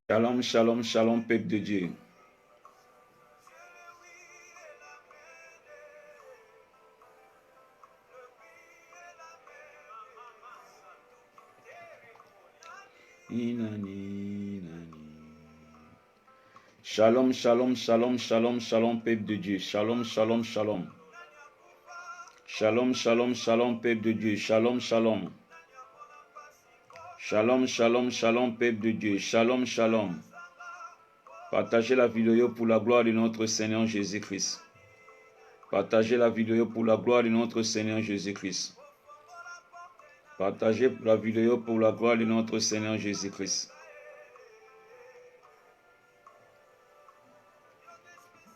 Shalom, shalom, shalom, peuple de Dieu. Shalom, shalom, shalom, shalom, shalom, peuple de Dieu. Shalom, shalom, shalom. Shalom, shalom, shalom, peuple de Dieu. Shalom, shalom. Shalom, shalom, shalom, peuple de Dieu. Shalom, shalom. Partagez la vidéo pour la gloire de notre Seigneur Jésus-Christ. Partagez la vidéo pour la gloire de notre Seigneur Jésus-Christ. Partagez la vidéo pour la gloire de notre Seigneur Jésus-Christ.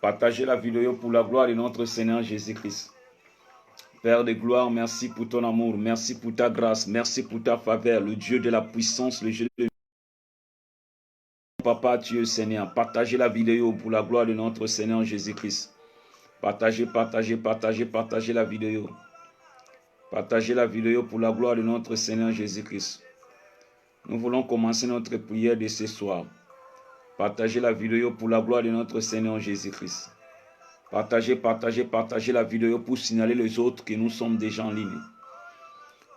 Partagez la vidéo pour la gloire de notre Seigneur Jésus-Christ. Père de gloire, merci pour ton amour, merci pour ta grâce, merci pour ta faveur, le Dieu de la puissance, le Dieu de Papa, Dieu Seigneur. Partagez la vidéo pour la gloire de notre Seigneur Jésus-Christ. Partagez, partagez, partagez, partagez la vidéo. Partagez la vidéo pour la gloire de notre Seigneur Jésus-Christ. Nous voulons commencer notre prière de ce soir. Partagez la vidéo pour la gloire de notre Seigneur Jésus-Christ. Partagez, partagez, partagez la vidéo pour signaler les autres que nous sommes déjà en ligne.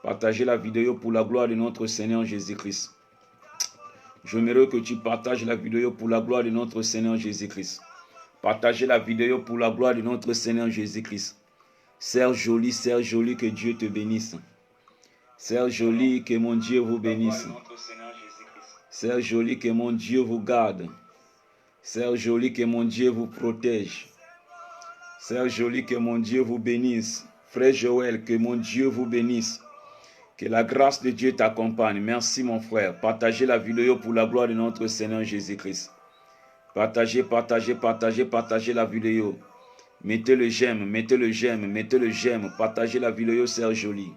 Partagez la vidéo pour la gloire de notre Seigneur Jésus-Christ. J'aimerais que tu partages la vidéo pour la gloire de notre Seigneur Jésus-Christ. Partagez la vidéo pour la gloire de notre Seigneur Jésus-Christ. Sœur Jolie, que Dieu te bénisse. Sœur Jolie, que mon Dieu vous bénisse. Sœur Jolie, que mon Dieu vous garde. Sœur Jolie, que mon Dieu vous protège. Sœur Jolie, que mon Dieu vous bénisse. Frère Joël, que mon Dieu vous bénisse. Que la grâce de Dieu t'accompagne. Merci mon frère. Partagez la vidéo pour la gloire de notre Seigneur Jésus-Christ. Partagez, partagez, partagez, partagez la vidéo. Mettez le j'aime, mettez le j'aime, mettez le j'aime. Partagez la vidéo, Sœur Jolie.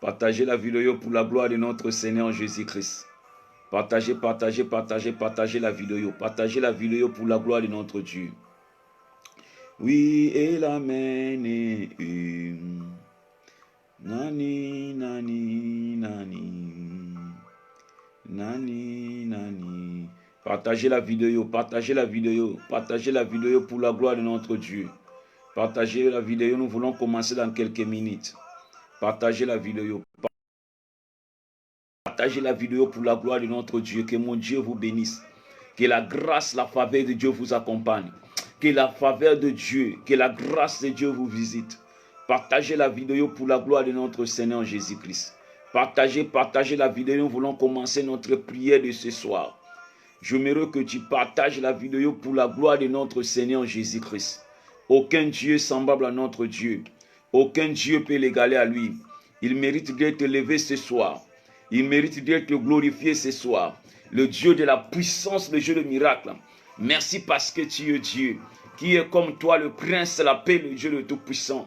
Partagez la vidéo pour la gloire de notre Seigneur Jésus-Christ. Partagez, partagez, partagez, partagez la vidéo. Partagez la vidéo pour la gloire de notre Dieu. Oui, et l'amen. Nani, nani, nani. Nani, nani. Partagez la vidéo, partagez la vidéo. Partagez la vidéo pour la gloire de notre Dieu. Partagez la vidéo, nous voulons commencer dans quelques minutes. Partagez la vidéo. Partagez la vidéo pour la gloire de notre Dieu. Que mon Dieu vous bénisse. Que la grâce, la faveur de Dieu vous accompagne. Que la faveur de Dieu, que la grâce de Dieu vous visite. Partagez la vidéo pour la gloire de notre Seigneur Jésus-Christ. Partagez, partagez la vidéo. Nous voulons commencer notre prière de ce soir. J'aimerais que tu partages la vidéo pour la gloire de notre Seigneur Jésus-Christ. Aucun Dieu semblable à notre Dieu. Aucun Dieu peut l'égaler à lui. Il mérite d'être élevé ce soir. Il mérite d'être glorifié ce soir. Le Dieu de la puissance, le Dieu de miracle. Merci parce que tu es Dieu. Qui est comme toi, le prince, la paix, le Dieu de tout-puissant.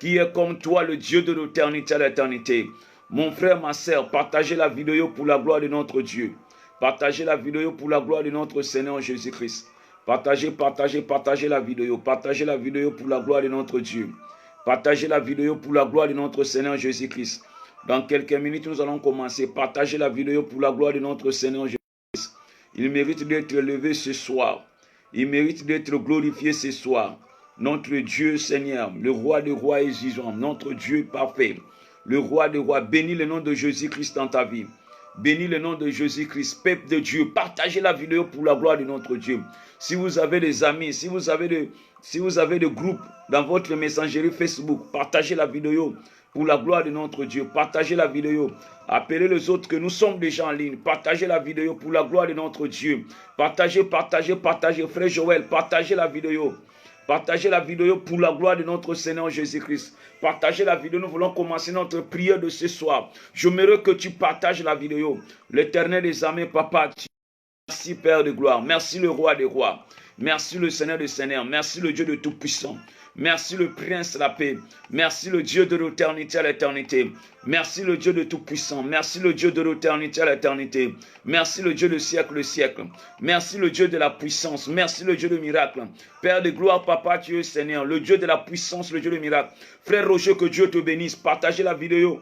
Qui est comme toi, le Dieu de l'éternité à l'éternité. Mon frère, ma soeur, partagez la vidéo pour la gloire de notre Dieu. Partagez la vidéo pour la gloire de notre Seigneur Jésus-Christ. Partagez, partagez, partagez la vidéo. Partagez la vidéo pour la gloire de notre Dieu. Partagez la vidéo pour la gloire de notre Seigneur Jésus-Christ. Dans quelques minutes, nous allons commencer. Partagez la vidéo pour la gloire de notre Seigneur Jésus-Christ. Il mérite d'être élevé ce soir. Il mérite d'être glorifié ce soir. Notre Dieu Seigneur, le roi des rois et vivant, notre Dieu parfait, le roi des rois, bénis le nom de Jésus-Christ dans ta vie. Bénis le nom de Jésus-Christ, peuple de Dieu. Partagez la vidéo pour la gloire de notre Dieu. Si vous avez des amis, si vous avez des groupes dans votre messagerie Facebook, partagez la vidéo pour la gloire de notre Dieu. Partagez la vidéo. Appelez les autres que nous sommes déjà en ligne. Partagez la vidéo pour la gloire de notre Dieu. Partagez, partagez, partagez. Frère Joël, partagez la vidéo. Partagez la vidéo pour la gloire de notre Seigneur Jésus-Christ. Partagez la vidéo. Nous voulons commencer notre prière de ce soir. J'aimerais que tu partages la vidéo. L'Éternel des armées, Papa, merci Père de gloire. Merci le roi des rois. Merci le Seigneur des Seigneurs. Merci le Dieu de Tout-Puissant. Merci le Prince de la paix. Merci le Dieu de l'éternité à l'éternité. Merci le Dieu de Tout-Puissant. Merci le Dieu de l'éternité à l'éternité. Merci le Dieu de siècle, siècle. Merci le Dieu de la puissance. Merci le Dieu de miracle. Père de gloire, Papa, tu es Seigneur. Le Dieu de la puissance, le Dieu de miracle. Frère Roger, que Dieu te bénisse. Partagez la vidéo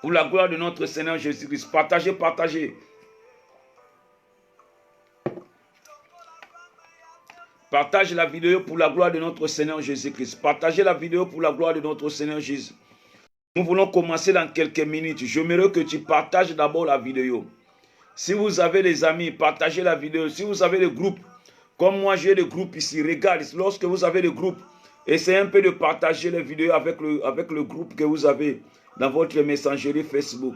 pour la gloire de notre Seigneur Jésus-Christ. Partagez, partagez. Partage la vidéo pour la gloire de notre Seigneur Jésus-Christ. Partagez la vidéo pour la gloire de notre Seigneur Jésus. Nous voulons commencer dans quelques minutes. J'aimerais que tu partages d'abord la vidéo. Si vous avez des amis, partagez la vidéo. Si vous avez des groupes, comme moi j'ai des groupes ici, regarde, lorsque vous avez des groupes, essayez un peu de partager les vidéos avec le groupe que vous avez dans votre messagerie Facebook.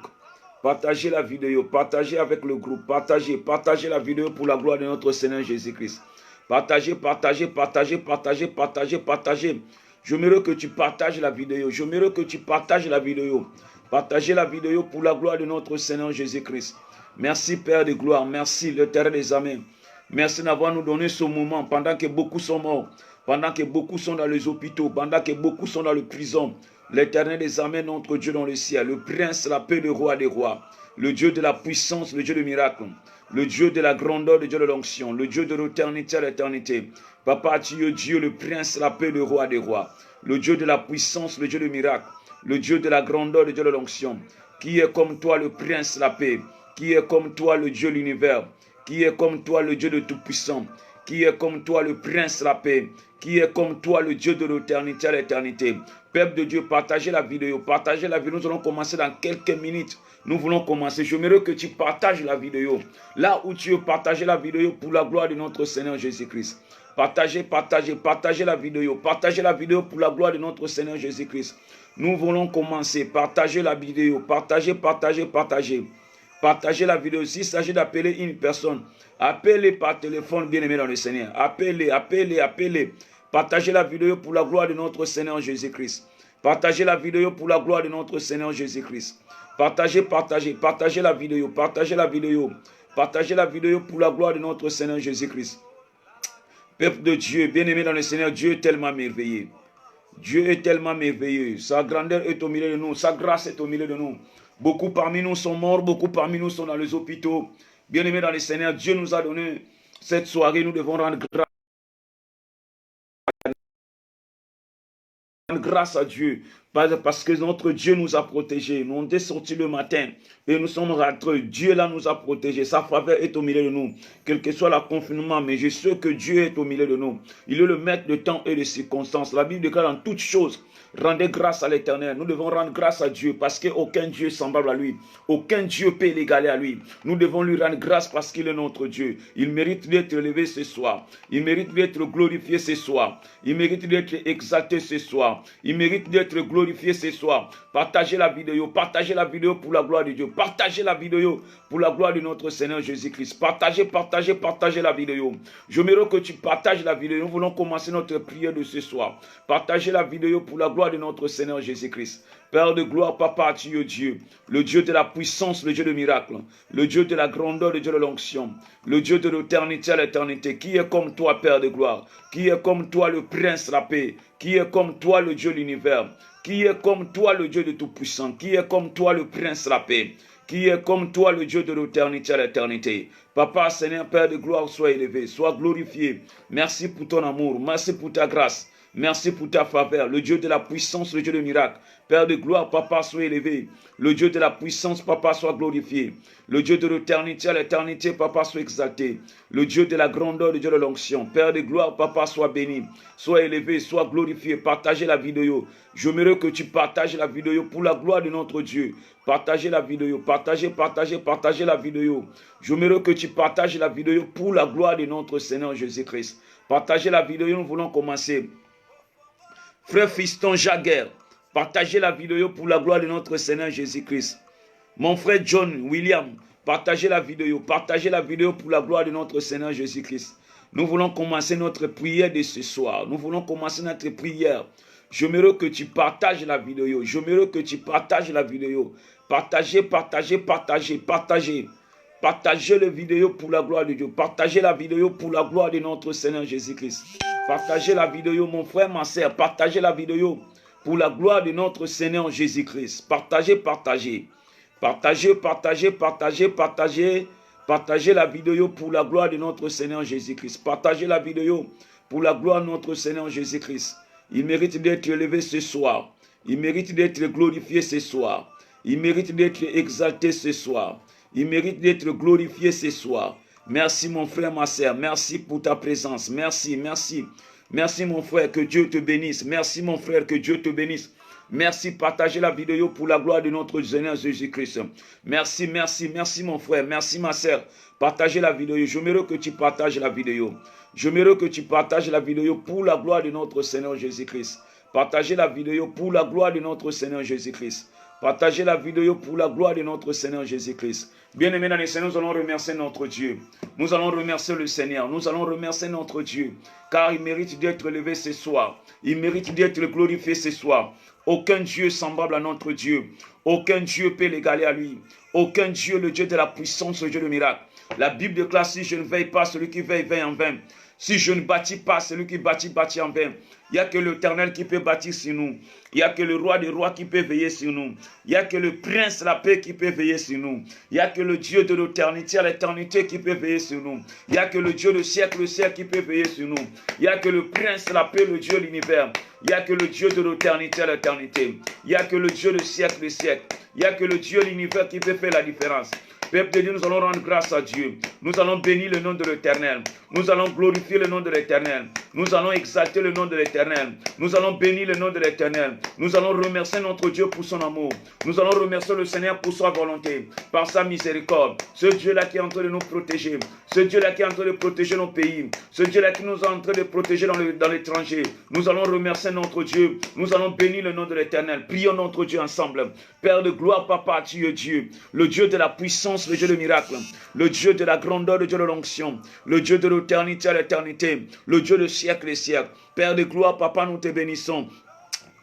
Partagez la vidéo, partagez avec le groupe, partagez la vidéo pour la gloire de notre Seigneur Jésus-Christ. Partagez, partagez, partagez, partagez, partagez, partagez. J'aimerais que tu partages la vidéo. J'aimerais que tu partages la vidéo. Partagez la vidéo pour la gloire de notre Seigneur Jésus-Christ. Merci Père de gloire. Merci l'Éternel des armées. Merci d'avoir nous donné ce moment pendant que beaucoup sont morts. Pendant que beaucoup sont dans les hôpitaux. Pendant que beaucoup sont dans les prisons. L'Éternel des armées, notre Dieu dans le ciel. Le Prince, la paix, le Roi des rois. Le Dieu de la puissance, le Dieu de miracle. Le Dieu de la grandeur, le Dieu de l'onction, le Dieu de l'éternité à l'éternité. Papa, tu es Dieu, le Prince, la paix, le Roi des rois. Le Dieu de la puissance, le Dieu de miracle. Le Dieu de la grandeur, le Dieu de l'onction. Qui est comme toi, le Prince, la paix. Qui est comme toi, le Dieu de l'univers. Qui est comme toi, le Dieu de tout-puissant. Qui est comme toi, le Prince, la paix. Qui est comme toi, le Dieu de l'éternité à l'éternité. Peuple de Dieu, partagez la vidéo. Partagez la vidéo. Nous allons commencer dans quelques minutes. Nous voulons commencer. J'aimerais que tu partages la vidéo. Là où tu veux partager la vidéo pour la gloire de notre Seigneur Jésus-Christ. Partagez, partagez, partagez la vidéo. Partagez la vidéo pour la gloire de notre Seigneur Jésus-Christ. Nous voulons commencer. Partagez la vidéo. Partagez, partagez, partagez. Partagez la vidéo. S'il s'agit d'appeler une personne, appelez par téléphone, bien-aimé dans le Seigneur. Appelez, appelez, appelez. Partagez la vidéo pour la gloire de notre Seigneur Jésus-Christ. Partagez la vidéo pour la gloire de notre Seigneur Jésus-Christ. Partagez, partagez, partagez la vidéo, partagez la vidéo. Partagez la vidéo pour la gloire de notre Seigneur Jésus-Christ. Peuple de Dieu, bien-aimé dans le Seigneur, Dieu est tellement merveilleux. Dieu est tellement merveilleux. Sa grandeur est au milieu de nous, sa grâce est au milieu de nous. Beaucoup parmi nous sont morts, beaucoup parmi nous sont dans les hôpitaux. Bien-aimé dans le Seigneur, Dieu nous a donné cette soirée, nous devons rendre grâce à Dieu, parce que notre Dieu nous a protégés. Nous sommes sortis le matin et nous sommes rentrés. Dieu là nous a protégés. Sa faveur est au milieu de nous. Quel que soit le confinement, mais je sais que Dieu est au milieu de nous. Il est le maître de temps et de circonstances. La Bible déclare en toutes choses, rendez grâce à l'Éternel. Nous devons rendre grâce à Dieu parce qu'aucun Dieu est semblable à lui. Aucun Dieu peut l'égaler à lui. Nous devons lui rendre grâce parce qu'il est notre Dieu. Il mérite d'être élevé ce soir. Il mérite d'être glorifié ce soir. Il mérite d'être exalté ce soir. Il mérite d'être glorifié ce soir. Partagez la vidéo pour la gloire de Dieu. Partagez la vidéo pour la gloire de notre Seigneur Jésus-Christ. Partagez, partagez, partagez la vidéo. J'aimerais que tu partages la vidéo. Nous voulons commencer notre prière de ce soir. Partagez la vidéo pour la gloire de notre Seigneur Jésus-Christ. Père de gloire, Papa, tu es Dieu, le Dieu de la puissance, le Dieu de miracle, le Dieu de la grandeur, le Dieu de l'onction, le Dieu de l'éternité à l'éternité. Qui est comme toi, Père de gloire? Qui est comme toi, le Prince, la paix? Qui est comme toi, le Dieu de l'univers? Qui est comme toi, le Dieu de tout-puissant? Qui est comme toi, le Prince, la paix? Qui est comme toi, le Dieu de l'éternité à l'éternité? Papa, Seigneur, Père de gloire, sois élevé, sois glorifié. Merci pour ton amour, merci pour ta grâce. Merci pour ta faveur, le Dieu de la puissance, le Dieu de miracle. Père de gloire, Papa, sois élevé. Le Dieu de la puissance, Papa, soit glorifié. Le Dieu de l'éternité à l'éternité, Papa, soit exalté. Le Dieu de la grandeur, le Dieu de l'onction. Père de gloire, Papa, soit béni. Sois élevé, sois glorifié. Partagez la vidéo. J'aimerais que tu partages la vidéo pour la gloire de notre Dieu. Partagez la vidéo. Partagez, partagez, partagez la vidéo. J'aimerais que tu partages la vidéo pour la gloire de notre Seigneur Jésus-Christ. Partagez la vidéo, nous voulons commencer. Frère Fiston Jaguer, partagez la vidéo pour la gloire de notre Seigneur Jésus-Christ. Mon frère John William, partagez la vidéo pour la gloire de notre Seigneur Jésus-Christ. Nous voulons commencer notre prière de ce soir. Nous voulons commencer notre prière. J'aimerais que tu partages la vidéo. J'aimerais que tu partages la vidéo. Partagez, partagez, partagez, partagez. Partagez la vidéo pour la gloire de Dieu. Partagez la vidéo pour la gloire de notre Seigneur Jésus-Christ. Partagez la vidéo, mon frère, ma soeur. Partagez la vidéo pour la gloire de notre Seigneur Jésus-Christ. Partagez, partagez. Partagez, partagez, partagez, partagez. Partagez la vidéo pour la gloire de notre Seigneur Jésus-Christ. Partagez la vidéo pour la gloire de notre Seigneur Jésus-Christ. Il mérite d'être élevé ce soir. Il mérite d'être glorifié ce soir. Il mérite d'être exalté ce soir. Il mérite d'être glorifié ce soir. Merci mon frère, ma soeur. Merci pour ta présence. Merci, merci. Merci mon frère, que Dieu te bénisse. Merci mon frère, que Dieu te bénisse. Merci, partagez la vidéo pour la gloire de notre Seigneur Jésus-Christ. Merci, merci, merci mon frère. Merci ma soeur. Partagez la vidéo. Je veux que tu partages la vidéo. Je veux que tu partages la vidéo pour la gloire de notre Seigneur Jésus-Christ. Partagez la vidéo pour la gloire de notre Seigneur Jésus-Christ. Partagez la vidéo pour la gloire de notre Seigneur Jésus-Christ. Bien-aimés dans le Seigneur, nous allons remercier notre Dieu. Nous allons remercier le Seigneur. Nous allons remercier notre Dieu. Car il mérite d'être élevé ce soir. Il mérite d'être glorifié ce soir. Aucun Dieu semblable à notre Dieu. Aucun Dieu peut l'égaler à lui. Aucun Dieu, le Dieu de la puissance, le Dieu de miracle. La Bible déclare, si je ne veille pas, celui qui veille, veille en vain. Si je ne bâtis pas, celui qui bâtit, bâtit en vain. Il n'y a que l'Éternel qui peut bâtir sur nous. Il n'y a que le roi des rois qui peut veiller sur nous. Il n'y a que le prince de la paix qui peut veiller sur nous. Il n'y a que le Dieu de l'éternité à l'éternité qui peut veiller sur nous. Il n'y a que le Dieu du siècle qui peut veiller sur nous. Il n'y a que le prince de la paix, le Dieu de l'univers. Il n'y a que le Dieu de l'éternité à l'éternité. Il n'y a que le Dieu du siècle. Il n'y a que le Dieu de l'univers qui peut faire la différence. Peuple de Dieu, nous allons rendre grâce à Dieu. Nous allons bénir le nom de l'Éternel. Nous allons glorifier le nom de l'Éternel. Nous allons exalter le nom de l'Éternel. Nous allons bénir le nom de l'Éternel. Nous allons remercier notre Dieu pour son amour. Nous allons remercier le Seigneur pour sa volonté, par sa miséricorde. Ce Dieu-là qui est en train de nous protéger. Ce Dieu-là qui est en train de protéger nos pays. Ce Dieu-là qui nous est en train de protéger dans l'étranger. Nous allons remercier notre Dieu. Nous allons bénir le nom de l'Éternel. Prions notre Dieu ensemble. Père de gloire, Papa, tu es Dieu. Le Dieu de la puissance, le Dieu de miracle. Le Dieu de la grandeur, le Dieu de l'onction. Le Dieu de l'éternité à l'éternité. Le Dieu de siècle et siècle. Père de gloire, Papa, nous te bénissons.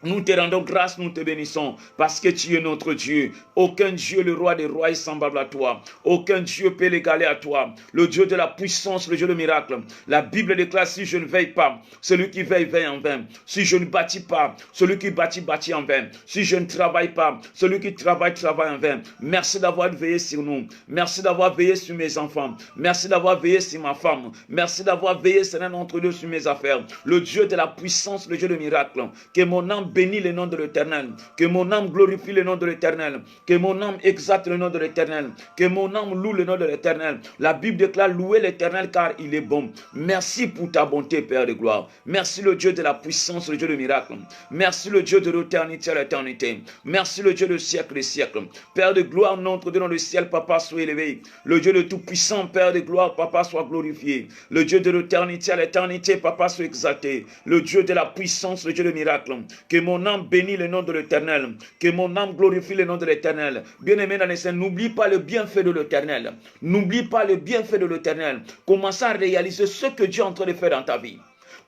Nous te rendons grâce, nous te bénissons, parce que tu es notre Dieu. Aucun Dieu, le roi des rois, est semblable à toi. Aucun Dieu peut l'égaler à toi. Le Dieu de la puissance, le Dieu de miracle. La Bible déclare, si je ne veille pas, celui qui veille, veille en vain. Si je ne bâtis pas, celui qui bâtit, bâtit en vain. Si je ne travaille pas, celui qui travaille, travaille en vain. Merci d'avoir veillé sur nous. Merci d'avoir veillé sur mes enfants. Merci d'avoir veillé sur ma femme. Merci d'avoir veillé, Seigneur, entre deux sur mes affaires. Le Dieu de la puissance, le Dieu de miracle. Que mon âme bénit le nom de l'Éternel, que mon âme glorifie le nom de l'Éternel, que mon âme exalte le nom de l'Éternel, que mon âme loue le nom de l'Éternel. La Bible déclare louer l'Éternel car il est bon. Merci pour ta bonté, Père de gloire. Merci le Dieu de la puissance, le Dieu de miracle. Merci le Dieu de l'éternité à l'éternité. Merci le Dieu de siècle et siècle. Père de gloire, notre Dieu dans le ciel, Papa, sois élevé. Le Dieu de tout-puissant, Père de gloire, Papa, soit glorifié. Le Dieu de l'éternité à l'éternité, Papa, soit exalté. Le Dieu de la puissance, le Dieu de miracle. Que mon âme bénit le nom de l'Éternel. Que mon âme glorifie le nom de l'Éternel. Bien-aimé dans les saints, n'oublie pas le bienfait de l'Éternel. N'oublie pas le bienfait de l'Éternel. Commence à réaliser ce que Dieu est en train de faire dans ta vie.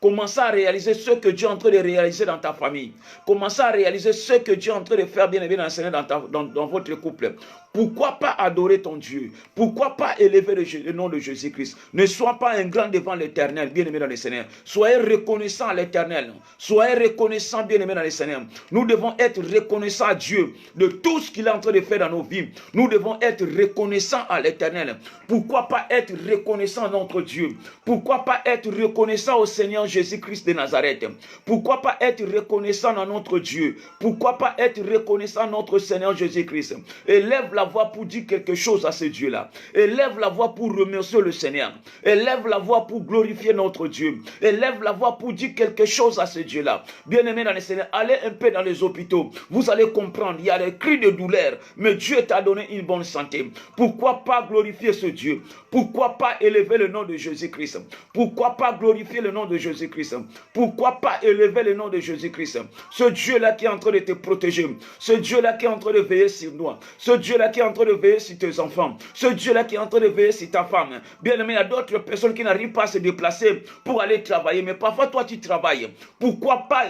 Commence à réaliser ce que Dieu est en train de réaliser dans ta famille. Commence à réaliser ce que Dieu est en train de faire, bien-aimé dans le Seigneur, dans votre couple. Pourquoi pas adorer ton Dieu? Pourquoi pas élever le nom de Jésus-Christ? Ne sois pas un grand devant l'Éternel, bien-aimé dans le Seigneur. Soyez reconnaissant à l'Éternel. Soyez reconnaissant, bien-aimé dans le Seigneur. Nous devons être reconnaissants à Dieu de tout ce qu'il est en train de faire dans nos vies. Nous devons être reconnaissants à l'Éternel. Pourquoi pas être reconnaissant à notre Dieu? Pourquoi pas être reconnaissant au Seigneur Jésus-Christ de Nazareth? Pourquoi pas être reconnaissant à notre Dieu? Pourquoi pas être reconnaissant à notre Seigneur Jésus-Christ? Élève la voix pour dire quelque chose à ce Dieu-là. Élève la voix pour remercier le Seigneur. Élève la voix pour glorifier notre Dieu. Élève la voix pour dire quelque chose à ce Dieu-là. Bien-aimé dans le Seigneur, allez un peu dans les hôpitaux. Vous allez comprendre, il y a des cris de douleur, mais Dieu t'a donné une bonne santé. Pourquoi pas glorifier ce Dieu? Pourquoi pas élever le nom de Jésus-Christ? Pourquoi pas glorifier le nom de Jésus-Christ? Pourquoi pas élever le nom de Jésus-Christ? Ce Dieu-là qui est en train de te protéger. Ce Dieu-là qui est en train de veiller sur nous. Ce Dieu-là Dieu-là qui est en train de veiller sur tes enfants, ce Dieu-là qui est en train de veiller sur ta femme. Bien-aimé, il y a d'autres personnes qui n'arrivent pas à se déplacer pour aller travailler, mais parfois toi tu travailles. Pourquoi pas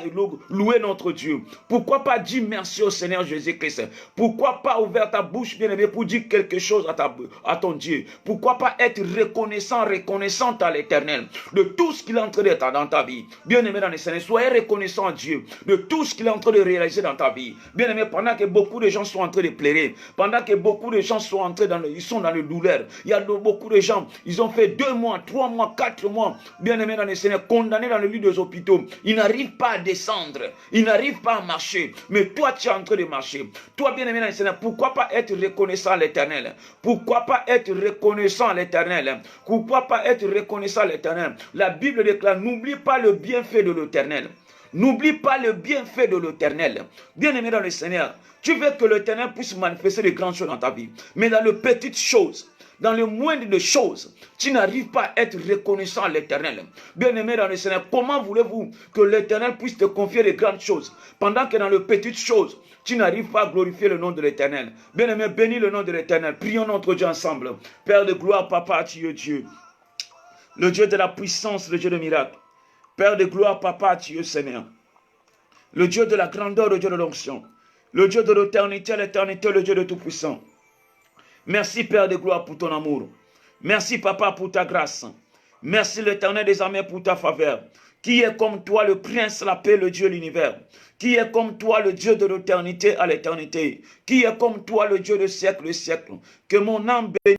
louer notre Dieu? Pourquoi pas dire merci au Seigneur Jésus-Christ? Pourquoi pas ouvrir ta bouche, bien-aimé, pour dire quelque chose à ton Dieu? Pourquoi pas être reconnaissante à l'Éternel de tout ce qu'il est en train d'être dans ta vie? Bien-aimé dans le Seigneur, soyez reconnaissant à Dieu de tout ce qu'il est en train de réaliser dans ta vie. Bien-aimé, pendant que beaucoup de gens sont en train de pleurer, pendant que beaucoup de gens sont entrés ils sont dans le douleur, il y a beaucoup de gens, ils ont fait 2 mois, 3 mois, 4 mois, bien-aimé dans le Seigneur, condamnés dans le lit des hôpitaux. Ils n'arrivent pas à descendre, ils n'arrivent pas à marcher, mais toi tu es en train de marcher. Toi, bien-aimé dans le Seigneur, pourquoi pas être reconnaissant à l'Éternel? Pourquoi pas être reconnaissant à l'Éternel? Pourquoi pas être reconnaissant à l'Éternel? La Bible déclare, n'oublie pas le bienfait de l'Éternel. N'oublie pas le bienfait de l'Éternel. Bien-aimé dans le Seigneur, tu veux que l'Éternel puisse manifester de grandes choses dans ta vie. Mais dans les petites choses, dans le moindre des choses, tu n'arrives pas à être reconnaissant à l'Éternel. Bien-aimé dans le Seigneur, comment voulez-vous que l'Éternel puisse te confier de grandes choses, pendant que dans les petites choses, tu n'arrives pas à glorifier le nom de l'Éternel? Bien-aimé, bénis le nom de l'Éternel. Prions notre Dieu ensemble. Père de gloire, Papa, tu es Dieu. Le Dieu de la puissance, le Dieu de miracles. Père de gloire, Papa, tu es Seigneur. Le Dieu de la grandeur, le Dieu de l'onction. Le Dieu de l'éternité à l'éternité, le Dieu de tout-puissant. Merci, Père de gloire, pour ton amour. Merci, Papa, pour ta grâce. Merci, l'Éternel des armées, pour ta faveur. Qui est comme toi, le prince, la paix, le Dieu de l'univers? Qui est comme toi, le Dieu de l'éternité à l'éternité? Qui est comme toi, le Dieu de siècle, siècle? Que mon âme bénisse.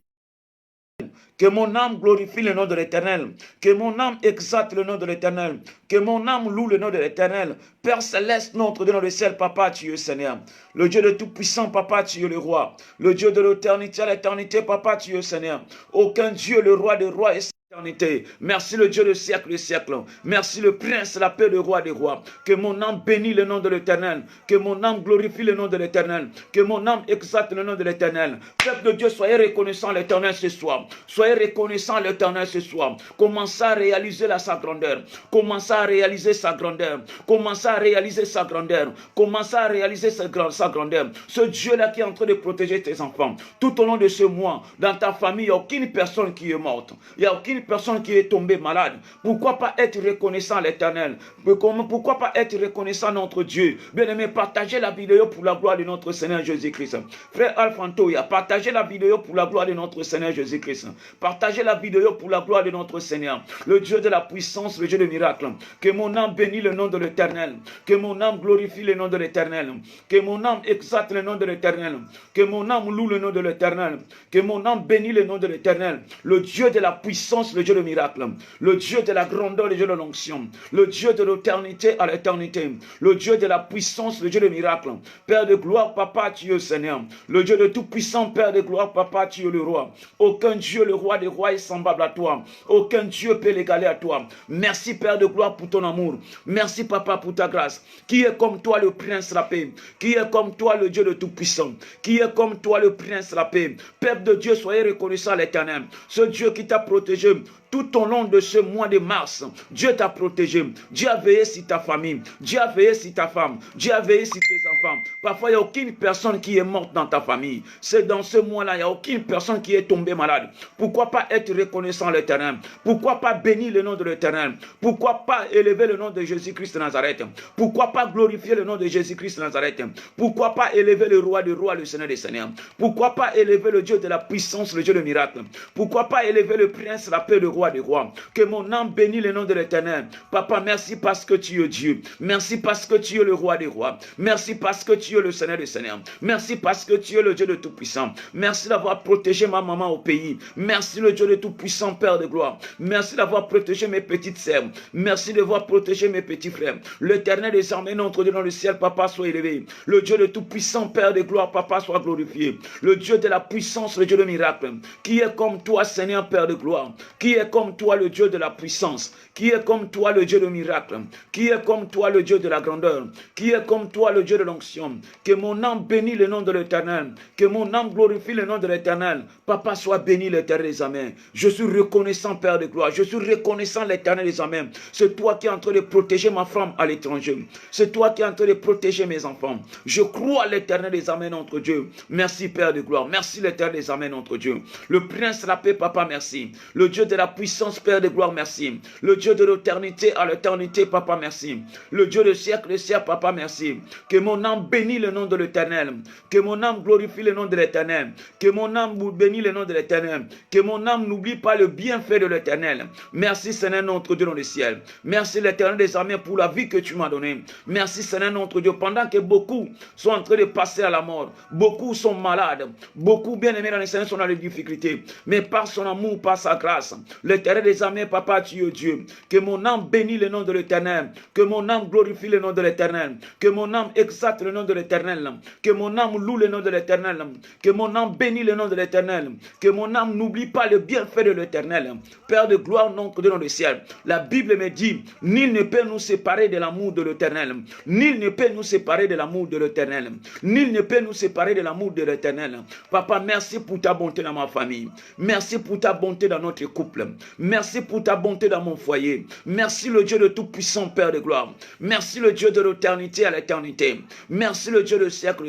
Que mon âme glorifie le nom de l'Éternel. Que mon âme exalte le nom de l'Éternel. Que mon âme loue le nom de l'Éternel. Père céleste, notre Dieu dans le ciel, Papa, tu es Seigneur. Le Dieu de tout-puissant, Papa, tu es le roi. Le Dieu de l'éternité à l'éternité, Papa, tu es Seigneur. Aucun Dieu, le roi des rois, est éternité. Merci le Dieu de siècle et siècle. Merci le prince, la paix, le roi des rois. Que mon âme bénisse le nom de l'Éternel. Que mon âme glorifie le nom de l'Éternel. Que mon âme exalte le nom de l'Éternel. Peuple de Dieu, soyez reconnaissant à l'Éternel ce soir. Soyez reconnaissant à l'Éternel ce soir. Commencez à réaliser sa grandeur. Commencez à réaliser sa grandeur. Commencez à réaliser sa grandeur. Commencez à réaliser sa grandeur. Ce Dieu-là qui est en train de protéger tes enfants. Tout au long de ce mois, dans ta famille, il n'y a aucune personne qui est morte. Il n'y a aucune personne qui est tombée malade. Pourquoi pas être reconnaissant à l'Éternel? Pourquoi pas être reconnaissant à notre Dieu? Bien-aimé, partagez la vidéo pour la gloire de notre Seigneur Jésus-Christ. Frère Alphantoya, partagez la vidéo pour la gloire de notre Seigneur Jésus-Christ. Partagez la vidéo pour la gloire de notre Seigneur. Le Dieu de la puissance, le Dieu de miracle. Que mon âme bénisse le nom de l'Éternel. Que mon âme glorifie le nom de l'Éternel. Que mon âme exalte le nom de l'Éternel. Que mon âme loue le nom de l'Éternel. Que mon âme bénisse le nom de l'Éternel. Le Dieu de la puissance, le Dieu de miracle. Le Dieu de la grandeur, le Dieu de l'onction. Le Dieu de l'éternité à l'éternité. Le Dieu de la puissance, le Dieu de miracle. Père de gloire, Papa, tu es Seigneur. Le Dieu de tout puissant, Père de gloire, Papa, tu es le roi. Aucun Dieu, le roi des rois, est semblable à toi. Aucun Dieu peut l'égaler à toi. Merci, Père de gloire, pour ton amour. Merci, Papa, pour ta grâce. Qui est comme toi, le prince la paix? Qui est comme toi, le Dieu de tout puissant? Qui est comme toi, le prince la paix? Peuple de Dieu, soyez reconnaissants à l'Éternel. Ce Dieu qui t'a protégé tout au long de ce mois de mars. Dieu t'a protégé. Dieu a veillé sur ta famille. Dieu a veillé sur ta femme. Dieu a veillé sur tes enfants. Parfois, il n'y a aucune personne qui est morte dans ta famille. C'est dans ce mois-là, il n'y a aucune personne qui est tombée malade. Pourquoi pas être reconnaissant à l'Éternel? Pourquoi pas bénir le nom de l'Éternel? Pourquoi pas élever le nom de Jésus-Christ de Nazareth? Pourquoi pas glorifier le nom de Jésus-Christ de Nazareth? Pourquoi pas élever le roi des rois, le Seigneur des seigneurs? Pourquoi pas élever le Dieu de la puissance, le Dieu de miracle? Pourquoi pas élever le prince, la paix, le roi des rois? Que mon âme bénisse le nom de l'Éternel. Papa, merci parce que tu es Dieu. Merci parce que tu es le roi des rois. Merci parce que tu es le Seigneur des seigneurs. Merci parce que tu es le Dieu de tout-puissant. Merci d'avoir protégé ma maman au pays. Merci le Dieu de tout-puissant, Père de gloire. Merci d'avoir protégé mes petites sœurs. Merci d'avoir protégé mes petits frères. L'Éternel des armées, notre Dieu dans le ciel, Papa, soit élevé. Le Dieu de tout-puissant, Père de gloire, Papa, soit glorifié. Le Dieu de la puissance, le Dieu de miracle. Qui est comme toi, Seigneur, Père de gloire? Qui est comme toi le Dieu de la puissance? Qui est comme toi le Dieu de miracle? Qui est comme toi le Dieu de la grandeur? Qui est comme toi le Dieu de l'onction? Que mon âme bénisse le nom de l'Éternel. Que mon âme glorifie le nom de l'Éternel. Papa, sois béni l'Éternel des Amen. Je suis reconnaissant, Père de gloire. Je suis reconnaissant l'Éternel des Amen. C'est toi qui es en train de protéger ma femme à l'étranger. C'est toi qui es en train de protéger mes enfants. Je crois à l'Éternel des Amen, notre Dieu. Merci, Père de gloire. Merci, l'Éternel des Amen, notre Dieu. Le prince de la paix, Papa, merci. Le Dieu de la puissance, Père de gloire, merci. Le Dieu de l'éternité à l'éternité, Papa, merci. Le Dieu de siècle, Papa, merci. Que mon âme bénisse le nom de l'Éternel. Que mon âme glorifie le nom de l'Éternel. Que mon âme bénisse le nom de l'Éternel. Que mon âme n'oublie pas le bienfait de l'Éternel. Merci, Seigneur, notre Dieu dans le ciel. Merci, l'Éternel des armées, pour la vie que tu m'as donnée. Merci, Seigneur, notre Dieu. Pendant que beaucoup sont en train de passer à la mort, beaucoup sont malades, beaucoup, bien aimés dans le Seigneur, sont dans les difficultés. Mais par son amour, par sa grâce, l'Éternel des armées, Papa, tu es Dieu. Que mon âme bénisse le nom de l'Éternel. Que mon âme glorifie le nom de l'Éternel. Que mon âme exalte le nom de l'Éternel. Que mon âme loue le nom de l'Éternel. Que mon âme bénisse le nom de l'Éternel. Que mon âme n'oublie pas le bienfait de l'Éternel. Père de gloire, non que dans le ciel. La Bible me dit, nul ne peut nous séparer de l'amour de l'Éternel. Nul ne peut nous séparer de l'amour de l'Éternel. Nul ne peut nous séparer de l'amour de l'Éternel. Papa, merci pour ta bonté dans ma famille. Merci pour ta bonté dans notre couple. Merci pour ta bonté dans mon foyer. Merci le Dieu de tout-puissant, Père de gloire. Merci le Dieu de l'éternité à l'éternité. Merci le Dieu de siècle.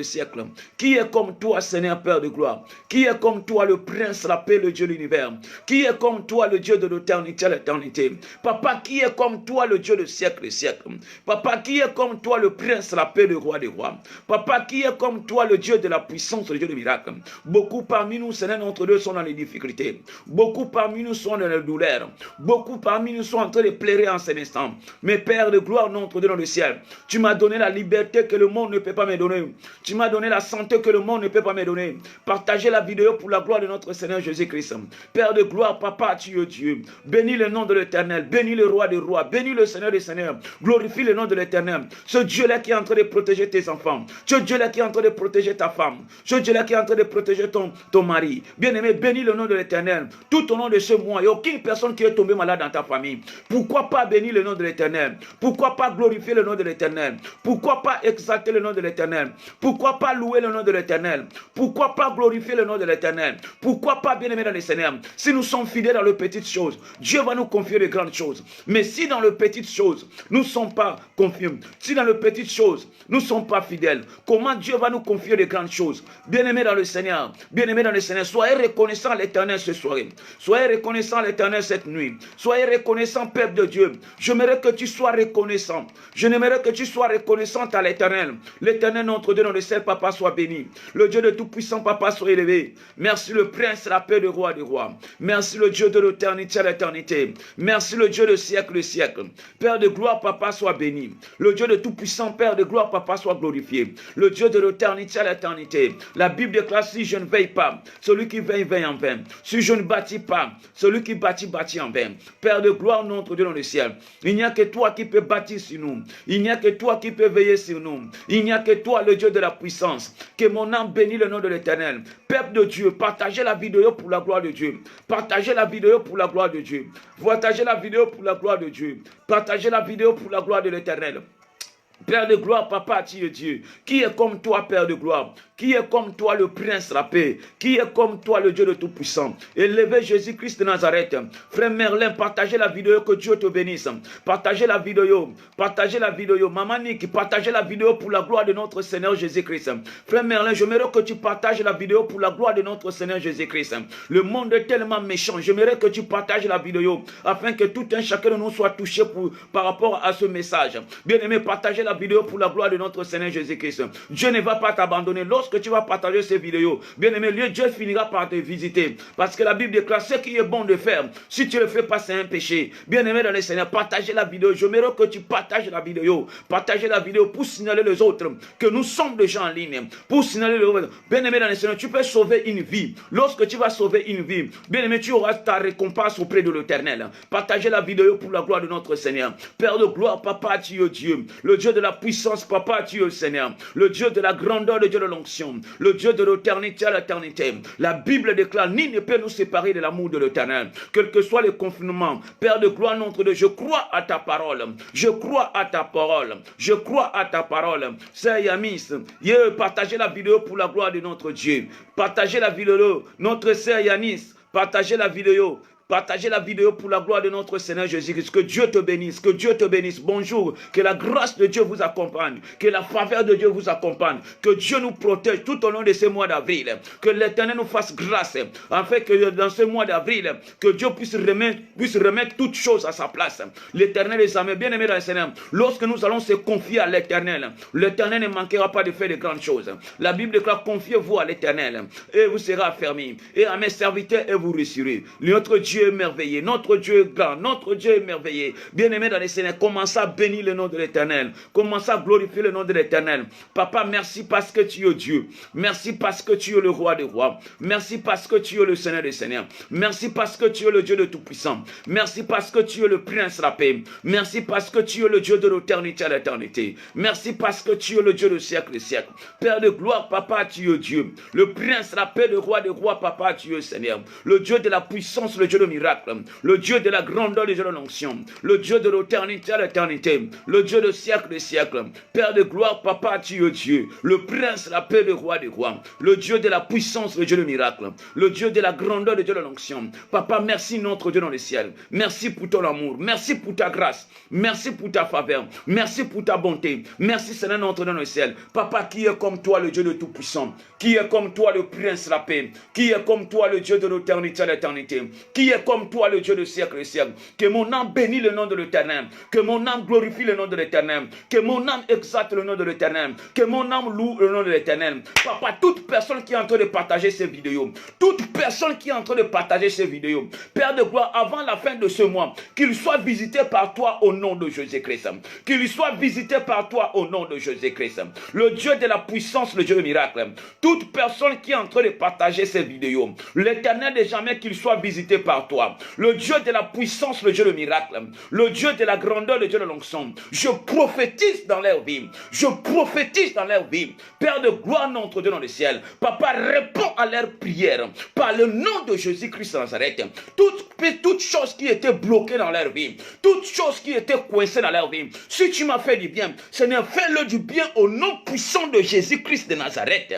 Qui est comme toi, Seigneur, Père de gloire? Qui est comme toi, le prince, la paix, le Dieu de l'univers? Qui est comme toi, le Dieu de l'éternité à l'éternité? Papa, qui est comme toi, le Dieu de siècle? Papa, qui est comme toi, le prince, la paix, le roi des rois? Papa, qui est comme toi, le Dieu de la puissance, le Dieu de miracle? Beaucoup parmi nous, Seigneur, notre Dieu, sont dans les difficultés. Beaucoup parmi nous sont dans la douleur. Beaucoup parmi nous sont en train de pleurer en cet instant. Mais Père de gloire, notre Dieu dans le ciel, tu m'as donné la liberté que le monde ne peut pas me donner. Tu m'as donné la santé que le monde ne peut pas me donner. Partagez la vidéo pour la gloire de notre Seigneur Jésus-Christ. Père de gloire, Papa, tu es Dieu. Bénis le nom de l'Éternel. Bénis le roi des rois. Bénis le Seigneur des seigneurs. Glorifie le nom de l'Éternel. Ce Dieu-là qui est en train de protéger tes enfants. Ce Dieu-là qui est en train de protéger ta femme. Ce Dieu-là qui est en train de protéger ton mari. Bien-aimé, bénis le nom de l'Éternel. Tout au long de ce mois, il n'y a aucune personne qui est tombée malade dans ta famille. Pourquoi pas bénir le nom de l'Éternel? Pourquoi pas glorifier le nom de l'Éternel? Pourquoi pas exalter le nom de l'Éternel? Pourquoi pas louer le nom de l'Éternel? Pourquoi pas glorifier le nom de l'Éternel? Pourquoi pas, bien-aimé dans les Seigneurs? Si nous sommes fidèles dans les petites choses, Dieu va nous confier de grandes choses. Mais si dans les petites choses, nous ne sommes pas confiés, si dans les petites choses, nous ne sommes pas fidèles, comment Dieu va nous confier de grandes choses? Bien-aimé dans le Seigneur, bien-aimé dans le Seigneur, soyez reconnaissants à l'Éternel ce soir. Soyez reconnaissants à l'Éternel cette nuit. Soyez reconnaissants, peuple de Dieu. J'aimerais que tu sois reconnaissant. Je n'aimerais que tu sois reconnaissant à l'Éternel. L'Éternel, notre Dieu dans le ciel, Papa, soit béni. Le Dieu de tout-puissant, Papa, soit élevé. Merci le prince, la paix de roi des rois. Merci le Dieu de l'éternité à l'éternité. Merci le Dieu de siècle. Père de gloire, Papa, soit béni. Le Dieu de tout-puissant, Père de gloire, Papa, soit glorifié. Le Dieu de l'éternité à l'éternité. La Bible déclare, si je ne veille pas, celui qui veille, veille en vain. Si je ne bâtis pas, celui qui bâtit, bâtit en vain. Père de gloire, notre Dieu dans le ciel. Il n'y a que toi qui peux bâtir sur nous. Il n'y a que toi qui peux veiller sur nous. Il n'y a que toi, le Dieu de la puissance. Que mon âme bénisse le nom de l'Éternel. Peuple de Dieu, partagez la vidéo pour la gloire de Dieu. Partagez la vidéo pour la gloire de Dieu. Partagez la vidéo pour la gloire de Dieu. Partagez la vidéo pour la gloire de l'Éternel. Père de gloire, Papa, tu es Dieu. Qui est comme toi, Père de gloire? Qui est comme toi, le prince de la paix? Qui est comme toi, le Dieu de tout-puissant? Élevez Jésus-Christ de Nazareth. Frère Merlin, partagez la vidéo, que Dieu te bénisse. Partagez la vidéo. Partagez la vidéo. Maman Nick, partagez la vidéo pour la gloire de notre Seigneur Jésus-Christ. Frère Merlin, j'aimerais que tu partages la vidéo pour la gloire de notre Seigneur Jésus-Christ. Le monde est tellement méchant. J'aimerais que tu partages la vidéo afin que tout un chacun de nous soit touché par rapport à ce message. Bien-aimé, partagez la vidéo pour la gloire de notre Seigneur Jésus-Christ. Dieu ne va pas t'abandonner. Lorsque tu vas partager ces vidéos, bien-aimé, Dieu finira par te visiter. Parce que la Bible déclare ce qui est bon de faire. Si tu ne le fais pas, c'est un péché. Bien-aimé dans le Seigneur, partagez la vidéo. J'aimerais que tu partages la vidéo. Partagez la vidéo pour signaler les autres que nous sommes déjà en ligne. Pour signaler les autres. Bien-aimé dans le Seigneur, tu peux sauver une vie. Lorsque tu vas sauver une vie, bien-aimé, tu auras ta récompense auprès de l'Éternel. Partagez la vidéo pour la gloire de notre Seigneur. Père de gloire, Papa, tu es Dieu. Le Dieu de la puissance, Papa, tu es le Seigneur. Le Dieu de la grandeur, le Dieu de l'onction. l'onction, le Dieu de l'éternité à l'éternité. La Bible déclare, ni ne peut nous séparer de l'amour de l'Éternel, quel que soit le confinement. Père de gloire, notre Dieu, je crois à ta parole, je crois à ta parole, je crois à ta parole. Sœur Yamis, partagez la vidéo pour la gloire de notre Dieu. Partagez la vidéo, notre sœur Yanis, partagez la vidéo. Partagez la vidéo pour la gloire de notre Seigneur Jésus-Christ. Que Dieu te bénisse, que Dieu te bénisse. Bonjour, que la grâce de Dieu vous accompagne, que la faveur de Dieu vous accompagne, que Dieu nous protège tout au long de ce mois d'avril, que l'Éternel nous fasse grâce, afin que dans ce mois d'avril, que Dieu puisse remettre toutes choses à sa place. L'Éternel les amis, bien aimés dans le Seigneur, lorsque nous allons se confier à l'Éternel, l'Éternel ne manquera pas de faire de grandes choses. La Bible déclare, confiez-vous à l'Éternel, et vous serez affermis, et à mes serviteurs, et vous réussirez. Notre Dieu est merveilleux, notre Dieu est grand, notre Dieu est merveilleux. Bien-aimé dans les Seigneurs, commencez à bénir le nom de l'Éternel, commencez à glorifier le nom de l'Éternel. Papa, merci parce que tu es Dieu, merci parce que tu es le roi des rois, merci parce que tu es le Seigneur des Seigneurs, merci parce que tu es le Dieu de Tout-Puissant, merci parce que tu es le Prince de la paix, merci parce que tu es le Dieu de l'éternité à l'éternité, merci parce que tu es le Dieu de siècle et siècle. Père de gloire, Papa, tu es Dieu, le Prince de la paix, le roi des rois, Papa, tu es Seigneur, le Dieu de la puissance, le Dieu de miracle, le Dieu de la grandeur, le Dieu de l'onction, le Dieu de l'éternité à l'éternité, le Dieu de siècle et siècle. Père de gloire, Papa, tu es Dieu, le Prince, la paix, le roi des rois, le Dieu de la puissance, le Dieu de miracle, le Dieu de la grandeur, le Dieu de l'onction. Papa, merci notre Dieu dans le ciel, merci pour ton amour, merci pour ta grâce, merci pour ta faveur, merci pour ta bonté, merci Seigneur notre Dieu dans le ciel. Papa, qui est comme toi le Dieu de Tout-Puissant, qui est comme toi le Prince, la paix, qui est comme toi le Dieu de l'éternité à l'éternité, qui est comme toi le Dieu de siècle et siècle. Que mon âme bénit le nom de l'Éternel, que mon âme glorifie le nom de l'Éternel, que mon âme exalte le nom de l'Éternel, que mon âme loue le nom de l'Éternel. Papa, toute personne qui est en train de partager ces vidéos, toute personne qui est en train de partager ces vidéos, Père de gloire, avant la fin de ce mois, qu'il soit visité par toi au nom de Jésus-Christ, qu'il soit visité par toi au nom de Jésus-Christ, le Dieu de la puissance, le Dieu de miracle. Toute personne qui est en train de partager ces vidéos, l'Éternel n'est jamais qu'il soit visité par toi, le Dieu de la puissance, le Dieu de miracle, le Dieu de la grandeur, le Dieu de l'onction. Je prophétise dans leur vie, je prophétise dans leur vie. Père de gloire, notre Dieu dans le ciel, Papa, réponds à leurs prières par le nom de Jésus-Christ de Nazareth. Toute chose qui était bloquée dans leur vie, toute chose qui était coincée dans leur vie, si tu m'as fait du bien, Seigneur, fais-le du bien au nom puissant de Jésus-Christ de Nazareth.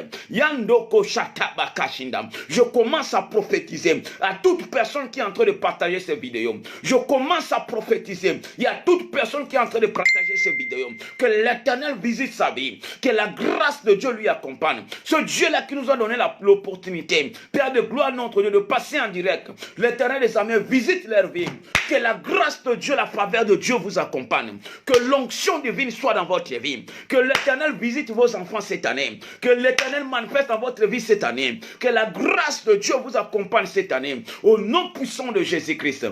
Je commence à prophétiser à toute personne qui est en train de partager ces vidéos. Je commence à prophétiser. Il y a toute personne qui est en train de partager ces vidéos. Que l'Éternel visite sa vie. Que la grâce de Dieu lui accompagne. Ce Dieu-là qui nous a donné l'opportunité, Père de gloire, notre Dieu, de passer en direct. L'Éternel des amis visite leur vie. Que la grâce de Dieu, la faveur de Dieu vous accompagne. Que l'onction divine soit dans votre vie. Que l'Éternel visite vos enfants cette année. Que l'Éternel manifeste dans votre vie cette année. Que la grâce de Dieu vous accompagne cette année. Au nom puissant de Jésus-Christ.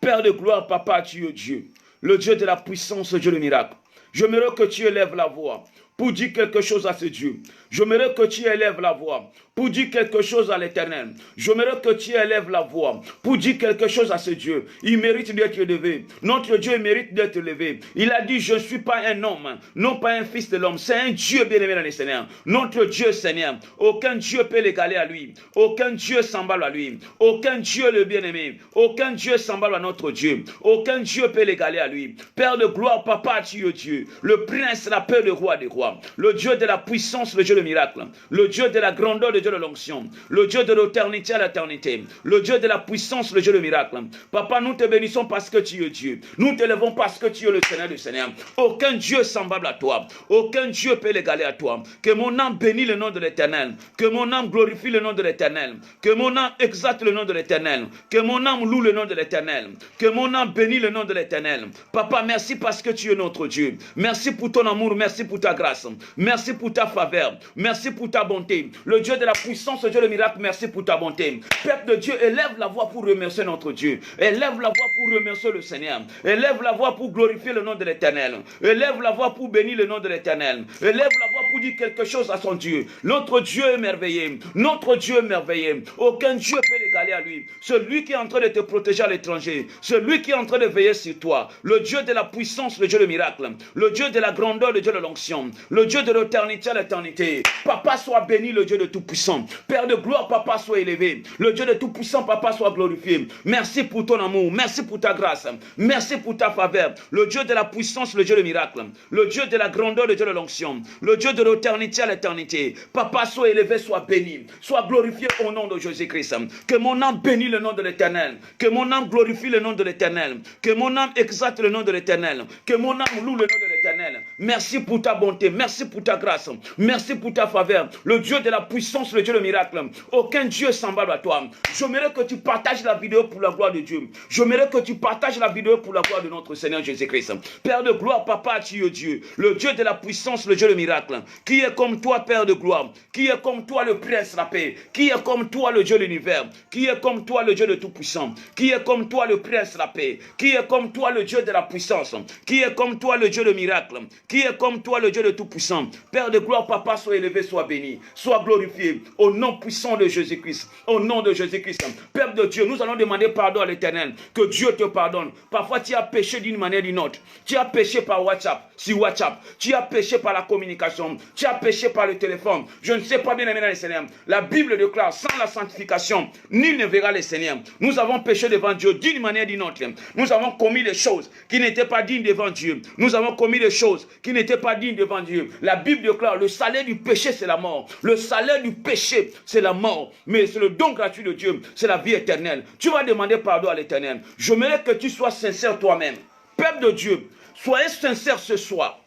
Père de gloire, Papa, tu es Dieu. Le Dieu de la puissance, le Dieu de miracle. J'aimerais que tu élèves la voix pour dire quelque chose à ce Dieu. J'aimerais que tu élèves la voix pour dire quelque chose à l'Éternel. J'aimerais que tu élèves la voix pour dire quelque chose à ce Dieu. Il mérite d'être élevé. Notre Dieu mérite d'être élevé. Il a dit, je ne suis pas un homme, non pas un fils de l'homme. C'est un Dieu bien-aimé dans les Seigneurs. Notre Dieu Seigneur. Aucun Dieu peut l'égaler à lui. Aucun Dieu semblable à lui. Aucun Dieu le bien-aimé. Aucun Dieu semblable à notre Dieu. Aucun Dieu peut l'égaler à lui. Père de gloire, Papa, tu es Dieu. Le Prince, la paix, le roi des rois. Le Dieu de la puissance, le Dieu de miracle. Le Dieu de la grandeur, le Dieu de l'onction. Le Dieu de l'éternité à l'éternité. Le Dieu de la puissance, le Dieu de miracle. Papa, nous te bénissons parce que tu es Dieu. Nous te levons parce que tu es le Seigneur du Seigneur. Aucun Dieu semblable à toi. Aucun Dieu peut l'égaler à toi. Que mon âme bénisse le nom de l'Éternel. Que mon âme glorifie le nom de l'Éternel. Que mon âme exalte le nom de l'Éternel. Que mon âme loue le nom de l'Éternel. Que mon âme bénisse le nom de l'Éternel. Papa, merci parce que tu es notre Dieu. Merci pour ton amour. Merci pour ta grâce. Merci pour ta faveur. Merci pour ta bonté. Le Dieu de la puissance, le Dieu de miracle, merci pour ta bonté. Peuple de Dieu, élève la voix pour remercier notre Dieu. Élève la voix pour remercier le Seigneur. Élève la voix pour glorifier le nom de l'Éternel. Élève la voix pour bénir le nom de l'Éternel. Élève la voix pour dire quelque chose à son Dieu. Notre Dieu est merveilleux. Notre Dieu est merveilleux. Aucun Dieu peut égalé à lui. Celui qui est en train de te protéger à l'étranger. Celui qui est en train de veiller sur toi. Le Dieu de la puissance, le Dieu de miracle. Le Dieu de la grandeur, le Dieu de l'onction. Le Dieu de l'éternité à l'éternité. Papa, sois béni, le Dieu de tout-puissant. Père de gloire, Papa, sois élevé. Le Dieu de tout-puissant, Papa, sois glorifié. Merci pour ton amour. Merci pour ta grâce. Merci pour ta faveur. Le Dieu de la puissance, le Dieu de miracle. Le Dieu de la grandeur, le Dieu de l'onction. Le Dieu de l'éternité à l'éternité. Papa, sois élevé, sois béni. Sois glorifié au nom de Jésus-Christ. Que mon âme bénisse le nom de l'Éternel. Que mon âme glorifie le nom de l'Éternel. Que mon âme exalte le nom de l'Éternel. Que mon âme loue le nom de l'Éternel. Merci pour ta bonté. Merci pour ta grâce. Merci pour ta faveur. Le Dieu de la puissance, le Dieu de miracle. Aucun Dieu semblable à toi. J'aimerais que tu partages la vidéo pour la gloire de Dieu. J'aimerais que tu partages la vidéo pour la gloire de notre Seigneur Jésus-Christ. Père de gloire, Papa, tu es Dieu. Le Dieu de la puissance, le Dieu de miracle. Qui est comme toi, Père de gloire. Qui est comme toi, le Prince de la paix. Qui est comme toi, le Dieu de l'univers. Qui est comme toi, le Dieu de tout-puissant. Qui est comme toi, le Prince de la paix. Qui est comme toi, le Dieu de la puissance. Qui est comme toi, le Dieu de miracle. Qui est comme toi, le Dieu de tout-puissant. Père de gloire, Papa, sois élevé, sois béni. Sois glorifié. Au nom puissant de Jésus-Christ. Au nom de Jésus-Christ. Père de Dieu, nous allons demander pardon à l'Éternel. Que Dieu te pardonne. Parfois, tu as péché d'une manière ou d'une autre. Tu as péché par WhatsApp, sur WhatsApp. Tu as péché par la communication. Tu as péché par le téléphone. Je ne sais pas, bien aimé dans le Seigneur. La Bible déclare, sans la sanctification, nul ne verra le Seigneur. Nous avons péché devant Dieu d'une manière ou d'une autre. Nous avons commis des choses qui n'étaient pas dignes devant Dieu. Nous avons commis des choses qui n'étaient pas dignes devant Dieu. La Bible déclare, le salaire du péché, c'est la mort. Le salaire du péché, c'est la mort. Mais c'est le don gratuit de Dieu, c'est la vie éternelle. Tu vas demander pardon à l'Éternel. Je mérite que tu sois sincère toi-même. Peuple de Dieu, soyez sincère ce soir.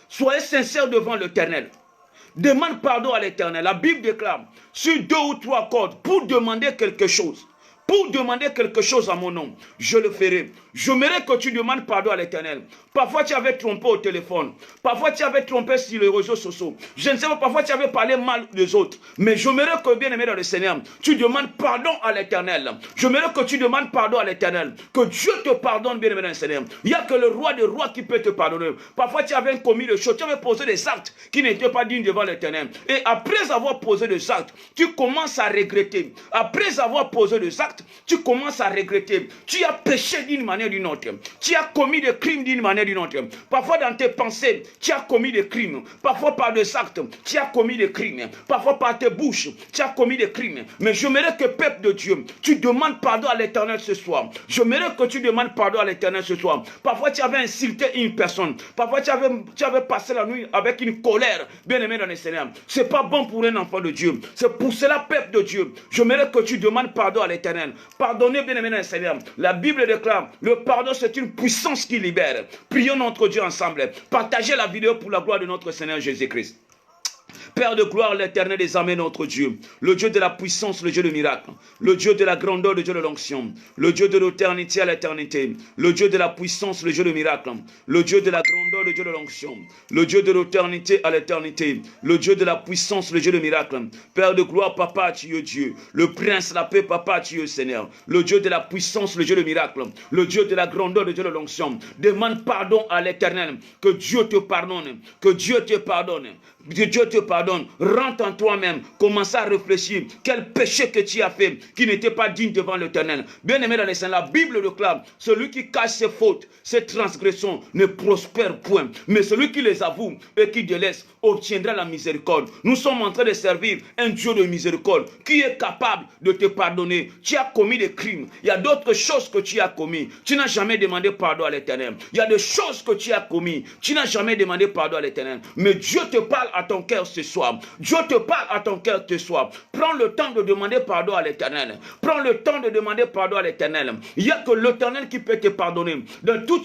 Soyez sincère devant l'Éternel. Demande pardon à l'Éternel. La Bible déclare, sur 2 ou 3 cordes, pour demander quelque chose. Pour demander quelque chose à mon nom, je le ferai. Je mérite que tu demandes pardon à l'Éternel. Parfois, tu avais trompé au téléphone. Parfois, tu avais trompé sur les réseaux sociaux. Je ne sais pas, parfois, tu avais parlé mal des autres. Mais je mérite que, bien aimé dans le Seigneur, tu demandes pardon à l'Éternel. Je mérite que tu demandes pardon à l'Éternel. Que Dieu te pardonne, bien aimé dans le Seigneur. Il n'y a que le roi des rois qui peut te pardonner. Parfois, tu avais commis des choses. Tu avais posé des actes qui n'étaient pas dignes devant l'Éternel. Et après avoir posé des actes, tu commences à regretter. Après avoir posé des actes, tu commences à regretter. Tu as péché d'une manière ou d'une autre. Tu as commis des crimes d'une manière ou d'une autre. Parfois dans tes pensées, tu as commis des crimes. Parfois par des actes, tu as commis des crimes. Parfois par tes bouches, tu as commis des crimes. Mais je mérite que, peuple de Dieu, tu demandes pardon à l'Éternel ce soir. Je mérite que tu demandes pardon à l'Éternel ce soir. Parfois tu avais insulté une personne. Parfois tu avais passé la nuit avec une colère, bien aimé dans le Seigneur. Ce n'est pas bon pour un enfant de Dieu. C'est pour cela, peuple de Dieu, je mérite que tu demandes pardon à l'Éternel. Pardonnez, bien aimé dans le Seigneur. La Bible déclare, le pardon c'est une puissance qui libère. Prions notre Dieu ensemble. Partagez la vidéo pour la gloire de notre Seigneur Jésus-Christ. Père de gloire, l'Éternel des armées, notre Dieu, le Dieu de la puissance, le Dieu de miracle, le Dieu de la grandeur, le Dieu de l'onction, le Dieu de l'éternité à l'éternité, le Dieu de la puissance, le Dieu de miracle, le Dieu de la grandeur, le Dieu de l'onction, le Dieu de l'éternité à l'éternité, le Dieu de la puissance, le Dieu de miracle. Père de gloire, Papa, tu es Dieu, le Prince, la paix, Papa, tu es Seigneur, le Dieu de la puissance, le Dieu de miracle, le Dieu de la grandeur, le Dieu de l'onction. Demande pardon à l'Éternel, que Dieu te pardonne, que Dieu te pardonne. Que Dieu te pardonne, rentre en toi-même, commence à réfléchir, quel péché que tu as fait, qui n'était pas digne devant l'Éternel. Bien aimé dans les saints, la Bible déclare, celui qui cache ses fautes, ses transgressions, ne prospère point, mais celui qui les avoue et qui délaisse, obtiendra la miséricorde. Nous sommes en train de servir un Dieu de miséricorde, qui est capable de te pardonner. Tu as commis des crimes, il y a d'autres choses que tu as commis, tu n'as jamais demandé pardon à l'Éternel. Il y a des choses que tu as commis, tu n'as jamais demandé pardon à l'Éternel, mais Dieu te parle à ton cœur ce soir. Dieu te parle à ton cœur ce soir. Prends le temps de demander pardon à l'Éternel. Prends le temps de demander pardon à l'Éternel. Il n'y a que l'Éternel qui peut te pardonner.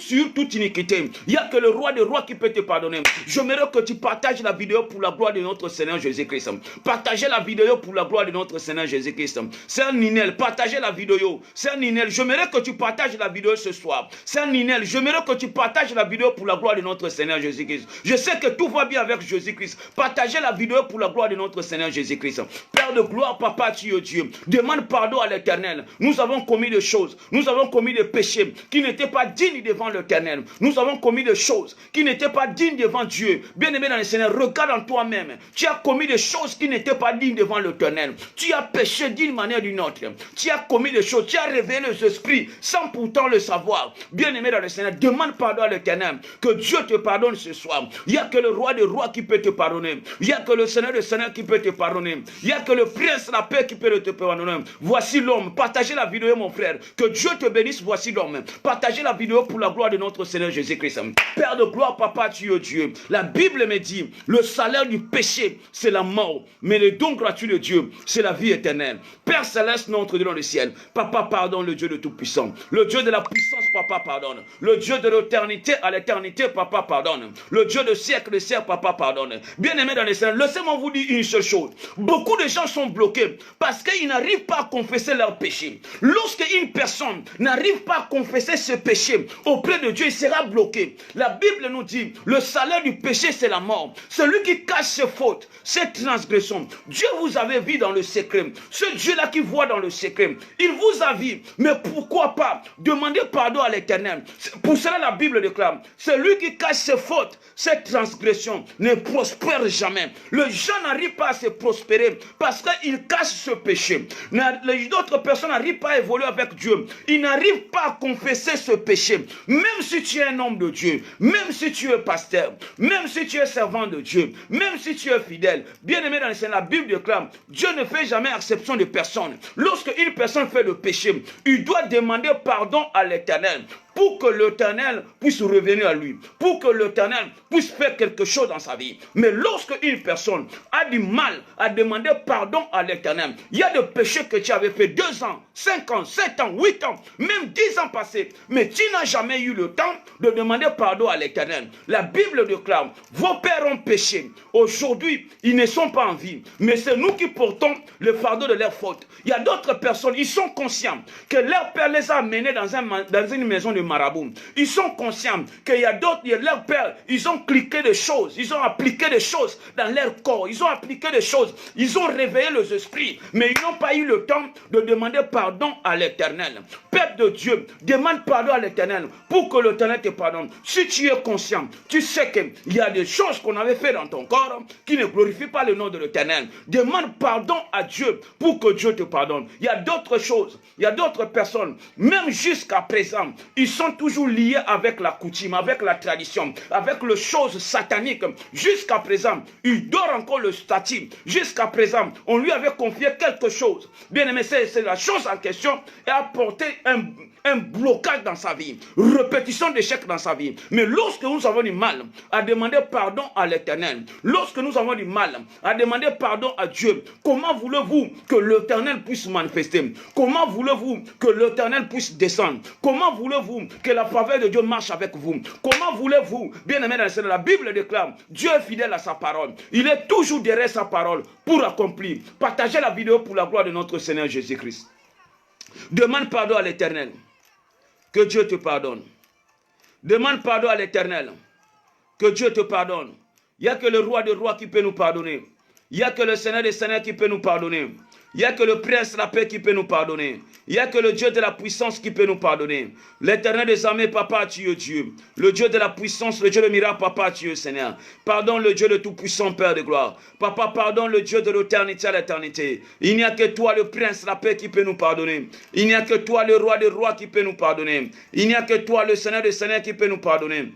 Sur toute iniquité. Il n'y a que le roi des rois qui peut te pardonner. J'aimerais que tu partages la vidéo pour la gloire de notre Seigneur Jésus-Christ. Partagez la vidéo pour la gloire de notre Seigneur Jésus-Christ. C'est un Ninel. Partagez la vidéo. C'est un Ninel. J'aimerais que tu partages la vidéo ce soir. C'est un Ninel. J'aimerais que tu partages la vidéo pour la gloire de notre Seigneur Jésus-Christ. Je sais que tout va bien avec Jésus-Christ. Partagez la vidéo pour la gloire de notre Seigneur Jésus-Christ. Père de gloire, Papa, tu es Dieu. Demande pardon à l'Éternel. Nous avons commis des choses. Nous avons commis des péchés qui n'étaient pas dignes devant l'Éternel. Nous avons commis des choses qui n'étaient pas dignes devant Dieu. Bien-aimé dans le Seigneur, regarde en toi-même. Tu as commis des choses qui n'étaient pas dignes devant l'Éternel. Tu as péché d'une manière ou d'une autre. Tu as commis des choses. Tu as révélé les esprits sans pourtant le savoir. Bien-aimé dans le Seigneur, demande pardon à l'Éternel. Que Dieu te pardonne ce soir. Il n'y a que le roi des rois qui peut te pardonner. Il n'y a que le Seigneur des seigneurs qui peut te pardonner. Il n'y a que le prince de la paix qui peut te pardonner. Voici l'homme. Partagez la vidéo, mon frère. Que Dieu te bénisse. Voici l'homme. Partagez la vidéo pour la gloire de notre Seigneur Jésus-Christ. Père de gloire, Papa, tu es Dieu. La Bible me dit, le salaire du péché, c'est la mort. Mais le don gratuit de Dieu, c'est la vie éternelle. Père céleste, notre Dieu dans le ciel. Papa, pardonne, le Dieu de Tout-Puissant. Le Dieu de la puissance, Papa, pardonne. Le Dieu de l'éternité à l'éternité, Papa, pardonne. Le Dieu de siècle de siècle, Papa, pardonne. Bien-aimé dans le ciel, laissez-moi vous dire une seule chose. Beaucoup de gens sont bloqués parce qu'ils n'arrivent pas à confesser leur péché. Lorsqu'une personne n'arrive pas à confesser ce péché auprès de Dieu, il sera bloqué. La Bible nous dit, le salaire du péché, c'est la mort. Celui qui cache ses fautes, ses transgressions. Dieu vous avait vu dans le secret. Ce Dieu-là qui voit dans le secret, il vous a vu. Mais pourquoi pas demander pardon à l'Éternel? Pour cela, la Bible déclare, celui qui cache ses fautes, ses transgressions, ne prospère jamais. Le gens n'arrive pas à se prospérer parce qu'il cache ce péché. D'autres personnes n'arrivent pas à évoluer avec Dieu. Ils n'arrivent pas à confesser ce péché. Même si tu es un homme de Dieu, même si tu es pasteur, même si tu es servant de Dieu, même si tu es fidèle, bien aimé dans le Seigneur, la Bible déclare, Dieu ne fait jamais exception de personne. Lorsque une personne fait le péché, il doit demander pardon à l'Éternel, pour que l'Éternel puisse revenir à lui, pour que l'Éternel puisse faire quelque chose dans sa vie. Mais lorsque une personne a du mal à demander pardon à l'Éternel, il y a des péchés que tu avais fait 2 ans, 5 ans, 7 ans, 8 ans, même 10 ans passés, mais tu n'as jamais eu le temps de demander pardon à l'Éternel. La Bible déclare, vos pères ont péché. Aujourd'hui, ils ne sont pas en vie, mais c'est nous qui portons le fardeau de leurs fautes. Il y a d'autres personnes, ils sont conscients que leur père les a menés dans une maison de marabout. Ils sont conscients qu'il y a d'autres, leurs pères, ils ont cliqué des choses, ils ont appliqué des choses dans leur corps, ils ont appliqué des choses, ils ont réveillé les esprits, mais ils n'ont pas eu le temps de demander pardon à l'Éternel. Père de Dieu, demande pardon à l'Éternel pour que l'Éternel te pardonne. Si tu es conscient, tu sais qu'il y a des choses qu'on avait fait dans ton corps qui ne glorifient pas le nom de l'Éternel. Demande pardon à Dieu pour que Dieu te pardonne. Il y a d'autres choses, il y a d'autres personnes, même jusqu'à présent, ils sont toujours liés avec la coutume, avec la tradition, avec les choses sataniques. Jusqu'à présent, il dort encore le statut. Jusqu'à présent, on lui avait confié quelque chose. Bien aimé, c'est la chose en question et a apporté un blocage dans sa vie, répétition d'échecs dans sa vie. Mais lorsque nous avons du mal à demander pardon à l'Éternel, lorsque nous avons du mal à demander pardon à Dieu, comment voulez-vous que l'Éternel puisse manifester? Comment voulez-vous que l'Éternel puisse descendre? Comment voulez-vous que la faveur de Dieu marche avec vous? Comment voulez-vous, bien aimé dans le Seigneur, la Bible déclare, Dieu est fidèle à sa parole. Il est toujours derrière sa parole pour accomplir. Partagez la vidéo pour la gloire de notre Seigneur Jésus-Christ. Demande pardon à l'Éternel. Que Dieu te pardonne. Demande pardon à l'Éternel. Que Dieu te pardonne. Il n'y a que le roi des rois qui peut nous pardonner. Il n'y a que le Seigneur des seigneurs qui peut nous pardonner. Il n'y a que le prince de la paix qui peut nous pardonner. Il n'y a que le Dieu de la puissance qui peut nous pardonner. L'Éternel des armées, Papa, tu es Dieu. Le Dieu de la puissance, le Dieu de miracle, Papa, tu es Seigneur. Pardonne le Dieu de tout-puissant, Père de gloire. Papa, pardonne le Dieu de l'éternité à l'éternité. Il n'y a que toi, le prince de la paix, qui peut nous pardonner. Il n'y a que toi, le roi des rois, qui peut nous pardonner. Il n'y a que toi, le Seigneur des seigneurs, qui peut nous pardonner.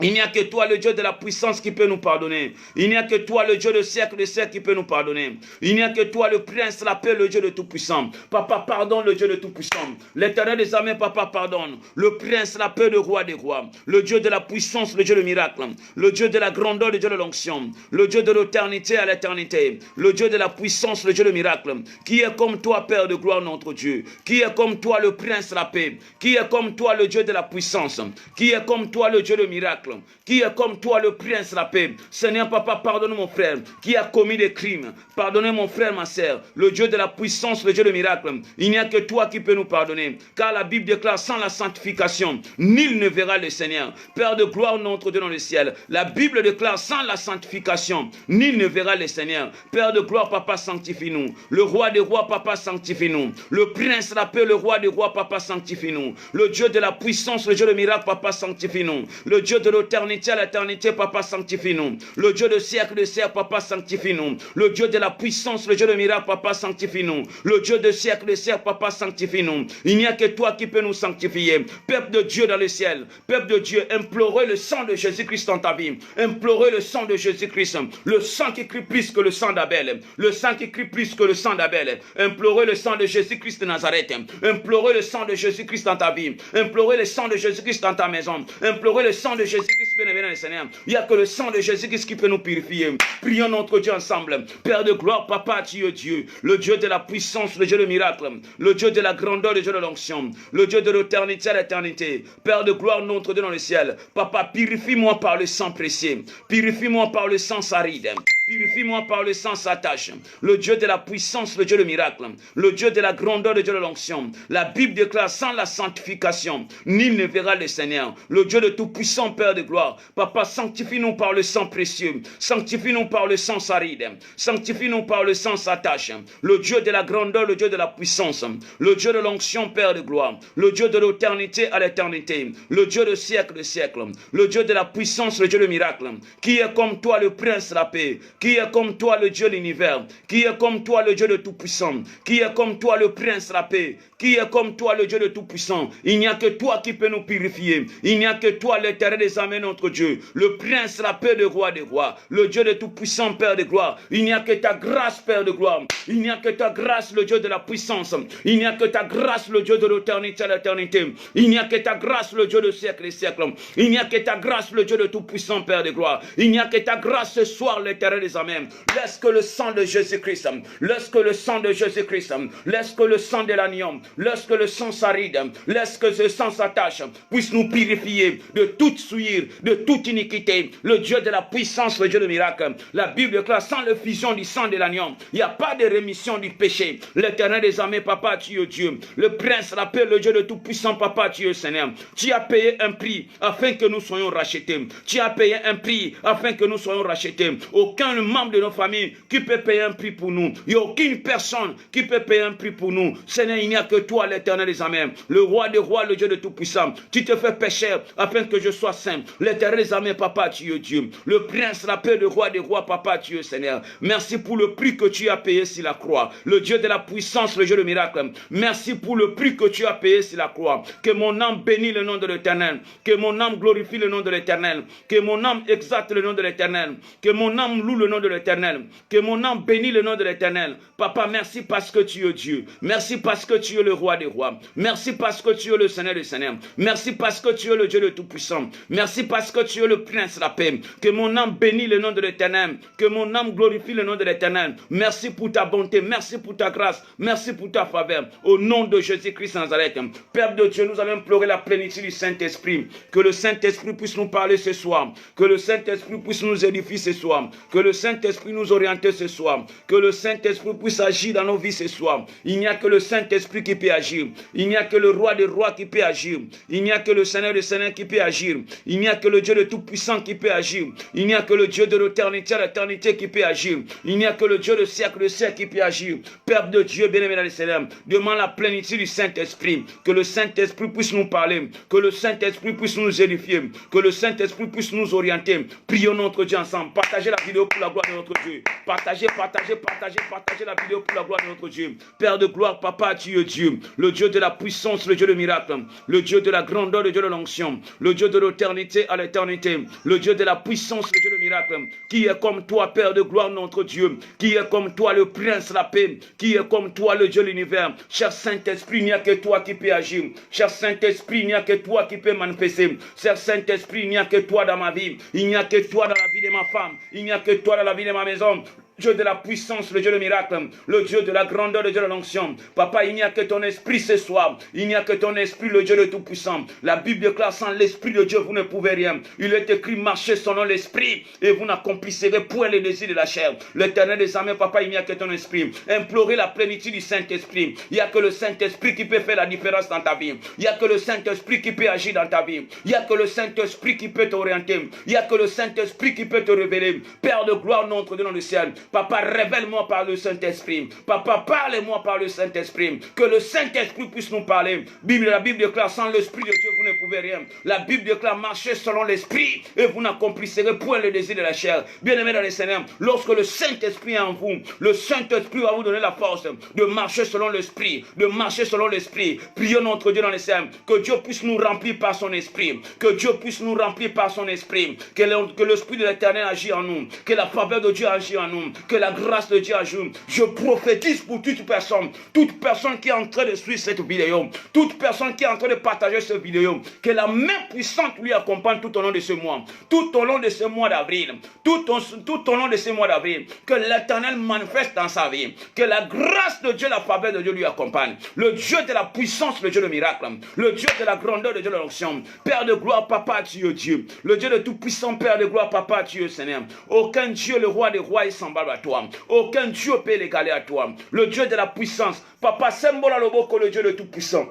Il n'y a que toi, le Dieu de la puissance, qui peut nous pardonner. Il n'y a que toi, le Dieu de siècle qui peut nous pardonner. Il n'y a que toi, le prince, la paix, le Dieu de tout-puissant. Papa, pardonne le Dieu de tout-puissant. L'Éternel des armées, Papa, pardonne. Le prince, la paix, le roi des rois. Le Dieu de la puissance, le Dieu de miracle. Le Dieu de la grandeur, le Dieu de l'onction. Le Dieu de l'éternité à l'éternité. Le Dieu de la puissance, le Dieu de miracle. Qui est comme toi, Père de gloire, notre Dieu. Qui est comme toi, le prince, la paix. Qui est comme toi, le Dieu de la puissance. Qui est comme toi, le Dieu de miracle. miracle, qui est comme toi le prince de la paix. Seigneur papa, pardonne mon frère qui a commis des crimes. Pardonnez mon frère, ma sœur, le Dieu de la puissance, le Dieu de miracle. Il n'y a que toi qui peux nous pardonner. Car la Bible déclare, sans la sanctification, nul ne verra le Seigneur. Père de gloire, notre Dieu dans le ciel. La Bible déclare, sans la sanctification, nul ne verra le Seigneur. Père de gloire, papa, sanctifie-nous. Le roi des rois, papa, sanctifie-nous. Le prince de la paix, le roi des rois, papa, sanctifie-nous. Le Dieu de la puissance, le Dieu de miracle, papa, sanctifie-nous. Le Dieu de l'éternité à l'éternité, papa, sanctifie-nous. Le Dieu de siècle, papa, sanctifie-nous. Le Dieu de la puissance, le Dieu de miracle, papa, sanctifie-nous. Le Dieu de siècle, papa, sanctifie-nous. Il n'y a que toi qui peux nous sanctifier. Peuple de Dieu dans le ciel, peuple de Dieu, implorez le sang de Jésus-Christ dans ta vie. Implorez le sang de Jésus-Christ. Le sang qui crie plus que le sang d'Abel. Le sang qui crie plus que le sang d'Abel. Implorez le sang de Jésus-Christ de Nazareth. Implorez le sang de Jésus-Christ dans ta vie. Implorez le sang de Jésus-Christ dans ta maison. Implorez le sang de Jésus-Christ, bien-aimé Seigneur. Il n'y a que le sang de Jésus-Christ qui peut nous purifier. Prions notre Dieu ensemble. Père de gloire, papa, tu es Dieu. Le Dieu de la puissance, le Dieu de miracle. Le Dieu de la grandeur, le Dieu de l'onction. Le Dieu de l'éternité à l'éternité. Père de gloire, notre Dieu dans le ciel. Papa, purifie-moi par le sang précieux. Purifie-moi par le sang aride. Purifie-moi par le sang s'attache. Le Dieu de la puissance, le Dieu de miracle. Le Dieu de la grandeur, le Dieu de l'onction. La Bible déclare, sans la sanctification, nul ne verra le Seigneur. Le Dieu de tout-puissant, Père de gloire. Papa, sanctifie-nous par le sang précieux. Sanctifie-nous par le sang aride. Sanctifie-nous par le sang s'attache. Le Dieu de la grandeur, le Dieu de la puissance. Le Dieu de l'onction, Père de gloire. Le Dieu de l'éternité à l'éternité. Le Dieu de siècle de siècle. Le Dieu de la puissance, le Dieu de miracle. Qui est comme toi le prince de la paix. Qui est comme toi le Dieu de l'univers? Qui est comme toi le Dieu de tout-puissant? Qui est comme toi le prince de la paix? Qui est comme toi le Dieu de tout-puissant? Il n'y a que toi qui peux nous purifier. Il n'y a que toi l'éternel des armées, notre Dieu. Le prince de la paix, le roi des rois. Le Dieu de tout-puissant, Père de gloire. Il n'y a que ta grâce, Père de gloire. Il n'y a que ta grâce, le Dieu de la puissance. Il n'y a que ta grâce, le Dieu de l'éternité à l'éternité. Il n'y a que ta grâce, le Dieu de siècle et siècle. Il n'y a que ta grâce, le Dieu de tout-puissant, Père de gloire. Il n'y a que ta grâce ce soir, l'éternel des armées. Laisse que le sang de Jésus-Christ, laisse que le sang de Jésus-Christ, laisse que le sang de l'agneau, laisse que le sang s'aride, laisse que ce sang s'attache, puisse nous purifier de toute souillure, de toute iniquité. Le Dieu de la puissance, le Dieu de miracle. La Bible déclare, sans le fusion du sang de l'agneau, il n'y a pas de rémission du péché. L'éternel des armées, papa, tu es Dieu. Le prince, la paix, le Dieu de tout puissant, papa, tu es Seigneur. Tu as payé un prix afin que nous soyons rachetés. Tu as payé un prix afin que nous soyons rachetés. Aucun membre de nos familles qui peut payer un prix pour nous. Il n'y a aucune personne qui peut payer un prix pour nous. Seigneur, il n'y a que toi, l'éternel des armées, le roi des rois, le Dieu de tout puissant. Tu te fais pécheur afin que je sois saint. L'éternel des armées, papa, tu es Dieu. Le prince, la paix, le roi des rois, papa, tu es Seigneur. Merci pour le prix que tu as payé sur la croix. Le Dieu de la puissance, le Dieu de miracle. Merci pour le prix que tu as payé sur la croix. Que mon âme bénisse le nom de l'Éternel. Que mon âme glorifie le nom de l'Éternel. Que mon âme exalte le nom de l'Éternel. Que mon âme loue le nom de l'Éternel. Que mon âme bénisse le nom de l'Éternel. Papa, merci parce que tu es Dieu. Merci parce que tu es le roi des rois. Merci parce que tu es le Seigneur des seigneurs. Merci parce que tu es le Dieu de tout-puissant. Merci parce que tu es le prince de la paix. Que mon âme bénisse le nom de l'Éternel. Que mon âme glorifie le nom de l'Éternel. Merci pour ta bonté. Merci pour ta grâce. Merci pour ta faveur. Au nom de Jésus-Christ Nazareth. Père de Dieu, nous allons implorer la plénitude du Saint-Esprit. Que le Saint-Esprit puisse nous parler ce soir. Que le Saint-Esprit puisse nous édifier ce soir. Que le Saint-Esprit nous oriente ce soir. Que le Saint-Esprit puisse agir dans nos vies ce soir. Il n'y a que le Saint-Esprit qui peut agir. Il n'y a que le roi des rois qui peut agir. Il n'y a que le Seigneur des seigneurs qui peut agir. Il n'y a que le Dieu de tout-puissant qui peut agir. Il n'y a que le Dieu de l'éternité à l'éternité qui peut agir. Il n'y a que le Dieu de siècle qui peut agir. Père de Dieu, bien-aimé dans les Seigneurs, demande la plénitude du Saint-Esprit. Que le Saint-Esprit puisse nous parler. Que le Saint-Esprit puisse nous édifier. Que le Saint-Esprit puisse nous orienter. Prions notre Dieu ensemble. Partagez la vidéo pour la gloire de notre Dieu. Partagez la vidéo pour la gloire de notre Dieu. Père de gloire, papa, tu es Dieu. Le Dieu de la puissance, le Dieu de miracle. Le Dieu de la grandeur, le Dieu de l'onction. Le Dieu de l'éternité à l'éternité. Le Dieu de la puissance, le Dieu de miracle. Qui est comme toi, Père de gloire, notre Dieu. Qui est comme toi, le prince de la paix. Qui est comme toi, le Dieu de l'univers. Cher Saint-Esprit, il n'y a que toi qui peux agir. Cher Saint-Esprit, il n'y a que toi qui peux manifester. Cher Saint-Esprit, il n'y a que toi dans ma vie. Il n'y a que toi dans la vie de ma femme. Il n'y a que toi dans la vie de ma maison. Dieu de la puissance, le Dieu de miracle, le Dieu de la grandeur, le Dieu de l'onction. Papa, il n'y a que ton esprit ce soir. Il n'y a que ton esprit, le Dieu de tout-puissant. La Bible déclare, sans l'esprit de Dieu, vous ne pouvez rien. Il est écrit, marchez selon l'esprit et vous n'accomplissez point les désirs de la chair. L'Éternel des armées, papa, il n'y a que ton esprit. Implorez la plénitude du Saint-Esprit. Il n'y a que le Saint-Esprit qui peut faire la différence dans ta vie. Il n'y a que le Saint-Esprit qui peut agir dans ta vie. Il n'y a que le Saint-Esprit qui peut t'orienter. Il n'y a que le Saint-Esprit qui peut te révéler. Père de gloire, notre Dieu dans le ciel. Papa, révèle-moi par le Saint-Esprit. Papa, parle-moi par le Saint-Esprit. Que le Saint-Esprit puisse nous parler. La Bible déclare, sans l'Esprit de Dieu, vous ne pouvez rien. La Bible déclare, marchez selon l'Esprit et vous n'accomplissez point le désir de la chair. Bien-aimés dans les Seigneur, lorsque le Saint-Esprit est en vous, le Saint-Esprit va vous donner la force de marcher selon l'Esprit. De marcher selon l'Esprit. Prions notre Dieu dans les Seigneurs. Que Dieu puisse nous remplir par son Esprit. Que Dieu puisse nous remplir par son Esprit. Que l'Esprit de l'Éternel agisse en nous. Que la faveur de Dieu agisse en nous. Que la grâce de Dieu agisse. Je prophétise pour toute personne qui est en train de suivre cette vidéo, toute personne qui est en train de partager cette vidéo, que la main puissante lui accompagne tout au long de ce mois, tout au long de ce mois d'avril, tout au long de ce mois d'avril, que l'Éternel manifeste dans sa vie, que la grâce de Dieu, la faveur de Dieu lui accompagne, le Dieu de la puissance, le Dieu de miracle, le Dieu de la grandeur, le Dieu de l'onction, Père de gloire, Papa, tu es Dieu, le Dieu de tout puissant, Père de gloire, Papa, tu es Seigneur, aucun Dieu, le roi des rois, est semblable à toi, aucun Dieu peut l'égaler à toi, le Dieu de la puissance, Papa, Sembola Loboko, le Dieu de tout puissant,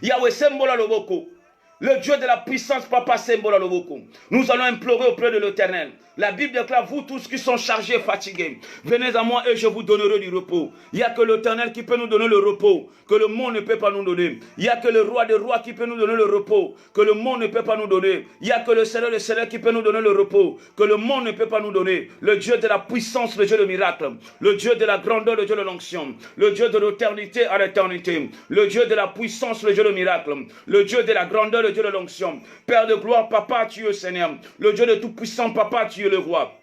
Yahweh, Sembola Loboko, le Dieu de la puissance, Papa, Sembola Loboko. Nous allons implorer auprès de l'Éternel. La Bible déclare, vous tous qui sont chargés et fatigués, venez à moi et je vous donnerai du repos. Il n'y a que l'Éternel qui peut nous donner le repos, que le monde ne peut pas nous donner. Il n'y a que le roi des rois qui peut nous donner le repos, que le monde ne peut pas nous donner. Il n'y a que le Seigneur des Seigneurs qui peut nous donner le repos, que le monde ne peut pas nous donner. Le Dieu de la puissance, le Dieu de miracle, le Dieu de la grandeur, le Dieu de l'onction, le Dieu de l'éternité à l'éternité, le Dieu de la puissance, le Dieu de miracle, le Dieu de la grandeur, le Dieu de l'onction. Père de gloire, Papa, tu es Seigneur. Le Dieu de tout puissant, Papa, tu es le roi.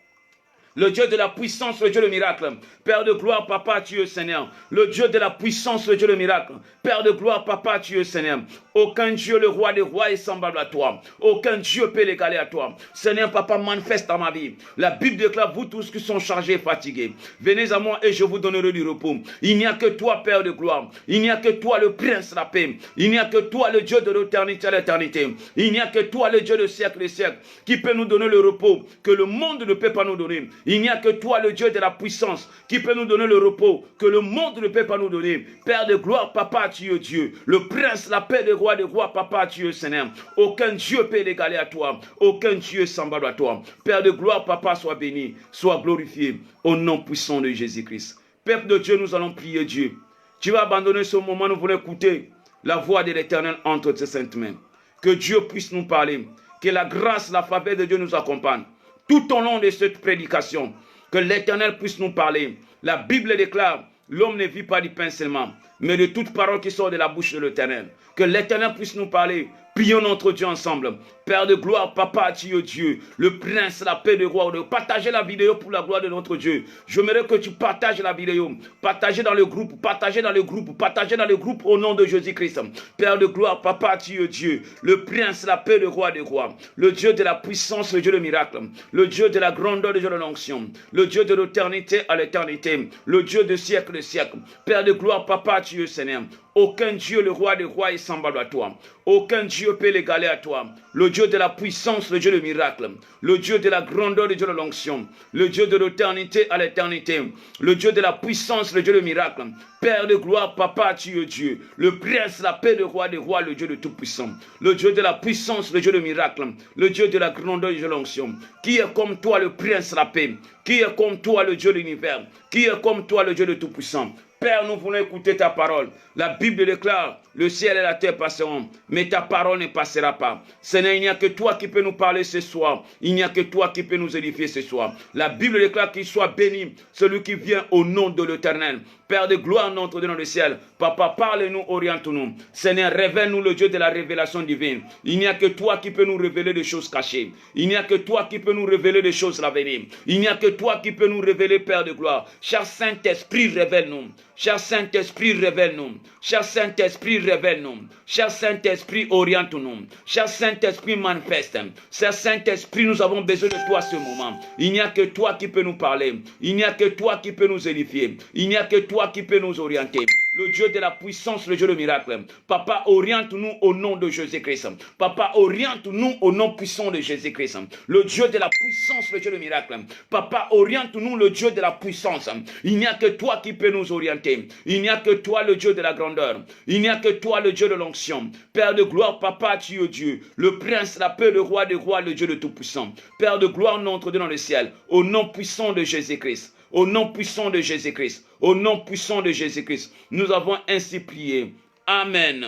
Le Dieu de la puissance, le Dieu de miracle. Père de gloire, Papa, tu es Seigneur. Le Dieu de la puissance, le Dieu de miracle. Père de gloire, Papa, tu es Seigneur. Aucun Dieu, le roi des rois, est semblable à toi. Aucun Dieu peut l'égaler à toi. Seigneur, Papa, manifeste dans ma vie. La Bible déclare, vous tous qui sont chargés et fatigués, venez à moi et je vous donnerai du repos. Il n'y a que toi, Père de gloire. Il n'y a que toi, le Prince de la paix. Il n'y a que toi, le Dieu de l'éternité à l'éternité. Il n'y a que toi, le Dieu de siècle et siècle, qui peut nous donner le repos que le monde ne peut pas nous donner. Il n'y a que toi, le Dieu de la puissance, qui peut nous donner le repos que le monde ne peut pas nous donner. Père de gloire, Papa, tu es Dieu. Le Prince, la paix des rois, Papa, tu es Seigneur. Aucun Dieu peut l'égaler à toi. Aucun Dieu semblable à toi. Père de gloire, Papa, sois béni, sois glorifié au nom puissant de Jésus-Christ. Peuple de Dieu, nous allons prier Dieu. Tu vas abandonner ce moment, nous voulons écouter la voix de l'Éternel entre tes saintes mains. Que Dieu puisse nous parler. Que la grâce, la faveur de Dieu nous accompagne. Tout au long de cette prédication, que l'Éternel puisse nous parler. La Bible déclare, l'homme ne vit pas du pain seulement, mais de toute parole qui sort de la bouche de l'Éternel. Que l'Éternel puisse nous parler. Prions notre Dieu ensemble. Père de gloire, Papa, tu es Dieu, le Prince, la paix de roi. Partagez la vidéo pour la gloire de notre Dieu. J'aimerais que tu partages la vidéo. Partagez dans le groupe, partagez dans le groupe, partagez dans le groupe au nom de Jésus-Christ. Père de gloire, Papa, tu es Dieu, le Prince, la paix de roi des rois, le Dieu de la puissance, le Dieu de miracle, le Dieu de la grandeur, le Dieu de l'onction, le Dieu de l'éternité à l'éternité, le Dieu de siècle et siècle. Père de gloire, Papa, tu es Seigneur. Aucun Dieu, le roi des rois, est semblable à toi. Aucun Dieu peut l'égaler à toi. Le Dieu de la puissance, le Dieu de miracle, le Dieu de la grandeur, le Dieu de l'onction, le Dieu de l'éternité à l'éternité, le Dieu de la puissance, le Dieu de miracle. Père de gloire, Papa, tu es Dieu, le Prince, la paix, le roi des rois, le Dieu de tout puissant, le Dieu de la puissance, le Dieu de miracle, le Dieu de la grandeur, le Dieu de l'onction. Qui est comme toi, le Prince, la paix? Qui est comme toi, le Dieu de l'univers? Qui est comme toi, le Dieu de tout puissant? Père, nous voulons écouter ta parole. La Bible déclare, le ciel et la terre passeront, mais ta parole ne passera pas. Seigneur, il n'y a que toi qui peux nous parler ce soir. Il n'y a que toi qui peux nous édifier ce soir. La Bible déclare qu'il soit béni celui qui vient au nom de l'Éternel. Père de gloire, notre Dieu dans le ciel. Papa, parle-nous, oriente-nous. Seigneur, révèle-nous le Dieu de la révélation divine. Il n'y a que toi qui peux nous révéler des choses cachées. Il n'y a que toi qui peux nous révéler des choses à venir. Il n'y a que toi qui peux nous révéler, Père de gloire. Cher Saint-Esprit, révèle-nous. Cher Saint-Esprit, révèle-nous. Cher Saint-Esprit, révèle-nous. Cher Saint-Esprit, oriente-nous. Cher Saint-Esprit, manifeste. Cher Saint-Esprit, nous avons besoin de toi à ce moment. Il n'y a que toi qui peux nous parler. Il n'y a que toi qui peux nous édifier. Il n'y a que toi qui peux nous orienter. Le Dieu de la puissance, le Dieu de miracle. Papa, oriente-nous au nom de Jésus-Christ. Papa, oriente-nous au nom puissant de Jésus-Christ. Le Dieu de la puissance, le Dieu de miracle. Papa, oriente-nous le Dieu de la puissance. Il n'y a que toi qui peux nous orienter. Il n'y a que toi le Dieu de la grandeur. Il n'y a que toi le Dieu de l'onction. Père de gloire, Papa, tu es Dieu. Le prince, la paix, le roi des rois, le Dieu de tout-puissant. Père de gloire, notre Dieu dans le ciel. Au nom puissant de Jésus-Christ. Au nom puissant de Jésus-Christ. Au nom puissant de Jésus-Christ. Nous avons ainsi prié. Amen.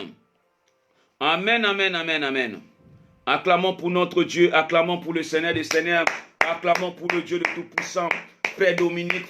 Amen, amen, amen, amen. Acclamons pour notre Dieu. Acclamons pour le Seigneur des Seigneurs. Acclamons pour le Dieu de tout-puissant. Frère Dominique,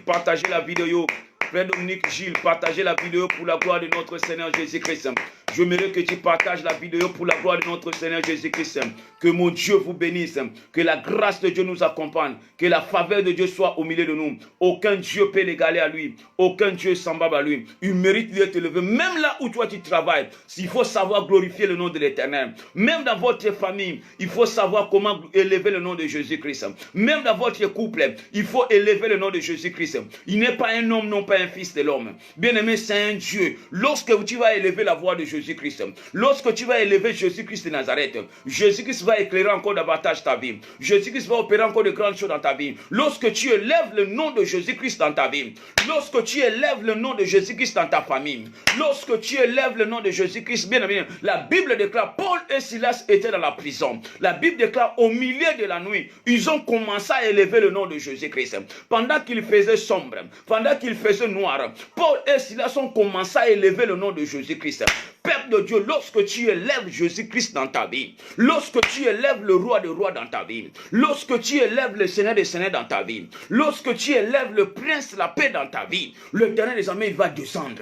partagez la vidéo. Frère Dominique Gilles, partagez la vidéo pour la gloire de notre Seigneur Jésus-Christ. Je voudrais que tu partages la vidéo pour la gloire de notre Seigneur Jésus-Christ. Que mon Dieu vous bénisse. Que la grâce de Dieu nous accompagne. Que la faveur de Dieu soit au milieu de nous. Aucun Dieu peut l'égaler à lui. Aucun Dieu semblable à lui. Il mérite d'être élevé. Même là où toi tu travailles, il faut savoir glorifier le nom de l'Éternel. Même dans votre famille, il faut savoir comment élever le nom de Jésus-Christ. Même dans votre couple, il faut élever le nom de Jésus-Christ. Il n'est pas un homme, non pas un fils de l'homme. Bien-aimé, c'est un Dieu. Lorsque tu vas élever la voix de Jésus-Christ, lorsque tu vas élever Jésus-Christ de Nazareth, Jésus-Christ va éclairer encore davantage ta vie. Jésus-Christ va opérer encore de grandes choses dans ta vie. Lorsque tu élèves le nom de Jésus-Christ dans ta vie, lorsque tu élèves le nom de Jésus-Christ dans ta famille, lorsque tu élèves le nom de Jésus-Christ, bien aimé, la Bible déclare, Paul et Silas étaient dans la prison. La Bible déclare, au milieu de la nuit, ils ont commencé à élever le nom de Jésus-Christ. Pendant qu'il faisait sombre, pendant qu'il faisait noir, Paul et Silas ont commencé à élever le nom de Jésus-Christ. Père de Dieu, lorsque tu élèves Jésus-Christ dans ta vie, lorsque tu élèves le roi des rois dans ta vie, lorsque tu élèves le Seigneur des seigneurs dans ta vie, lorsque tu élèves le prince de la paix dans ta vie, l'Éternel des armées, il va descendre.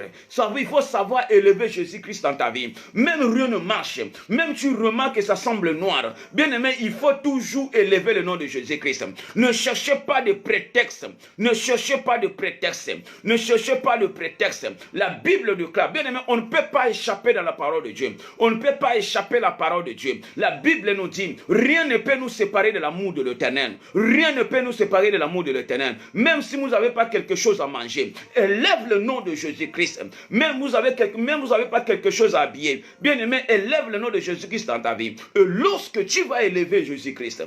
Il faut savoir élever Jésus-Christ dans ta vie. Même rien ne marche, même tu remarques que ça semble noir. Bien aimé, il faut toujours élever le nom de Jésus-Christ. Ne cherchez pas de prétexte, ne cherchez pas de prétexte, ne cherchez pas de prétexte. La Bible déclare, bien aimé, on ne peut pas échapper dans la parole de Dieu. On ne peut pas échapper à la parole de Dieu. La Bible nous dit, rien ne peut nous séparer de l'amour de l'Éternel. Rien ne peut nous séparer de l'amour de l'Éternel. Même si vous n'avez pas quelque chose à manger, élève le nom de Jésus-Christ. Même vous n'avez pas quelque chose à habiller. Bien aimé, élève le nom de Jésus-Christ dans ta vie. Et lorsque tu vas élever Jésus-Christ,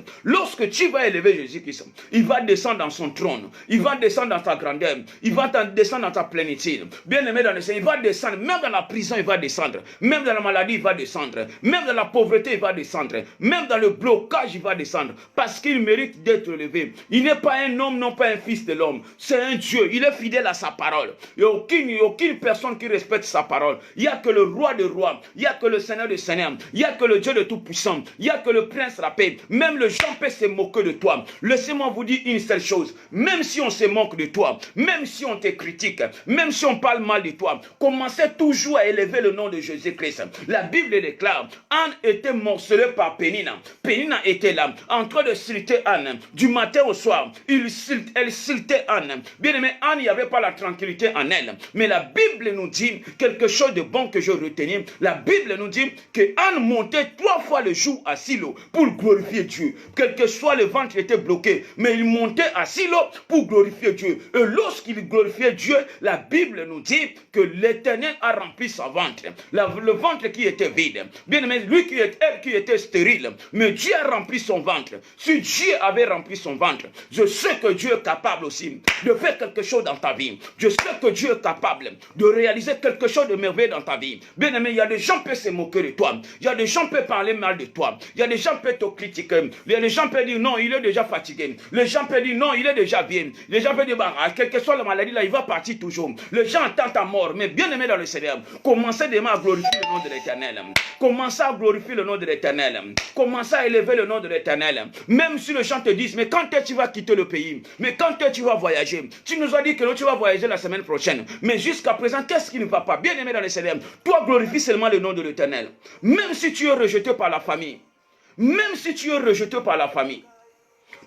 il va descendre dans son trône. Il va descendre dans ta grandeur. Il va descendre dans ta plénitude. Bien aimé dans le Seigneur, il va descendre. Même dans la prison, il va descendre. Même dans la maladie, il va descendre. Même dans la pauvreté, il va descendre. Même dans le blocage, il va descendre. Parce qu'il mérite d'être élevé. Il n'est pas un homme, non pas un fils de l'homme. C'est un Dieu. Il est fidèle à sa parole. Il n'y a aucune personne qui respecte sa parole. Il n'y a que le roi des rois. Il n'y a que le Seigneur des seigneurs. Il n'y a que le Dieu de tout-puissant. Il n'y a que le prince de la paix. Même le gens peut se moquer de toi. Laissez-moi vous dire une seule chose. Même si on se moque de toi, même si on te critique, même si on parle mal de toi, commencez toujours à élever le nom de Jésus-Christ. La Bible déclare, Anne était morcelée par Pénina. Pénina était là, en train de silter Anne. Du matin au soir, elle siltait Anne. Bien aimé, Anne, il n'y avait pas la tranquillité en elle. Mais la Bible nous dit quelque chose de bon que je retenais. La Bible nous dit que Anne montait 3 fois le jour à Silo pour glorifier Dieu. Quel que soit le ventre était bloqué, mais il montait à Silo pour glorifier Dieu. Et lorsqu'il glorifiait Dieu, la Bible nous dit que l'Éternel a rempli son ventre. Le ventre qui était vide. Bien aimé, elle qui était stérile. Mais Dieu a rempli son ventre. Si Dieu avait rempli son ventre, je sais que Dieu est capable aussi de faire quelque chose dans ta vie. Je sais que Dieu est capable de réaliser quelque chose de merveilleux dans ta vie. Bien aimé, il y a des gens qui peuvent se moquer de toi. Il y a des gens qui peuvent parler mal de toi. Il y a des gens qui peuvent te critiquer. Il y a des gens qui peuvent dire non, il est déjà fatigué. Les gens peuvent dire non, il est déjà bien. Les gens peuvent dire, bah, quelle que soit la maladie, là, il va partir toujours. Les gens attendent ta mort. Mais bien aimé dans le Seigneur, commencez demain à glorifier le nom de l'Éternel. Commencez à glorifier le nom de l'Éternel. Commencez à élever le nom de l'Éternel. Même si les gens te disent, mais quand tu vas quitter le pays? Mais quand tu vas voyager? Tu nous as dit que tu vas voyager la semaine prochaine. Mais jusqu'à présent, qu'est-ce qui ne va pas? Bien aimé dans le Seigneur, toi glorifie seulement le nom de l'Éternel. Même si tu es rejeté par la famille. Même si tu es rejeté par la famille.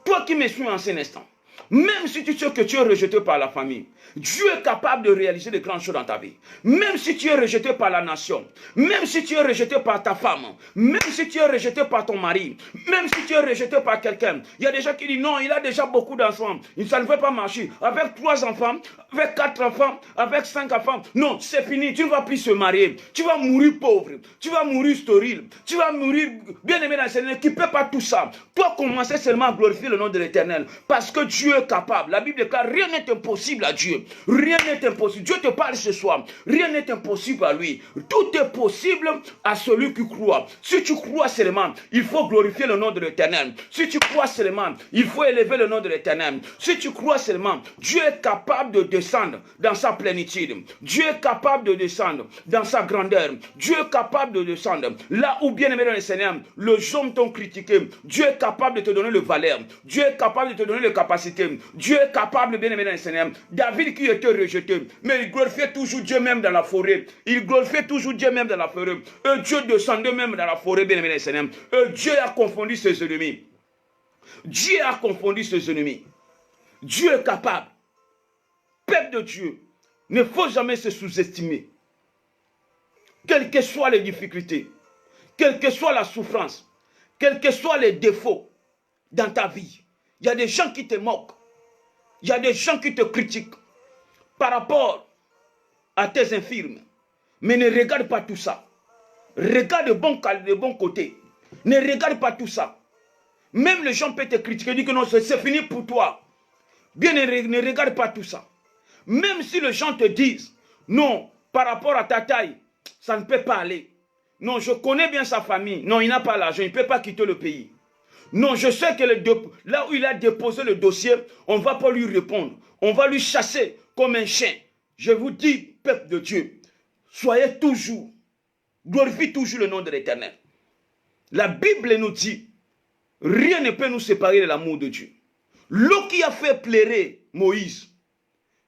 Toi qui me suis en cet instant. Même si tu sais que tu es rejeté par la famille, Dieu est capable de réaliser de grandes choses dans ta vie. Même si tu es rejeté par la nation, même si tu es rejeté par ta femme, même si tu es rejeté par ton mari, même si tu es rejeté par quelqu'un. Il y a des gens qui disent non, il a déjà beaucoup d'enfants, ça ne veut pas marcher. Avec 3 enfants, avec 4 enfants, avec 5 enfants, non, c'est fini, tu ne vas plus se marier. Tu vas mourir pauvre, tu vas mourir stérile, tu vas mourir bien-aimé dans le Seigneur, qui ne peut pas tout ça. Toi, commencez seulement à glorifier le nom de l'Éternel, parce que Dieu est capable. La Bible déclare, rien n'est impossible à Dieu. Rien n'est impossible. Dieu te parle ce soir. Rien n'est impossible à lui. Tout est possible à celui qui croit. Si tu crois seulement, il faut glorifier le nom de l'Éternel. Si tu crois seulement, il faut élever le nom de l'Éternel. Si tu crois seulement, Dieu est capable de descendre dans sa plénitude. Dieu est capable de descendre dans sa grandeur. Dieu est capable de descendre là où, bien aimé dans le Seigneur, les hommes t'ont critiqué. Dieu est capable de te donner le valeur. Dieu est capable de te donner les capacités. Dieu est capable, bien aimé dans le Seigneur. David qui était rejeté, mais il glorifiait toujours Dieu même dans la forêt. Il glorifiait toujours Dieu même dans la forêt. Et Dieu descendait même dans la forêt, bien aimé dans le Seigneur. Et Dieu a confondu ses ennemis. Dieu a confondu ses ennemis. Dieu est capable. Peuple de Dieu, ne faut jamais se sous-estimer. Quelles que soient les difficultés, quelle que soit la souffrance, quels que soient les défauts dans ta vie, il y a des gens qui te moquent. Il y a des gens qui te critiquent par rapport à tes infirmes. Mais ne regarde pas tout ça. Regarde de bon côté. Ne regarde pas tout ça. Même les gens peuvent te critiquer, dire que non, c'est fini pour toi. Bien, ne regarde pas tout ça. Même si les gens te disent, non, par rapport à ta taille, ça ne peut pas aller. Non, je connais bien sa famille. Non, il n'a pas l'argent, il ne peut pas quitter le pays. Non, je sais que là où il a déposé le dossier, on ne va pas lui répondre. On va lui chasser comme un chien. Je vous dis, peuple de Dieu, soyez toujours, glorifiez toujours le nom de l'Éternel. La Bible nous dit, rien ne peut nous séparer de l'amour de Dieu. L'eau qui a fait pleurer Moïse,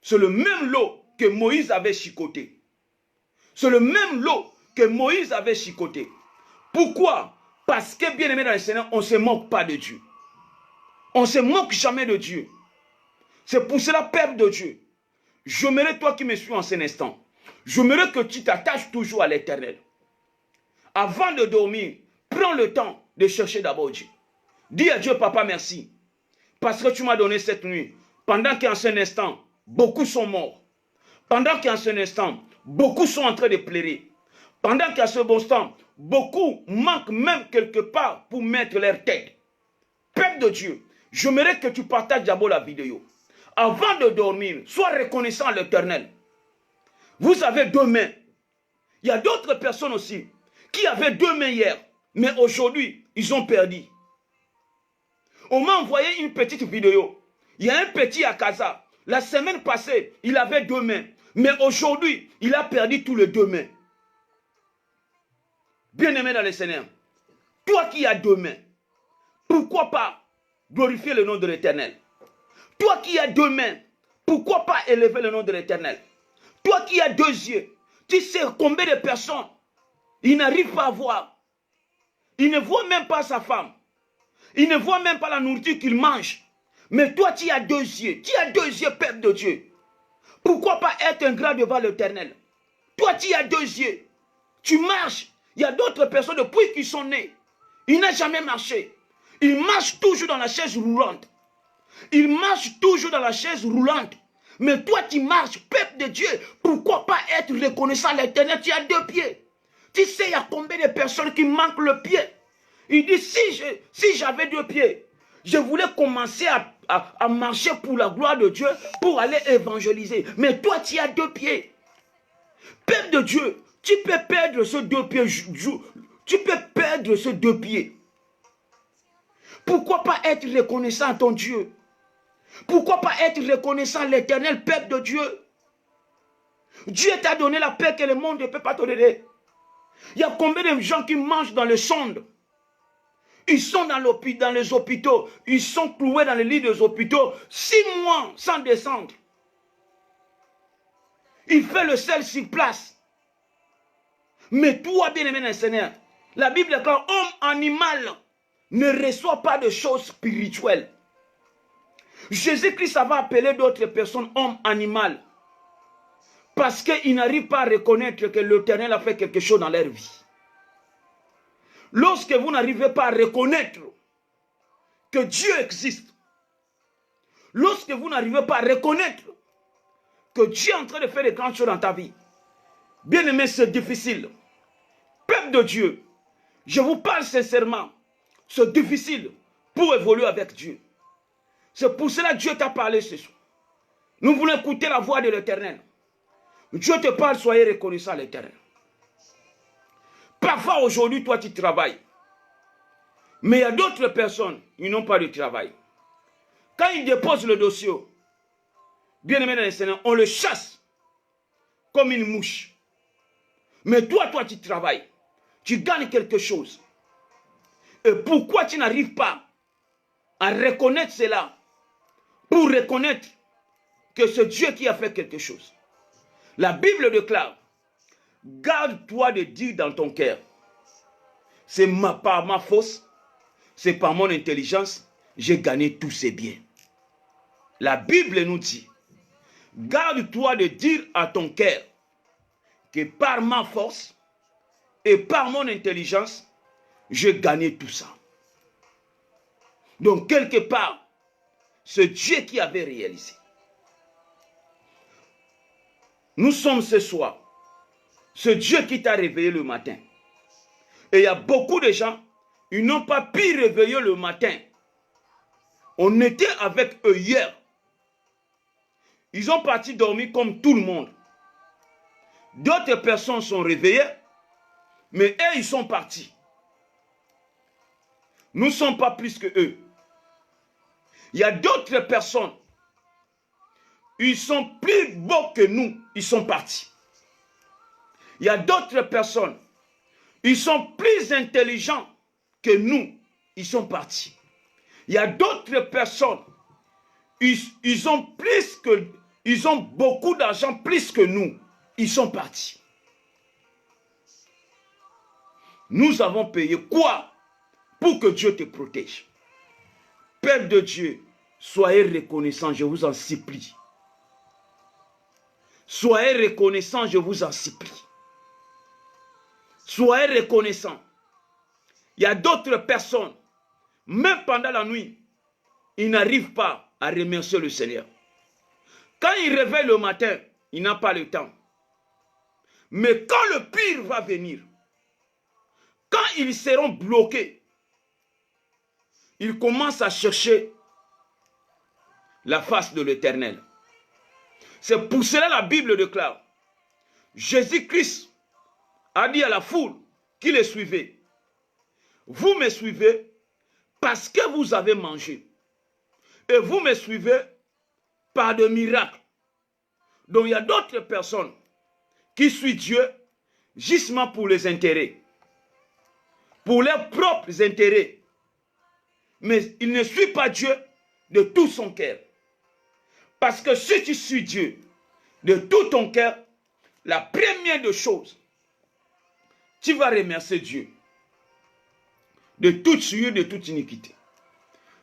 c'est le même lot que Moïse avait chicoté. C'est le même lot que Moïse avait chicoté. Pourquoi? Parce que, bien aimé dans le Seigneur, on ne se moque pas de Dieu. On ne se moque jamais de Dieu. C'est pour cela, peuple de Dieu, j'aimerais, toi qui me suis en cet instant, j'aimerais que tu t'attaches toujours à l'Éternel. Avant de dormir, prends le temps de chercher d'abord Dieu. Dis à Dieu, papa, merci. Parce que tu m'as donné cette nuit. Pendant qu'en cet instant, beaucoup sont morts. Pendant qu'en cet instant, beaucoup sont en train de pleurer. Pendant qu'à ce bon instant, beaucoup manquent même quelque part pour mettre leur tête. Peuple de Dieu, j'aimerais que tu partages d'abord la vidéo. Avant de dormir, sois reconnaissant à l'Éternel. Vous avez 2 mains. Il y a d'autres personnes aussi qui avaient 2 mains hier, mais aujourd'hui, ils ont perdu. On m'a envoyé une petite vidéo. Il y a un petit à Casa. La semaine passée, il avait 2 mains, mais aujourd'hui, il a perdu tous les 2 mains. Bien-aimé dans le Seigneur, toi qui as 2 mains, pourquoi pas glorifier le nom de l'Éternel? Toi qui as 2 mains, pourquoi pas élever le nom de l'Éternel? Toi qui as 2 yeux, tu sais combien de personnes ils n'arrivent pas à voir. Ils ne voient même pas sa femme. Ils ne voient même pas la nourriture qu'ils mangent. Mais toi tu as 2 yeux, tu as 2 yeux, peuple de Dieu. Pourquoi pas être ingrat devant l'Éternel? Toi tu as 2 yeux, tu marches. Il y a d'autres personnes depuis qu'ils sont nés. Ils n'ont jamais marché. Ils marchent toujours dans la chaise roulante. Ils marchent toujours dans la chaise roulante. Mais toi, tu marches, peuple de Dieu. Pourquoi pas être reconnaissant à l'Éternel? Tu as 2 pieds. Tu sais, il y a combien de personnes qui manquent le pied? Il dit, si j'avais 2 pieds, je voulais commencer à marcher pour la gloire de Dieu, pour aller évangéliser. Mais toi, tu as 2 pieds. Peuple de Dieu, tu peux perdre ce 2 pieds. Tu peux perdre ce 2 pieds. Pourquoi pas être reconnaissant à ton Dieu? Pourquoi pas être reconnaissant à l'Éternel, peuple de Dieu? Dieu t'a donné la paix que le monde ne peut pas te donner. Il y a combien de gens qui mangent dans le sonde? Ils sont dans les hôpitaux. Ils sont cloués dans les lits des hôpitaux 6 mois sans descendre. Il fait le sel sur place. Mais toi, bien-aimé dans le Seigneur, la Bible déclare, homme, animal, ne reçoit pas de choses spirituelles. Jésus-Christ va appeler d'autres personnes hommes, animaux. Parce qu'ils n'arrivent pas à reconnaître que l'Éternel a fait quelque chose dans leur vie. Lorsque vous n'arrivez pas à reconnaître que Dieu existe, lorsque vous n'arrivez pas à reconnaître que Dieu est en train de faire de grandes choses dans ta vie, bien aimé, c'est difficile. Peuple de Dieu, je vous parle sincèrement, c'est difficile pour évoluer avec Dieu. C'est pour cela que Dieu t'a parlé ce soir. Nous voulons écouter la voix de l'Éternel. Dieu te parle, soyez reconnaissant à l'Éternel. Parfois aujourd'hui, toi tu travailles. Mais il y a d'autres personnes, ils n'ont pas de travail. Quand ils déposent le dossier, bien aimé dans les Seigneurs, on le chasse comme une mouche. Mais toi tu travailles. Tu gagnes quelque chose. Et pourquoi tu n'arrives pas à reconnaître cela? Pour reconnaître que c'est Dieu qui a fait quelque chose. La Bible déclare, garde-toi de dire dans ton cœur, c'est par ma force, c'est par mon intelligence, j'ai gagné tous ces biens. La Bible nous dit, garde-toi de dire à ton cœur que par ma force et par mon intelligence, j'ai gagné tout ça. Donc quelque part, c'est Dieu qui avait réalisé. Nous sommes ce soir. C'est Dieu qui t'a réveillé le matin. Et il y a beaucoup de gens, ils n'ont pas pu réveiller le matin. On était avec eux hier. Ils ont parti dormir comme tout le monde. D'autres personnes sont réveillées, mais eux, ils sont partis. Nous ne sommes pas plus que eux. Il y a d'autres personnes, ils sont plus beaux que nous, ils sont partis. Il y a d'autres personnes, ils sont plus intelligents que nous, ils sont partis. Il y a d'autres personnes, ils ont beaucoup d'argent plus que nous, ils sont partis. Nous avons payé quoi pour que Dieu te protège? Père de Dieu, soyez reconnaissants, je vous en supplie. Soyez reconnaissants, je vous en supplie. Soyez reconnaissants. Il y a d'autres personnes, même pendant la nuit, ils n'arrivent pas à remercier le Seigneur. Quand ils réveillent le matin, ils n'ont pas le temps. Mais quand le pire va venir, quand ils seront bloqués, ils commencent à chercher la face de l'Éternel. C'est pour cela la Bible déclare, Jésus-Christ a dit à la foule qui le suivait, vous me suivez parce que vous avez mangé. Et vous me suivez par des miracles. Donc il y a d'autres personnes qui suivent Dieu justement pour les intérêts. Pour leurs propres intérêts. Mais il ne suit pas Dieu de tout son cœur. Parce que si tu suis Dieu de tout ton cœur, la première des choses, tu vas remercier Dieu de toute souillure, de toute iniquité.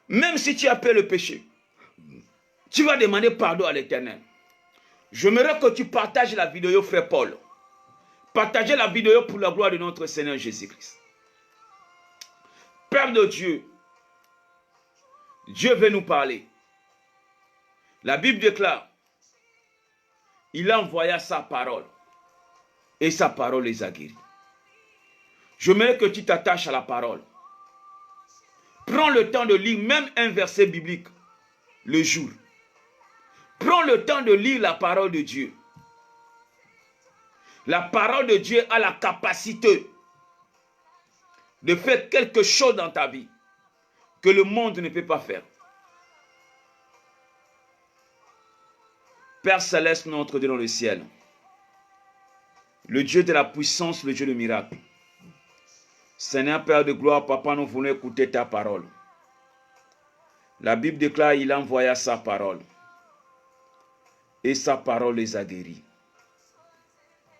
Même si tu as fait le péché, tu vas demander pardon à l'Éternel. J'aimerais que tu partages la vidéo, frère Paul. Partagez la vidéo pour la gloire de notre Seigneur Jésus-Christ. Père de Dieu, Dieu veut nous parler. La Bible déclare, il envoya sa parole et sa parole les a guéris. J'aimerais que tu t'attaches à la parole. Prends le temps de lire même un verset biblique le jour. Prends le temps de lire la parole de Dieu. La parole de Dieu a la capacité de faire quelque chose dans ta vie que le monde ne peut pas faire. Père céleste, notre Dieu dans le ciel, le Dieu de la puissance, le Dieu de miracle. Seigneur Père de gloire, Papa, nous voulons écouter ta parole. La Bible déclare, il envoya sa parole. Et sa parole les a guéris.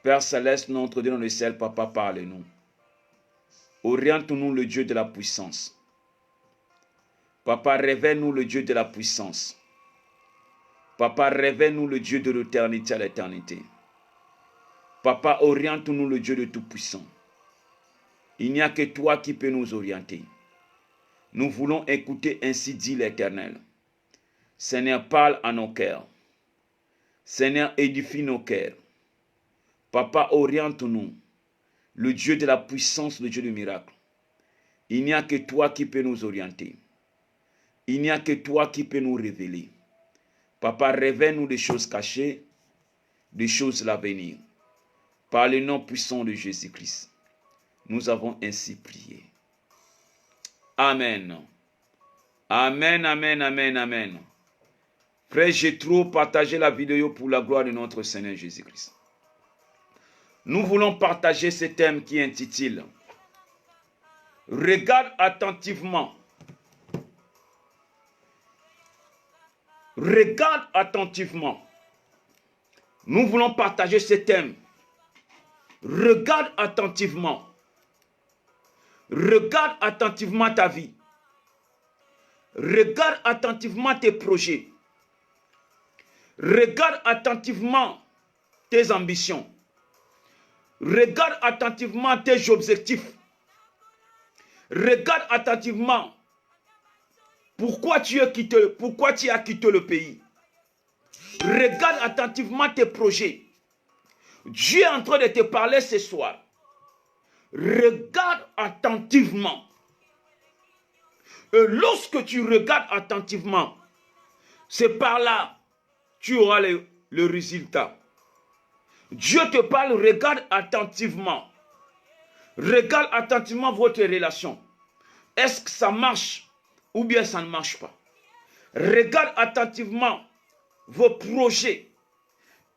Père céleste, notre Dieu dans le ciel, Papa, parle-nous. Oriente-nous le Dieu de la puissance. Papa, révèle-nous le Dieu de la puissance. Papa, révèle-nous le Dieu de l'éternité à l'éternité. Papa, oriente-nous le Dieu de Tout-Puissant. Il n'y a que toi qui peux nous orienter. Nous voulons écouter ainsi dit l'Éternel. Seigneur, parle à nos cœurs. Seigneur, édifie nos cœurs. Papa, oriente-nous. Le Dieu de la puissance, le Dieu du miracle. Il n'y a que toi qui peux nous orienter. Il n'y a que toi qui peux nous révéler. Papa, révèle-nous des choses cachées, des choses à l'avenir. Par le nom puissant de Jésus-Christ, nous avons ainsi prié. Amen. Amen, amen, amen, amen. Frère, j'ai trop partagé la vidéo pour la gloire de notre Seigneur Jésus-Christ. Nous voulons partager ce thème qui intitule « Regarde attentivement ». Regarde attentivement. Nous voulons partager ce thème. Regarde attentivement. Regarde attentivement ta vie. Regarde attentivement tes projets. Regarde attentivement tes ambitions. Regarde attentivement tes objectifs. Regarde attentivement pourquoi tu as quitté le pays. Regarde attentivement tes projets. Dieu est en train de te parler ce soir. Regarde attentivement. Et lorsque tu regardes attentivement, c'est par là que tu auras le résultat. Dieu te parle, regarde attentivement. Regarde attentivement votre relation. Est-ce que ça marche ou bien ça ne marche pas? Regarde attentivement vos projets.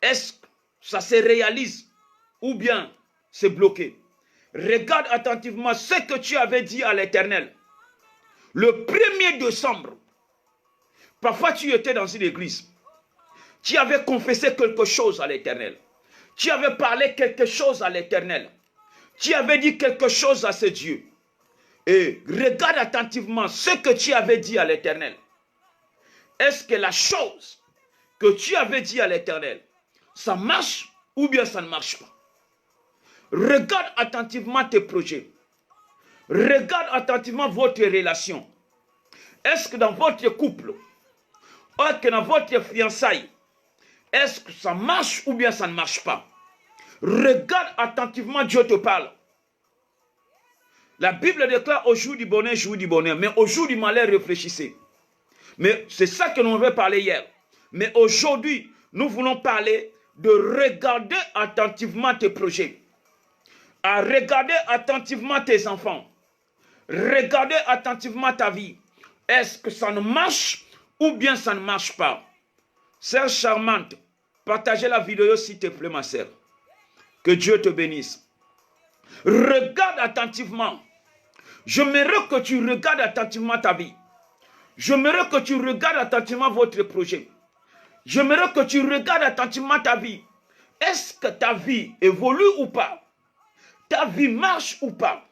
Est-ce que ça se réalise ou bien c'est bloqué? Regarde attentivement ce que tu avais dit à l'Éternel. Le 1er décembre, parfois tu étais dans une église. Tu avais confessé quelque chose à l'Éternel. Tu avais parlé quelque chose à l'Éternel. Tu avais dit quelque chose à ce Dieu. Et regarde attentivement ce que tu avais dit à l'Éternel. Est-ce que la chose que tu avais dit à l'Éternel, ça marche ou bien ça ne marche pas? Regarde attentivement tes projets. Regarde attentivement votre relation. Est-ce que dans votre couple, est-ce que dans votre fiançailles, est-ce que ça marche ou bien ça ne marche pas? Regarde attentivement, Dieu te parle. La Bible déclare au jour du bonheur, mais au jour du malheur, réfléchissez. Mais c'est ça que nous avons parlé hier. Mais aujourd'hui, nous voulons parler de regarder attentivement tes projets. À regarder attentivement tes enfants. Regarder attentivement ta vie. Est-ce que ça ne marche ou bien ça ne marche pas? Sœur charmante, partagez la vidéo s'il te plaît, ma sœur. Que Dieu te bénisse. Regarde attentivement. J'aimerais que tu regardes attentivement ta vie. J'aimerais que tu regardes attentivement votre projet. J'aimerais que tu regardes attentivement ta vie. Est-ce que ta vie évolue ou pas? Ta vie marche ou pas?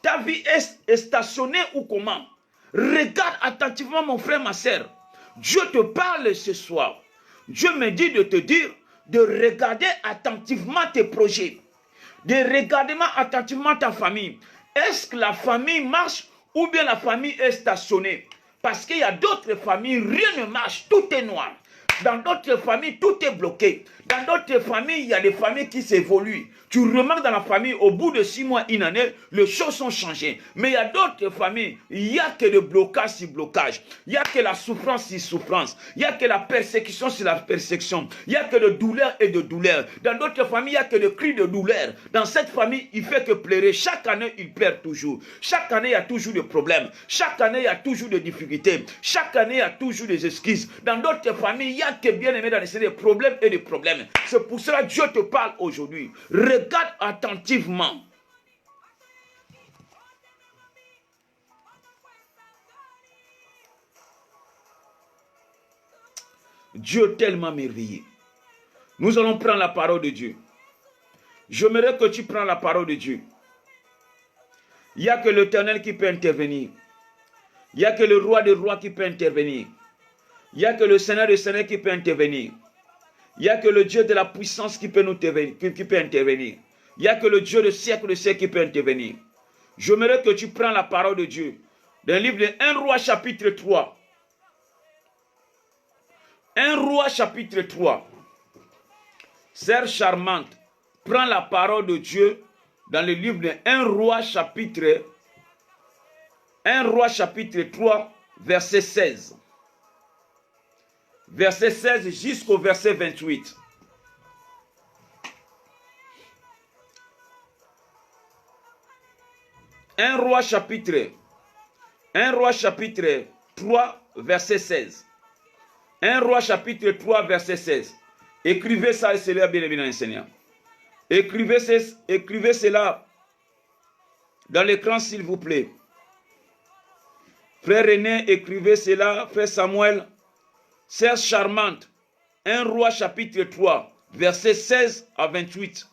Ta vie est stationnée ou comment? Regarde attentivement mon frère, ma sœur. Dieu te parle ce soir. Dieu me dit de te dire de regarder attentivement tes projets. De regarder attentivement ta famille. Est-ce que la famille marche ou bien la famille est stationnée? Parce qu'il y a d'autres familles, rien ne marche, tout est noir. Dans d'autres familles, tout est bloqué. Dans d'autres familles, il y a des familles qui s'évoluent. Tu remarques dans la famille, au bout de 6 mois, une année, les choses sont changées. Mais il y a d'autres familles, il n'y a que le blocage sur blocage. Il n'y a que la souffrance sur souffrance. Il n'y a que la persécution sur la persécution. Il n'y a que de douleur et de douleur. Dans d'autres familles, il n'y a que le cri de douleur. Dans cette famille, il fait que pleurer. Chaque année, il pleure toujours. Chaque année, il y a toujours des problèmes. Chaque année, il y a toujours des difficultés. Chaque année, il y a toujours des excuses. Dans d'autres familles, il n'y a que bien aimé dans les des problèmes et des problèmes. C'est pour cela que Dieu te parle aujourd'hui. Regarde attentivement. Dieu tellement merveilleux. Nous allons prendre la parole de Dieu. J'aimerais que tu prennes la parole de Dieu. Il n'y a que l'Éternel qui peut intervenir. Il n'y a que le roi des rois qui peut intervenir. Il n'y a que le Seigneur des Seigneurs qui peut intervenir. Il n'y a que le Dieu de la puissance qui peut intervenir. Il n'y a que le Dieu de siècle qui peut intervenir. J'aimerais que tu prends la parole de Dieu. Dans le livre de 1 Roi chapitre 3. 1 Roi chapitre 3. Sœur charmante, prends la parole de Dieu dans le livre de 1 Roi chapitre 3, verset 16. Verset 16 jusqu'au verset 28. Un roi chapitre 3, verset 16. 1 Roi chapitre 3, verset 16. Écrivez ça et cela bien évidemment, Seigneur. Écrivez cela dans l'écran, s'il vous plaît. Frère René, écrivez cela. Frère Samuel, sœur charmante. 1 Roi chapitre 3, verset 16 à 28.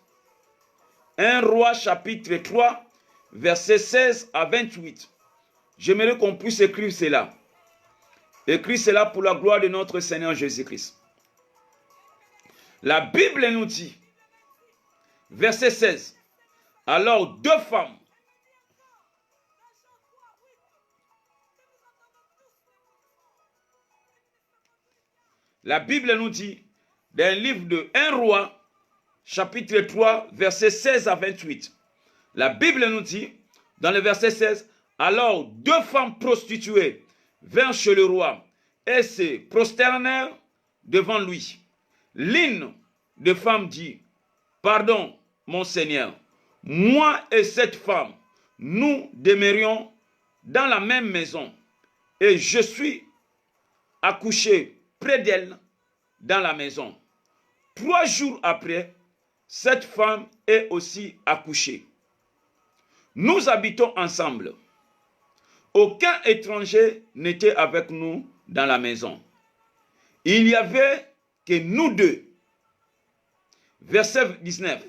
1 Roi chapitre 3, verset 16 à 28. J'aimerais qu'on puisse écrire cela. Écris cela pour la gloire de notre Seigneur Jésus-Christ. La Bible nous dit, verset 16, alors deux femmes La Bible nous dit, dans le livre de 1 Roi, chapitre 3, verset 16 à 28. La Bible nous dit, dans le verset 16, alors deux femmes prostituées vinrent chez le roi et se prosternèrent devant lui. L'une des femmes dit, pardon, mon Seigneur, moi et cette femme, nous demeurions dans la même maison et je suis accouché près d'elle dans la maison. 3 jours après, cette femme est aussi accouchée. Nous habitons ensemble. Aucun étranger n'était avec nous dans la maison. Il n'y avait que nous deux. Verset 19.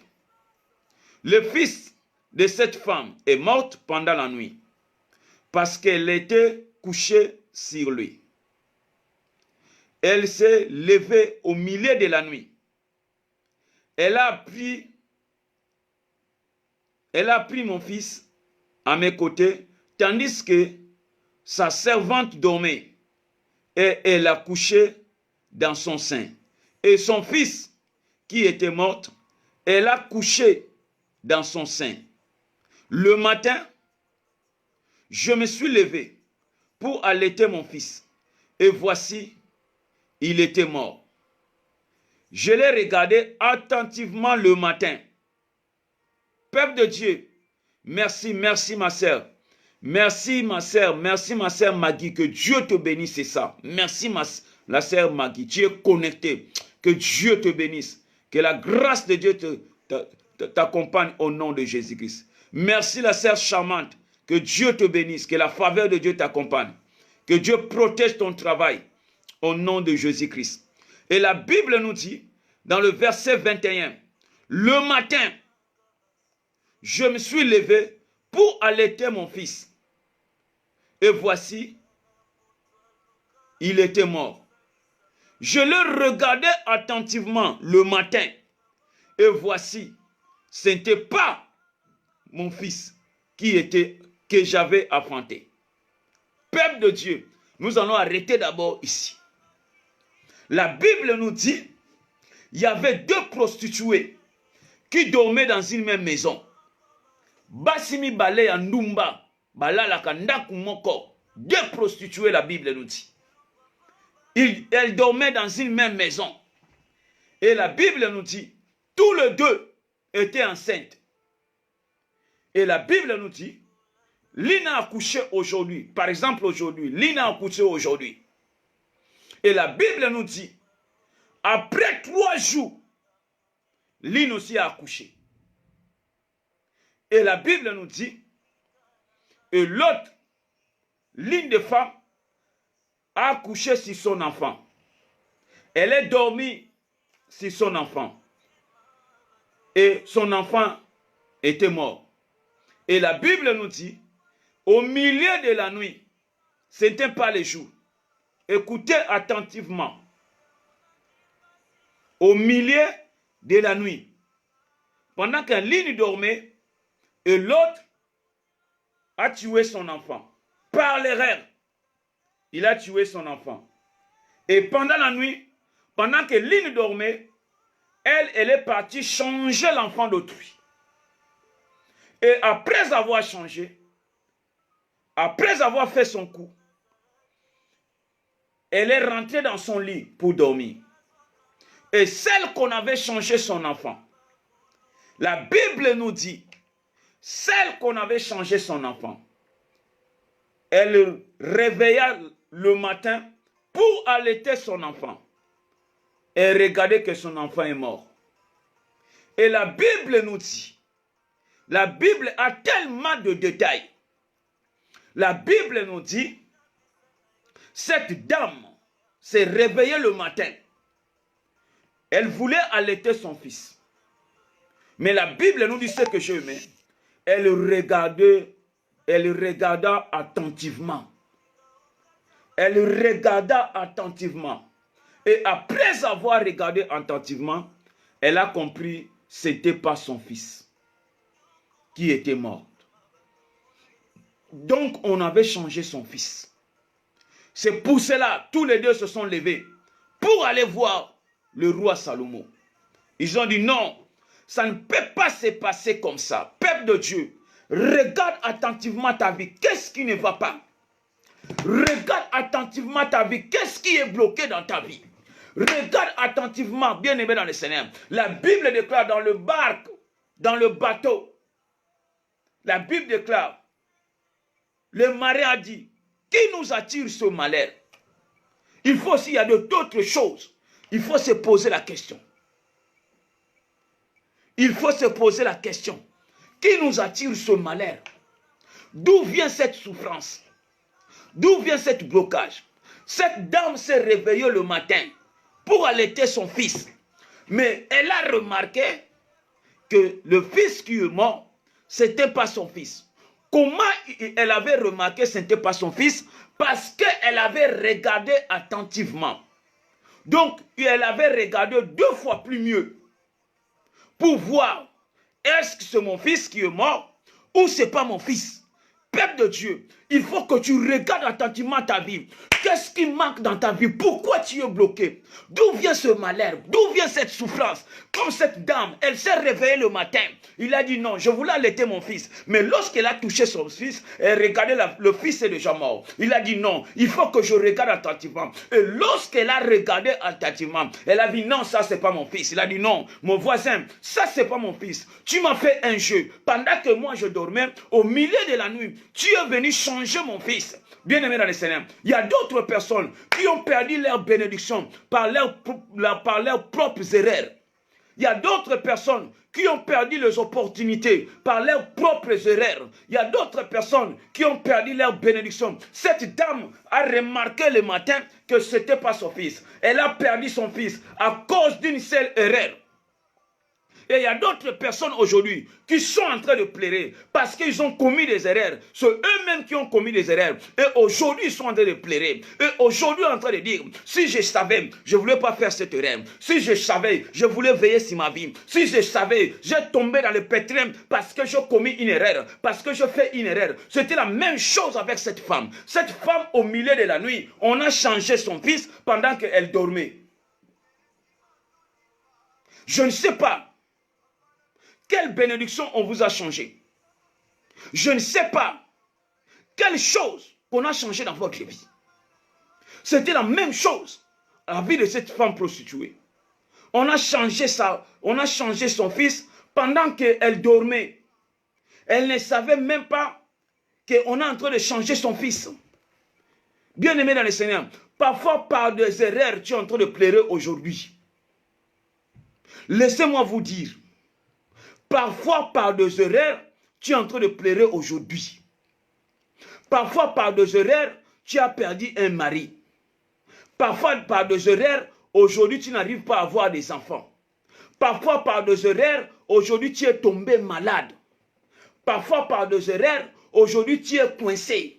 Le fils de cette femme est mort pendant la nuit parce qu'elle était couchée sur lui. Elle s'est levée au milieu de la nuit. Elle a pris mon fils à mes côtés, tandis que sa servante dormait, et elle a couché dans son sein. Et son fils, qui était mort, elle a couché dans son sein. Le matin, je me suis levé pour allaiter mon fils, et voici, il était mort. Je l'ai regardé attentivement le matin. Peuple de Dieu, merci ma sœur. Merci ma sœur Maggie, que Dieu te bénisse, c'est ça. Merci la sœur Maggie, tu es connectée. Que Dieu te bénisse. Que la grâce de Dieu t'accompagne au nom de Jésus-Christ. Merci la sœur charmante, que Dieu te bénisse, que la faveur de Dieu t'accompagne. Que Dieu protège ton travail au nom de Jésus-Christ. Et la Bible nous dit, dans le verset 21, le matin, je me suis levé pour allaiter mon fils. Et voici, il était mort. Je le regardais attentivement le matin. Et voici, ce n'était pas mon fils que j'avais enfanté. Peuple de Dieu, nous allons arrêter d'abord ici. La Bible nous dit, il y avait 2 prostituées qui dormaient dans une même maison. Basimi Bale ya Ndumba, Balala Kandaku Moko, 2 prostituées, la Bible nous dit. Elles dormaient dans une même maison. Et la Bible nous dit, tous les 2 étaient enceintes. Et la Bible nous dit, l'une a accouché aujourd'hui. Par exemple, aujourd'hui, l'une a accouché aujourd'hui. Et la Bible nous dit, après 3 jours, l'une aussi a accouché. Et la Bible nous dit, et l'autre, l'une des femmes, a accouché sur son enfant. Elle est dormie sur son enfant. Et son enfant était mort. Et la Bible nous dit, au milieu de la nuit, ce n'était pas le jour. écoutez attentivement, au milieu de la nuit, pendant qu'un ligne dormait et l'autre a tué son enfant. Par l'erreur, il a tué son enfant. Et pendant la nuit, pendant que Line dormait, elle est partie changer l'enfant d'autrui. Et après avoir changé, après avoir fait son coup, elle est rentrée dans son lit pour dormir. Et celle qu'on avait changé son enfant, la Bible nous dit, celle qu'on avait changé son enfant, elle réveilla le matin pour allaiter son enfant. Et regardez que son enfant est mort. Et la Bible nous dit, la Bible a tellement de détails. La Bible nous dit, cette dame s'est réveillée le matin. Elle voulait allaiter son fils. Mais la Bible nous dit ce que je mets. Elle regarda attentivement. Elle regarda attentivement. Et après avoir regardé attentivement, elle a compris que ce n'était pas son fils qui était mort. Donc, on avait changé son fils. C'est pour cela, tous les deux se sont levés pour aller voir le roi Salomon. Ils ont dit non, ça ne peut pas se passer comme ça. Peuple de Dieu, regarde attentivement ta vie. Qu'est-ce qui ne va pas? Regarde attentivement ta vie. Qu'est-ce qui est bloqué dans ta vie? Regarde attentivement, bien aimé dans le Seigneur. La Bible déclare dans le barque, dans le bateau, la Bible déclare, le marin a dit, qui nous attire ce malheur? Il faut, s'il y a d'autres choses, il faut se poser la question. Il faut se poser la question. Qui nous attire ce malheur? D'où vient cette souffrance? D'où vient ce blocage? Cette dame s'est réveillée le matin pour allaiter son fils. Mais elle a remarqué que le fils qui est mort, ce n'était pas son fils. Comment elle avait remarqué que ce n'était pas son fils? Parce qu'elle avait regardé attentivement. Donc, elle avait regardé 2 fois plus mieux pour voir, est-ce que c'est mon fils qui est mort ou ce n'est pas mon fils? Peuple de Dieu, il faut que tu regardes attentivement ta vie. Qu'est-ce qui manque dans ta vie? Pourquoi tu es bloqué? D'où vient ce malheur? D'où vient cette souffrance? Comme cette dame, elle s'est réveillée le matin. Il a dit non, je voulais allaiter mon fils. Mais lorsqu'elle a touché son fils, elle regardait, le fils est déjà mort. Il a dit non, il faut que je regarde attentivement. Et lorsqu'elle a regardé attentivement, elle a dit non, ça c'est pas mon fils. Il a dit non, mon voisin, ça c'est pas mon fils. Tu m'as fait un jeu. Pendant que moi je dormais, au milieu de la nuit, tu es venu changer mon fils. Bien aimé dans le Seigneur, il y a d'autres personnes qui ont perdu leur bénédiction par leurs propres erreurs. Il y a d'autres personnes qui ont perdu les opportunités par leurs propres erreurs. Il y a d'autres personnes qui ont perdu leur bénédiction. Cette dame a remarqué le matin que ce n'était pas son fils. Elle a perdu son fils à cause d'une seule erreur. Et il y a d'autres personnes aujourd'hui qui sont en train de pleurer parce qu'ils ont commis des erreurs. C'est eux-mêmes qui ont commis des erreurs. Et aujourd'hui, ils sont en train de pleurer. Et aujourd'hui, en train de dire, si je savais, je ne voulais pas faire cette erreur. Si je savais, je voulais veiller sur ma vie. Si je savais, j'ai tombé dans le pétrin parce que j'ai commis une erreur. Parce que je fais une erreur. C'était la même chose avec cette femme. Cette femme, au milieu de la nuit, on a changé son fils pendant qu'elle dormait. Je ne sais pas quelle bénédiction on vous a changé. Je ne sais pas quelle chose qu'on a changé dans votre vie. C'était la même chose à la vie de cette femme prostituée. On a changé son fils pendant qu'elle dormait. Elle ne savait même pas qu'on est en train de changer son fils. Bien aimé dans le Seigneur, parfois par des erreurs, tu es en train de pleurer aujourd'hui. Laissez-moi vous dire, parfois, par des erreurs, tu es en train de pleurer aujourd'hui. Parfois, par des erreurs, tu as perdu un mari. Parfois, par des erreurs, aujourd'hui, tu n'arrives pas à avoir des enfants. Parfois, par des erreurs, aujourd'hui, tu es tombé malade. Parfois, par des erreurs, aujourd'hui, tu es coincé.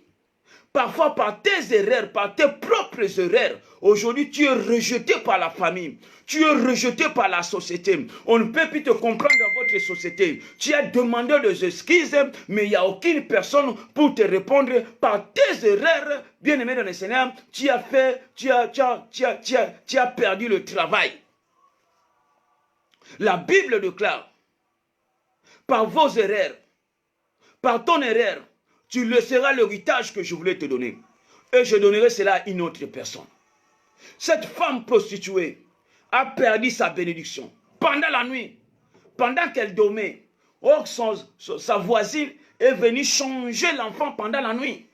Parfois par tes erreurs, par tes propres erreurs. Aujourd'hui, tu es rejeté par la famille. Tu es rejeté par la société. On ne peut plus te comprendre dans votre société. Tu as demandé des excuses, mais il n'y a aucune personne pour te répondre. Par tes erreurs, bien-aimé dans le Seigneur, tu as perdu le travail. La Bible déclare, par vos erreurs, par ton erreur, tu laisseras l'héritage que je voulais te donner. Et je donnerai cela à une autre personne. Cette femme prostituée a perdu sa bénédiction. Pendant la nuit, pendant qu'elle dormait, sa voisine est venue changer l'enfant pendant la nuit.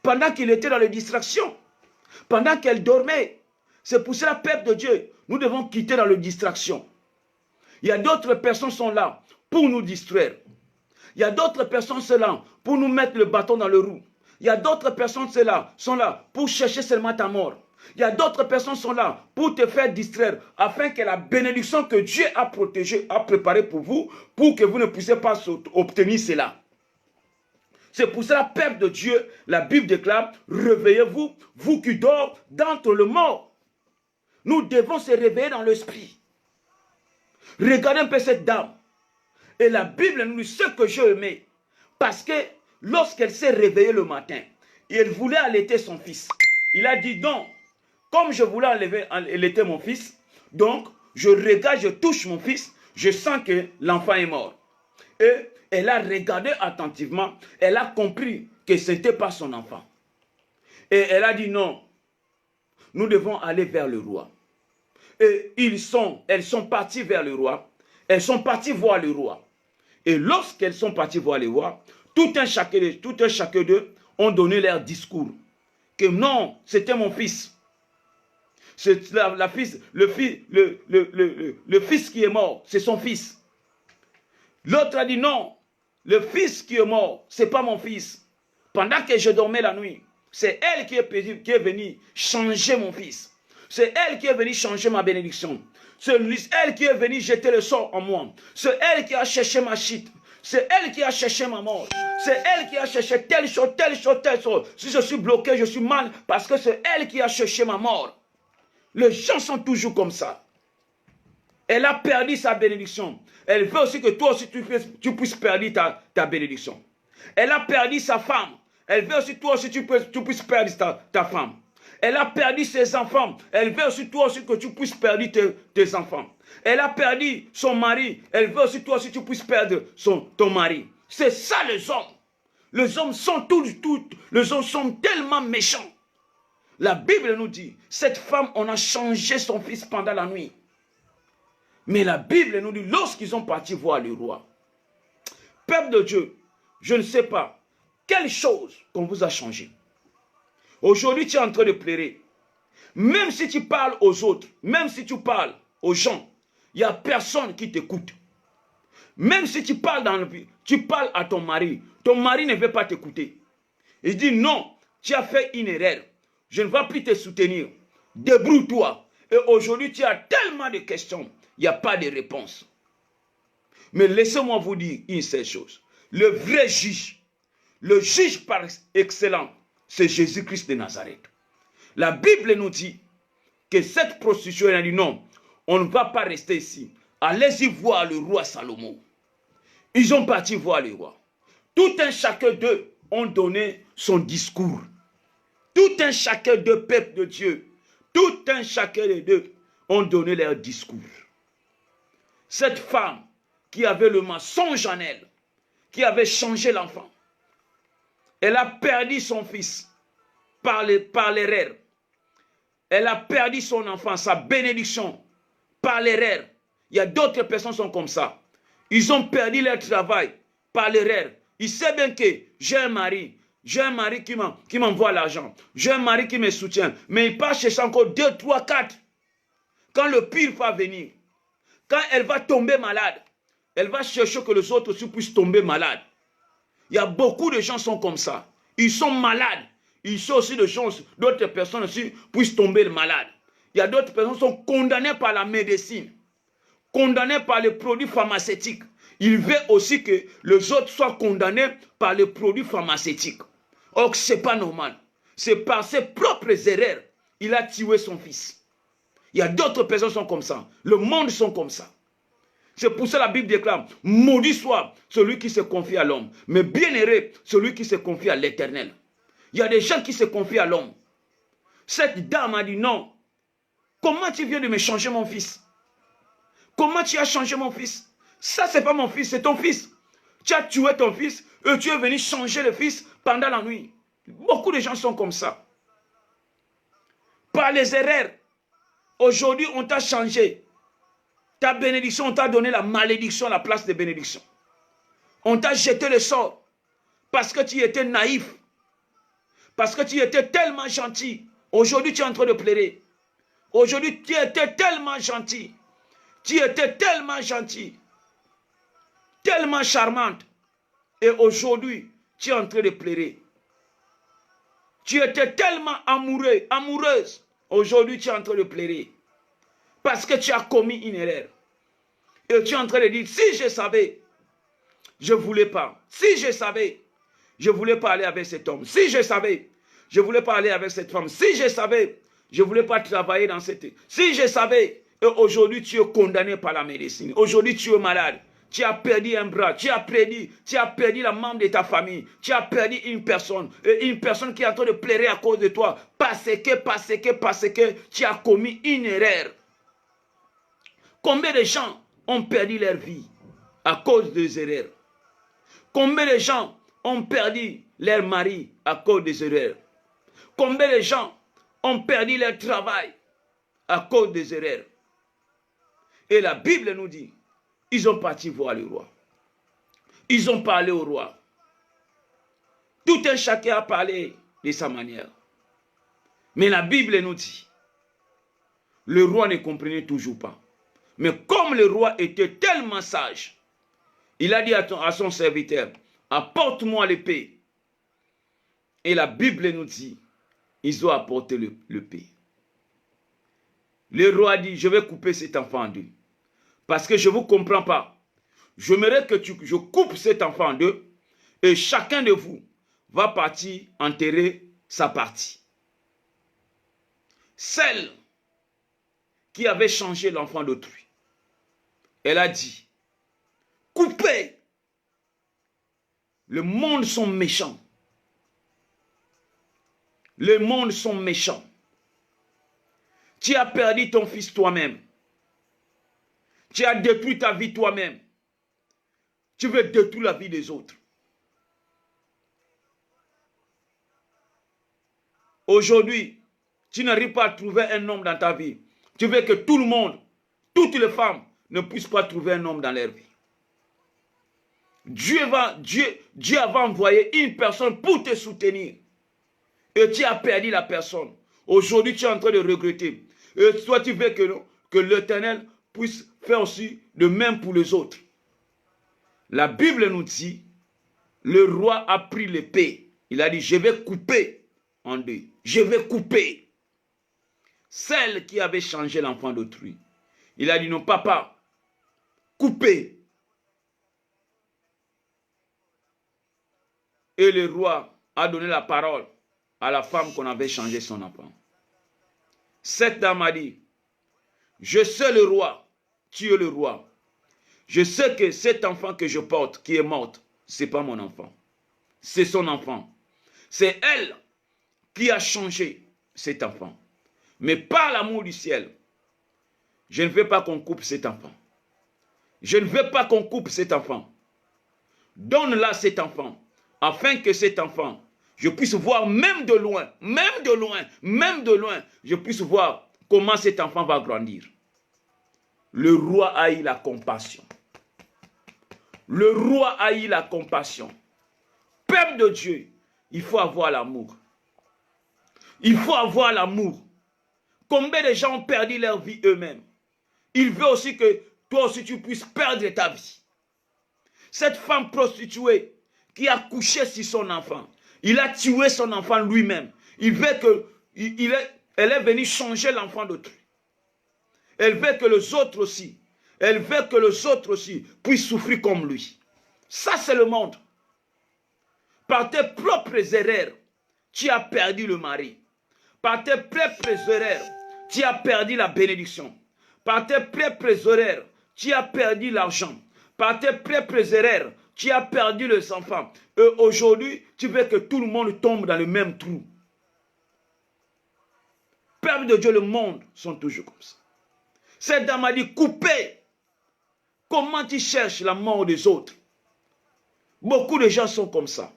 Pendant qu'il était dans les distractions. Pendant qu'elle dormait. C'est pour cela, peuple de Dieu, nous devons quitter dans les distractions. Il y a d'autres personnes qui sont là pour nous distraire. Il y a d'autres personnes qui sont là pour nous mettre le bâton dans le roue. Il y a d'autres personnes qui sont là pour chercher seulement ta mort. Il y a d'autres personnes qui sont là pour te faire distraire afin que la bénédiction que Dieu a protégée, a préparée pour vous, pour que vous ne puissiez pas obtenir cela. C'est pour cela, peuple de Dieu, la Bible déclare, réveillez-vous, vous qui dormez d'entre le mort. Nous devons se réveiller dans l'esprit. Regardez un peu cette dame. Et la Bible nous dit ce que j'ai aimé. Parce que lorsqu'elle s'est réveillée le matin, et elle voulait allaiter son fils. Il a dit non, comme je voulais allaiter mon fils, donc je regarde, je touche mon fils, je sens que l'enfant est mort. Et elle a regardé attentivement, elle a compris que ce n'était pas son enfant. Et elle a dit non, nous devons aller vers le roi. Et elles sont parties vers le roi, elles sont parties voir le roi. Et lorsqu'elles sont parties voir le roi, tout un chacun d'eux ont donné leur discours. Que non, c'était mon fils. C'est le fils qui est mort, c'est son fils. L'autre a dit non, le fils qui est mort, c'est pas mon fils. Pendant que je dormais la nuit, c'est elle qui est venue changer mon fils. C'est elle qui est venue changer ma bénédiction. C'est elle qui est venue jeter le sort en moi. C'est elle qui a cherché ma chute. C'est elle qui a cherché ma mort. C'est elle qui a cherché telle chose, telle chose, telle chose. Si je suis bloqué, je suis mal parce que c'est elle qui a cherché ma mort. Les gens sont toujours comme ça. Elle a perdu sa bénédiction. Elle veut aussi que toi aussi tu puisses perdre ta bénédiction. Elle a perdu sa femme. Elle veut aussi que toi aussi tu puisses perdre ta femme. Elle a perdu ses enfants. Elle veut aussi toi aussi que tu puisses perdre tes enfants. Elle a perdu son mari. Elle veut aussi toi aussi tu puisses perdre ton mari. C'est ça les hommes. Les hommes sont les hommes sont tellement méchants. La Bible nous dit, cette femme, on a changé son fils pendant la nuit. Mais la Bible nous dit, lorsqu'ils ont parti voir le roi, peuple de Dieu, je ne sais pas quelle chose qu'on vous a changé. Aujourd'hui, tu es en train de pleurer. Même si tu parles aux autres, même si tu parles aux gens, il n'y a personne qui t'écoute. Même si tu parles à ton mari ne veut pas t'écouter. Il dit non, tu as fait une erreur. Je ne vais plus te soutenir. Débrouille-toi. Et aujourd'hui, tu as tellement de questions. Il n'y a pas de réponse. Mais laissez-moi vous dire une seule chose. Le vrai juge, le juge par excellence, c'est Jésus-Christ de Nazareth. La Bible nous dit que cette prostituée, elle a dit non, on ne va pas rester ici. Allez-y voir le roi Salomon. Ils ont parti voir le roi. Tout un chacun d'eux ont donné son discours. Tout un chacun d'eux, peuple de Dieu, tout un chacun d'eux ont donné leur discours. Cette femme qui avait le mensonge en elle, qui avait changé l'enfant, elle a perdu son fils par l'erreur. Elle a perdu son enfant, sa bénédiction, par l'erreur. Il y a d'autres personnes qui sont comme ça. Ils ont perdu leur travail par l'erreur. Ils savent bien que j'ai un mari qui m'envoie l'argent. J'ai un mari qui me soutient. Mais il part chercher encore 2, 3, 4. Quand le pire va venir, quand elle va tomber malade, elle va chercher que les autres aussi puissent tomber malades. Il y a beaucoup de gens qui sont comme ça. Ils sont malades. Il y a aussi d'autres personnes aussi puissent tomber malades. Il y a d'autres personnes qui sont condamnées par la médecine, condamnées par les produits pharmaceutiques. Il veut aussi que les autres soient condamnés par les produits pharmaceutiques. Or, ce n'est pas normal. C'est par ses propres erreurs, il a tué son fils. Il y a d'autres personnes qui sont comme ça. Le monde sont comme ça. C'est pour ça que la Bible déclare, maudit soit celui qui se confie à l'homme, mais bienheureux celui qui se confie à l'Éternel. Il y a des gens qui se confient à l'homme. Cette dame a dit non. Comment tu viens de me changer mon fils? Comment tu as changé mon fils? Ça, ce n'est pas mon fils, c'est ton fils. Tu as tué ton fils et tu es venu changer le fils pendant la nuit. Beaucoup de gens sont comme ça. Par les erreurs. Aujourd'hui, on t'a changé. Ta bénédiction, on t'a donné la malédiction à la place de bénédiction. On t'a jeté le sort parce que tu étais naïf. Parce que tu étais tellement gentil. Aujourd'hui, tu es en train de pleurer. Aujourd'hui, tu étais tellement gentil. Tu étais tellement gentil. Tellement charmante. Et aujourd'hui, tu es en train de pleurer. Tu étais tellement amoureux, amoureuse. Aujourd'hui, tu es en train de pleurer. Parce que tu as commis une erreur. Et tu es en train de dire, si je savais, je ne voulais pas. Si je savais, je ne voulais pas aller avec cet homme. Si je savais, je ne voulais pas aller avec cette femme. Si je savais, je ne voulais pas travailler dans cette... Si je savais, et aujourd'hui tu es condamné par la médecine. Aujourd'hui tu es malade. Tu as perdu un bras, tu as perdu la membre de ta famille, tu as perdu une personne qui est en train de pleurer à cause de toi, parce que tu as commis une erreur. Combien de gens ont perdu leur vie à cause des erreurs? Combien de gens ont perdu leur mari à cause des erreurs? Combien de gens ont perdu leur travail à cause des erreurs? Et la Bible nous dit, ils ont parti voir le roi. Ils ont parlé au roi. Tout un chacun a parlé de sa manière. Mais la Bible nous dit, le roi ne comprenait toujours pas. Mais comme le roi était tellement sage, il a dit à son serviteur, apporte-moi l'épée. Et la Bible nous dit, ils ont apporté l'épée. Le roi dit, je vais couper cet enfant en deux. Parce que je ne vous comprends pas. J'aimerais que je coupe cet enfant en deux et chacun de vous va partir enterrer sa partie. Celle qui avait changé l'enfant d'autrui, elle a dit, coupez. Le monde sont méchants. Le monde sont méchants. Tu as perdu ton fils toi-même. Tu as détruit ta vie toi-même. Tu veux détruire la vie des autres. Aujourd'hui, tu n'arrives pas à trouver un homme dans ta vie. Tu veux que tout le monde, toutes les femmes, ne puissent pas trouver un homme dans leur vie. Dieu va envoyer une personne pour te soutenir. Et tu as perdu la personne. Aujourd'hui, tu es en train de regretter. Et toi, tu veux que l'Éternel puisse faire aussi de même pour les autres. La Bible nous dit, le roi a pris l'épée. Il a dit, je vais couper en deux. Je vais couper. Celle qui avait changé l'enfant d'autrui. Il a dit, non, papa, coupez. Et le roi a donné la parole à la femme qu'on avait changé son enfant. Cette dame a dit, je sais le roi, tu es le roi. Je sais que cet enfant que je porte, qui est morte, ce n'est pas mon enfant. C'est son enfant. C'est elle qui a changé cet enfant. Mais par l'amour du ciel, je ne veux pas qu'on coupe cet enfant. Je ne veux pas qu'on coupe cet enfant. Donne-la cet enfant, afin que cet enfant, je puisse voir même de loin, je puisse voir comment cet enfant va grandir. Le roi a eu la compassion. Le roi a eu la compassion. Peuple de Dieu, il faut avoir l'amour. Il faut avoir l'amour. Combien de gens ont perdu leur vie eux-mêmes? Il veut aussi que toi aussi tu puisses perdre ta vie. Cette femme prostituée qui a couché sur son enfant, il a tué son enfant lui-même. Il veut que, elle est venue changer l'enfant d'autrui. Elle veut que les autres aussi, puissent souffrir comme lui. Ça, c'est le monde. Par tes propres erreurs, tu as perdu le mari. Par tes propres erreurs, tu as perdu la bénédiction. Par tes propres erreurs, tu as perdu l'argent. Par tes propres erreurs, tu as perdu les enfants. Et aujourd'hui, tu veux que tout le monde tombe dans le même trou. Peuple de Dieu, le monde sont toujours comme ça. Cette dame a dit, coupez. Comment tu cherches la mort des autres? Beaucoup de gens sont comme ça.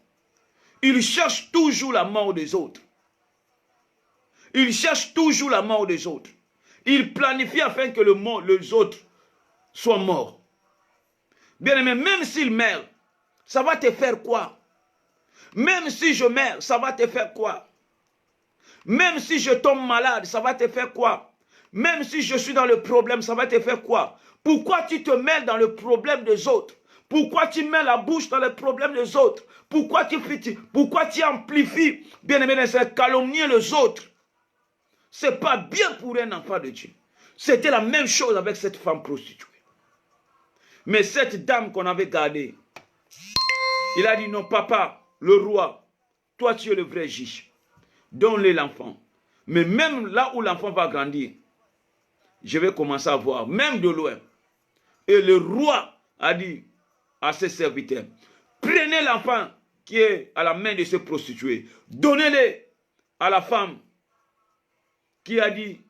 Ils cherchent toujours la mort des autres. Ils cherchent toujours la mort des autres. Ils planifient afin que les autres soient morts. Bien aimé, même s'ils meurent, ça va te faire quoi? Même si je meurs, ça va te faire quoi? Même si je tombe malade, ça va te faire quoi? Même si je suis dans le problème, ça va te faire quoi? Pourquoi tu te mêles dans le problème des autres? Pourquoi tu mets la bouche dans le problème des autres? Pourquoi tu amplifies, bien aimé, calomnier les autres? Ce n'est pas bien pour un enfant de Dieu. C'était la même chose avec cette femme prostituée. Mais cette dame qu'on avait gardée, il a dit non, papa, le roi, toi tu es le vrai juge. Donne-le l'enfant. Mais même là où l'enfant va grandir, je vais commencer à voir, même de loin. Et le roi a dit à ses serviteurs, prenez l'enfant qui est à la main de ce prostitué, donnez-le à la femme qui a dit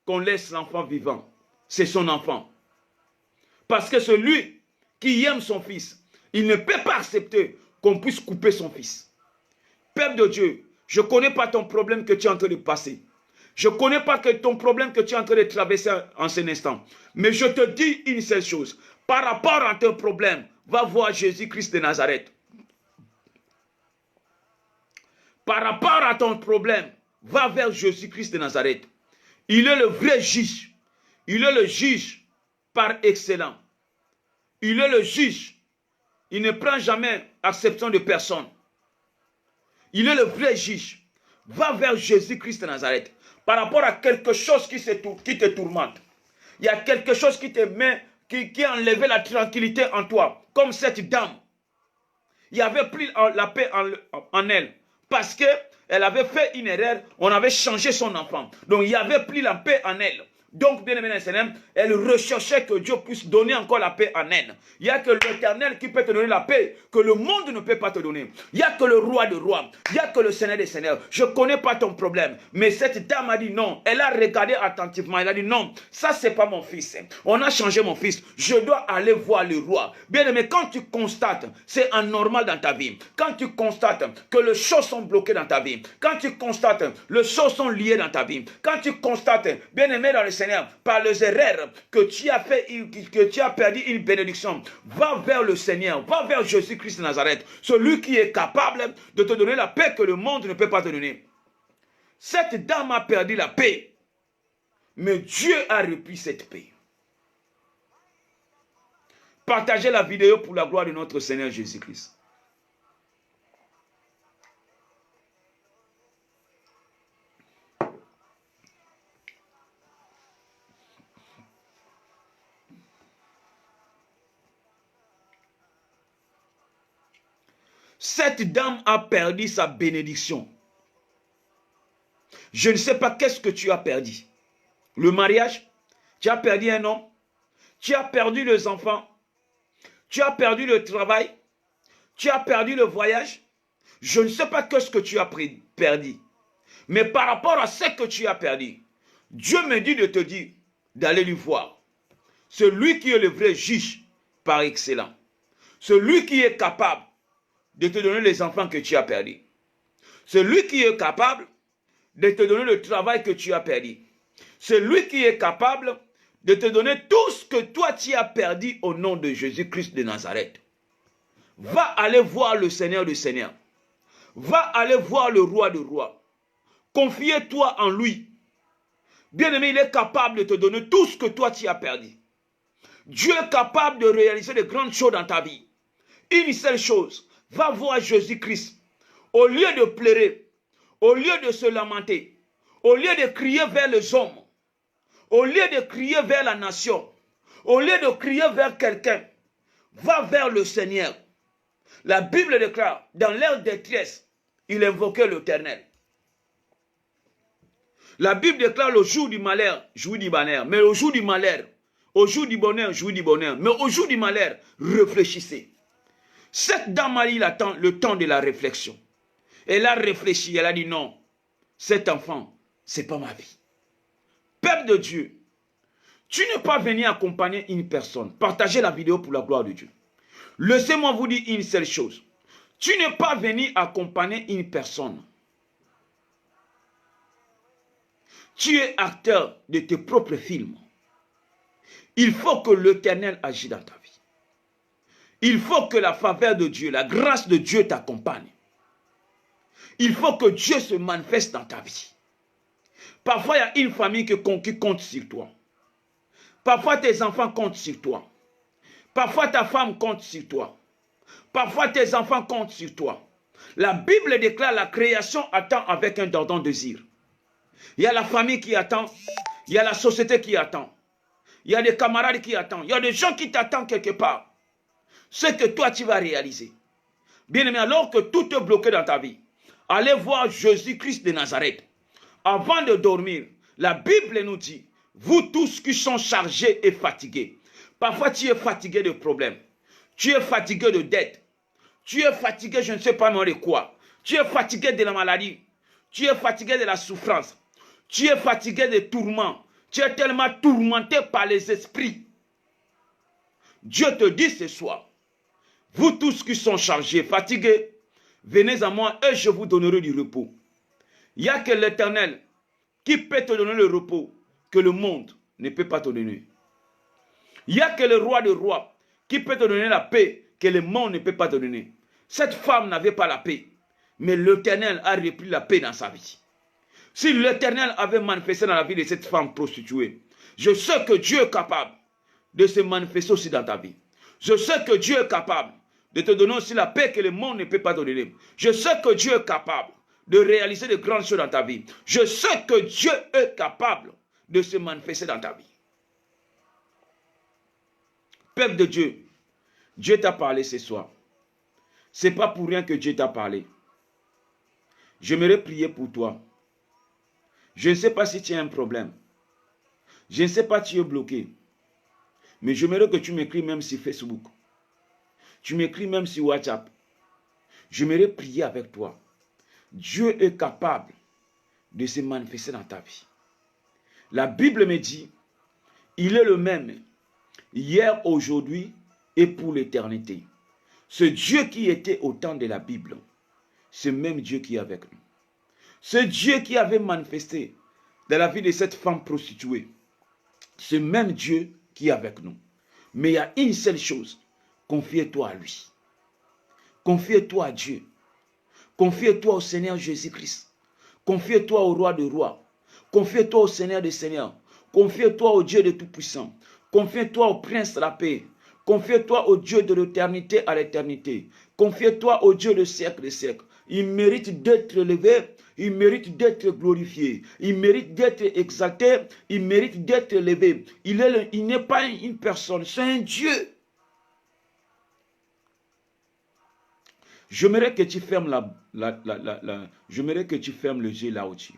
qu'on laisse l'enfant vivant. C'est son enfant. Parce que celui qui aime son fils, il ne peut pas accepter qu'on puisse couper son fils. Peuple de Dieu, je ne connais pas ton problème que tu es en train de passer. Je ne connais pas ton problème que tu es en train de traverser en cet instant. Mais je te dis une seule chose. Par rapport à ton problème, va voir Jésus-Christ de Nazareth. Par rapport à ton problème, va vers Jésus-Christ de Nazareth. Il est le vrai juge. Il est le juge par excellence. Il est le juge. Il ne prend jamais acception de personne. Il est le vrai juge. Va vers Jésus-Christ de Nazareth. Par rapport à quelque chose qui te tourmente. Il y a quelque chose qui te met, qui a enlevé la tranquillité en toi. Comme cette dame. Il y avait pris la paix en elle. Parce qu'elle avait fait une erreur. On avait changé son enfant. Donc il y avait pris la paix en elle. Donc, bien aimé dans le Seigneur, elle recherchait que Dieu puisse donner encore la paix en elle. Il n'y a que l'Éternel qui peut te donner la paix, que le monde ne peut pas te donner. Il n'y a que le roi des rois. Il n'y a que le Seigneur des seigneurs. Je ne connais pas ton problème. Mais cette dame a dit non. Elle a regardé attentivement. Elle a dit non, ça c'est pas mon fils. On a changé mon fils. Je dois aller voir le roi. Bien aimé, quand tu constates, c'est anormal dans ta vie. Quand tu constates que les choses sont bloquées dans ta vie. Quand tu constates que les choses sont liées dans ta vie. Quand tu constates, bien aimé dans le Seigneur, par les erreurs que tu as fait, que tu as perdu une bénédiction, va vers le Seigneur, va vers Jésus-Christ de Nazareth, celui qui est capable de te donner la paix que le monde ne peut pas te donner. Cette dame a perdu la paix, mais Dieu a repris cette paix. Partagez la vidéo pour la gloire de notre Seigneur Jésus-Christ. Cette dame a perdu sa bénédiction. Je ne sais pas qu'est-ce que tu as perdu. Le mariage, tu as perdu un homme, tu as perdu les enfants, tu as perdu le travail, tu as perdu le voyage. Je ne sais pas qu'est-ce que tu as perdu. Mais par rapport à ce que tu as perdu, Dieu me dit de te dire d'aller lui voir. Celui qui est le vrai juge par excellence. Celui qui est capable de te donner les enfants que tu as perdus. Celui qui est capable de te donner le travail que tu as perdu. Celui qui est capable de te donner tout ce que toi tu as perdu au nom de Jésus-Christ de Nazareth. Va aller voir le Seigneur du Seigneur. Va aller voir le roi du roi. Confie-toi en lui. Bien-aimé, il est capable de te donner tout ce que toi tu as perdu. Dieu est capable de réaliser de grandes choses dans ta vie. Une seule chose. Va voir Jésus-Christ. Au lieu de pleurer, au lieu de se lamenter, au lieu de crier vers les hommes, au lieu de crier vers la nation, au lieu de crier vers quelqu'un, va vers le Seigneur. La Bible déclare, dans leur détresse, il invoquait l'Éternel. La Bible déclare le jour du malheur, jouis du bonheur. Mais au jour du malheur, au jour du bonheur, jouis du bonheur. Mais au jour du malheur, réfléchissez. Cette dame a eu le temps de la réflexion. Elle a réfléchi, elle a dit non, cet enfant, ce n'est pas ma vie. Peuple de Dieu, tu n'es pas venu accompagner une personne. Partagez la vidéo pour la gloire de Dieu. Laissez-moi vous dire une seule chose. Tu n'es pas venu accompagner une personne. Tu es acteur de tes propres films. Il faut que l'Éternel agisse dans ta vie. Il faut que la faveur de Dieu, la grâce de Dieu t'accompagne. Il faut que Dieu se manifeste dans ta vie. Parfois, il y a une famille qui compte sur toi. Parfois, tes enfants comptent sur toi. Parfois, ta femme compte sur toi. Parfois, tes enfants comptent sur toi. La Bible déclare la création attend avec un ardent désir. Il y a la famille qui attend. Il y a la société qui attend. Il y a des camarades qui attendent. Il y a des gens qui t'attendent quelque part. Ce que toi, tu vas réaliser. Bien aimé, alors que tout est bloqué dans ta vie, allez voir Jésus-Christ de Nazareth. Avant de dormir, la Bible nous dit, vous tous qui sont chargés et fatigués. Parfois, tu es fatigué de problèmes. Tu es fatigué de dettes. Tu es fatigué, je ne sais pas de quoi. Tu es fatigué de la maladie. Tu es fatigué de la souffrance. Tu es fatigué des tourments. Tu es tellement tourmenté par les esprits. Dieu te dit ce soir, vous tous qui sont chargés, fatigués, venez à moi et je vous donnerai du repos. Il n'y a que l'Éternel qui peut te donner le repos que le monde ne peut pas te donner. Il n'y a que le roi des rois qui peut te donner la paix que le monde ne peut pas te donner. Cette femme n'avait pas la paix, mais l'Éternel a repris la paix dans sa vie. Si l'Éternel avait manifesté dans la vie de cette femme prostituée, je sais que Dieu est capable de se manifester aussi dans ta vie. Je sais que Dieu est capable de te donner aussi la paix que le monde ne peut pas te donner. Je sais que Dieu est capable de réaliser de grandes choses dans ta vie. Je sais que Dieu est capable de se manifester dans ta vie. Peuple de Dieu, Dieu t'a parlé ce soir. Ce n'est pas pour rien que Dieu t'a parlé. J'aimerais prier pour toi. Je ne sais pas si tu as un problème. Je ne sais pas si tu es bloqué. Mais j'aimerais que tu m'écris même sur Facebook. Tu m'écris même sur WhatsApp. J'aimerais prier avec toi. Dieu est capable de se manifester dans ta vie. La Bible me dit, il est le même hier, aujourd'hui et pour l'éternité. Ce Dieu qui était au temps de la Bible, ce même Dieu qui est avec nous. Ce Dieu qui avait manifesté dans la vie de cette femme prostituée, ce même Dieu qui est avec nous. Mais il y a une seule chose, confie-toi à lui. Confie-toi à Dieu. Confie-toi au Seigneur Jésus-Christ. Confie-toi au roi des rois. Confie-toi au Seigneur des seigneurs. Confie-toi au Dieu de Tout-Puissant. Confie-toi au Prince de la paix. Confie-toi au Dieu de l'éternité à l'éternité. Confie-toi au Dieu de siècle des siècles. Il mérite d'être élevé, il mérite d'être glorifié, il mérite d'être exalté, il mérite d'être élevé. Il n'est pas une personne, c'est un Dieu. J'aimerais que tu fermes j'aimerais que tu fermes le yeux là où tu es.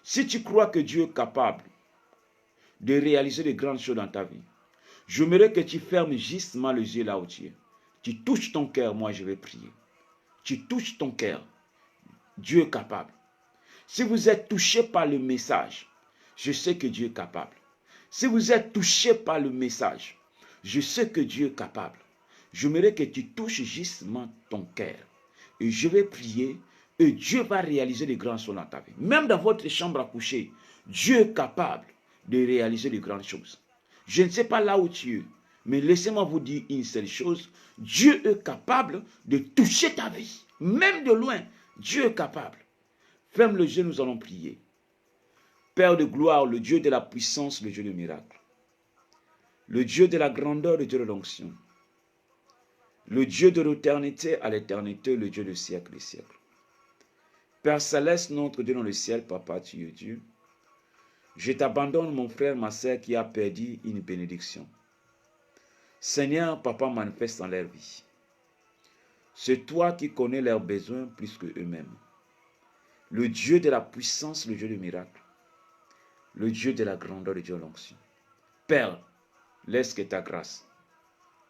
Si tu crois que Dieu est capable de réaliser de grandes choses dans ta vie, j'aimerais que tu fermes justement les yeux là où tu es. Tu touches ton cœur, moi je vais prier. Tu touches ton cœur. Dieu est capable. Si vous êtes touché par le message, je sais que Dieu est capable. Si vous êtes touché par le message, je sais que Dieu est capable. J'aimerais que tu touches justement ton cœur. Et je vais prier et Dieu va réaliser de grandes choses dans ta vie. Même dans votre chambre à coucher, Dieu est capable de réaliser de grandes choses. Je ne sais pas là où tu es, mais laissez-moi vous dire une seule chose. Dieu est capable de toucher ta vie. Même de loin, Dieu est capable. Ferme le yeux, nous allons prier. Père de gloire, le Dieu de la puissance, le Dieu de miracles. Le Dieu de la grandeur, le Dieu de l'onction. Le Dieu de l'éternité à l'éternité, le Dieu du siècle des siècles. Père céleste, notre Dieu dans le ciel, Papa, tu es Dieu. Je t'abandonne, mon frère, ma soeur, qui a perdu une bénédiction. Seigneur, Papa, manifeste dans leur vie. C'est toi qui connais leurs besoins plus que eux-mêmes. Le Dieu de la puissance, le Dieu du miracle. Le Dieu de la grandeur, le Dieu de l'onction. Père, laisse que ta grâce,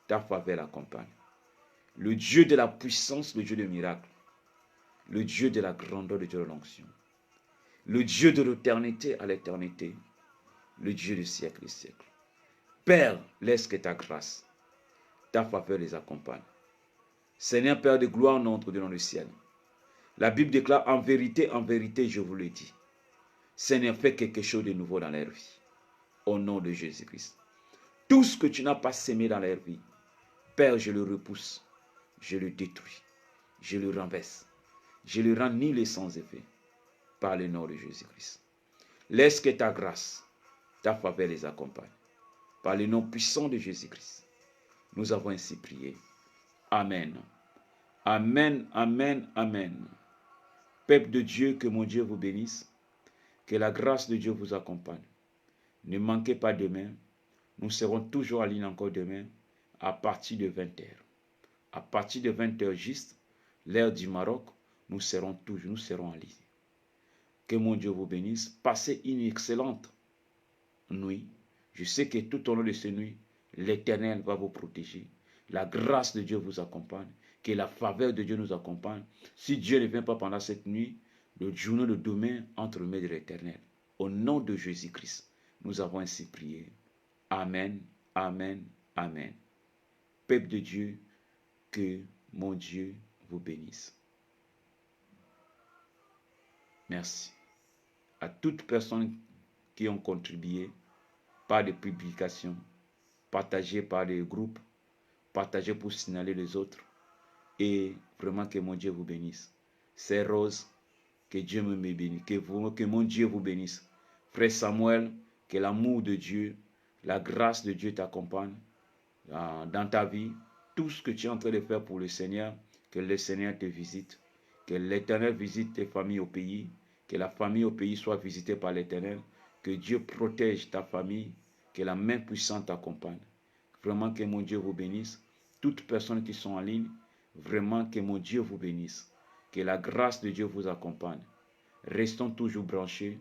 ta faveur l'accompagne. Le Dieu de la puissance, le Dieu du miracle. Le Dieu de la grandeur, le Dieu de l'onction. Le Dieu de l'éternité à l'éternité. Le Dieu du siècle et siècle. Père, laisse que ta grâce, ta faveur les accompagne. Seigneur Père de gloire, notre Dieu dans le ciel. La Bible déclare en vérité, je vous le dis. Seigneur, fais quelque chose de nouveau dans leur vie. Au nom de Jésus-Christ. Tout ce que tu n'as pas sémé dans leur vie, Père, je le repousse, je le détruis, je le renverse, je le rends nul et sans effet, par le nom de Jésus-Christ. Laisse que ta grâce, ta faveur les accompagne. Par le nom puissant de Jésus-Christ, nous avons ainsi prié. Amen. Amen, amen, amen. Peuple de Dieu, que mon Dieu vous bénisse, que la grâce de Dieu vous accompagne. Ne manquez pas demain, nous serons toujours en ligne encore demain, à partir de 20h. À partir de 20h juste, l'heure du Maroc, nous serons en ligne. Que mon Dieu vous bénisse. Passez une excellente nuit. Je sais que tout au long de cette nuit, l'Éternel va vous protéger. La grâce de Dieu vous accompagne. Que la faveur de Dieu nous accompagne. Si Dieu ne vient pas pendant cette nuit, le journée de demain entre les mains de l'Éternel. Au nom de Jésus-Christ, nous avons ainsi prié. Amen, amen, amen. Peuple de Dieu, que mon Dieu vous bénisse. Merci à toutes personnes qui ont contribué par des publications, partagées par des groupes, partagées pour signaler les autres. Et vraiment que mon Dieu vous bénisse. C'est Rose, que Dieu me bénisse, que mon Dieu vous bénisse. Frère Samuel, que l'amour de Dieu, la grâce de Dieu t'accompagne dans ta vie. Tout ce que tu es en train de faire pour le Seigneur, que le Seigneur te visite. Que l'Éternel visite tes familles au pays. Que la famille au pays soit visitée par l'Éternel. Que Dieu protège ta famille. Que la main puissante t'accompagne. Vraiment que mon Dieu vous bénisse. Toutes personnes qui sont en ligne, vraiment que mon Dieu vous bénisse. Que la grâce de Dieu vous accompagne. Restons toujours branchés.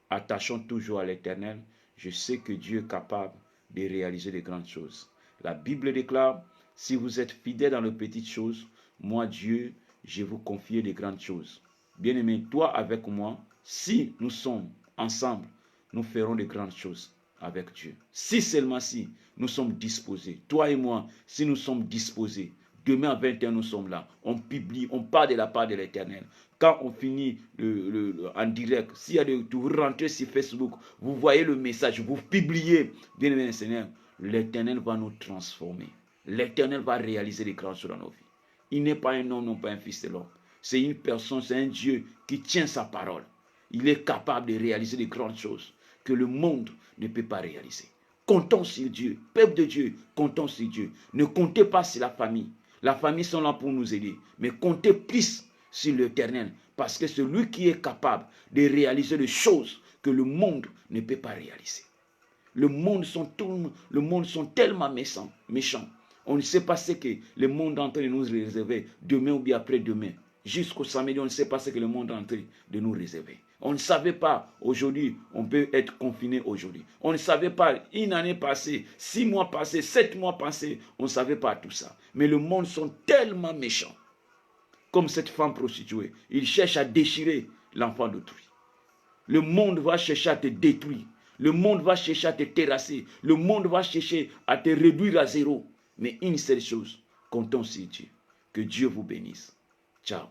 Attachons toujours à l'Éternel. Je sais que Dieu est capable de réaliser de grandes choses. La Bible déclare, si vous êtes fidèles dans les petites choses, moi Dieu, je vous confie de grandes choses. Bien-aimé, toi avec moi, si nous sommes ensemble, nous ferons de grandes choses avec Dieu. Si seulement si nous sommes disposés, toi et moi, si nous sommes disposés, demain à 21h nous sommes là, on publie, on parle de la part de l'Éternel. Quand on finit en direct, si vous rentrez sur Facebook, vous voyez le message, vous publiez, bien-aimé Seigneur, l'Éternel va nous transformer. L'Éternel va réaliser des grandes choses dans nos vies. Il n'est pas un homme, non pas un fils de l'homme. C'est une personne, c'est un Dieu qui tient sa parole. Il est capable de réaliser des grandes choses que le monde ne peut pas réaliser. Comptons sur Dieu. Peuple de Dieu, comptons sur Dieu. Ne comptez pas sur la famille. La famille sont là pour nous aider. Mais comptez plus sur l'Éternel. Parce que c'est lui qui est capable de réaliser des choses que le monde ne peut pas réaliser. Le monde sont tellement méchants. On ne sait pas ce que le monde est en train de nous réserver demain ou bien après-demain. Jusqu'au samedi, on ne sait pas ce que le monde est en train de nous réserver. On ne savait pas aujourd'hui, on peut être confiné aujourd'hui. On ne savait pas une année passée, 6 mois passés, 7 mois passés, on ne savait pas tout ça. Mais le monde sont tellement méchants. Comme cette femme prostituée, ils cherchent à déchirer l'enfant d'autrui. Le monde va chercher à te détruire. Le monde va chercher à te terrasser. Le monde va chercher à te réduire à zéro. Mais une seule chose, comptons sur Dieu. Que Dieu vous bénisse. Ciao.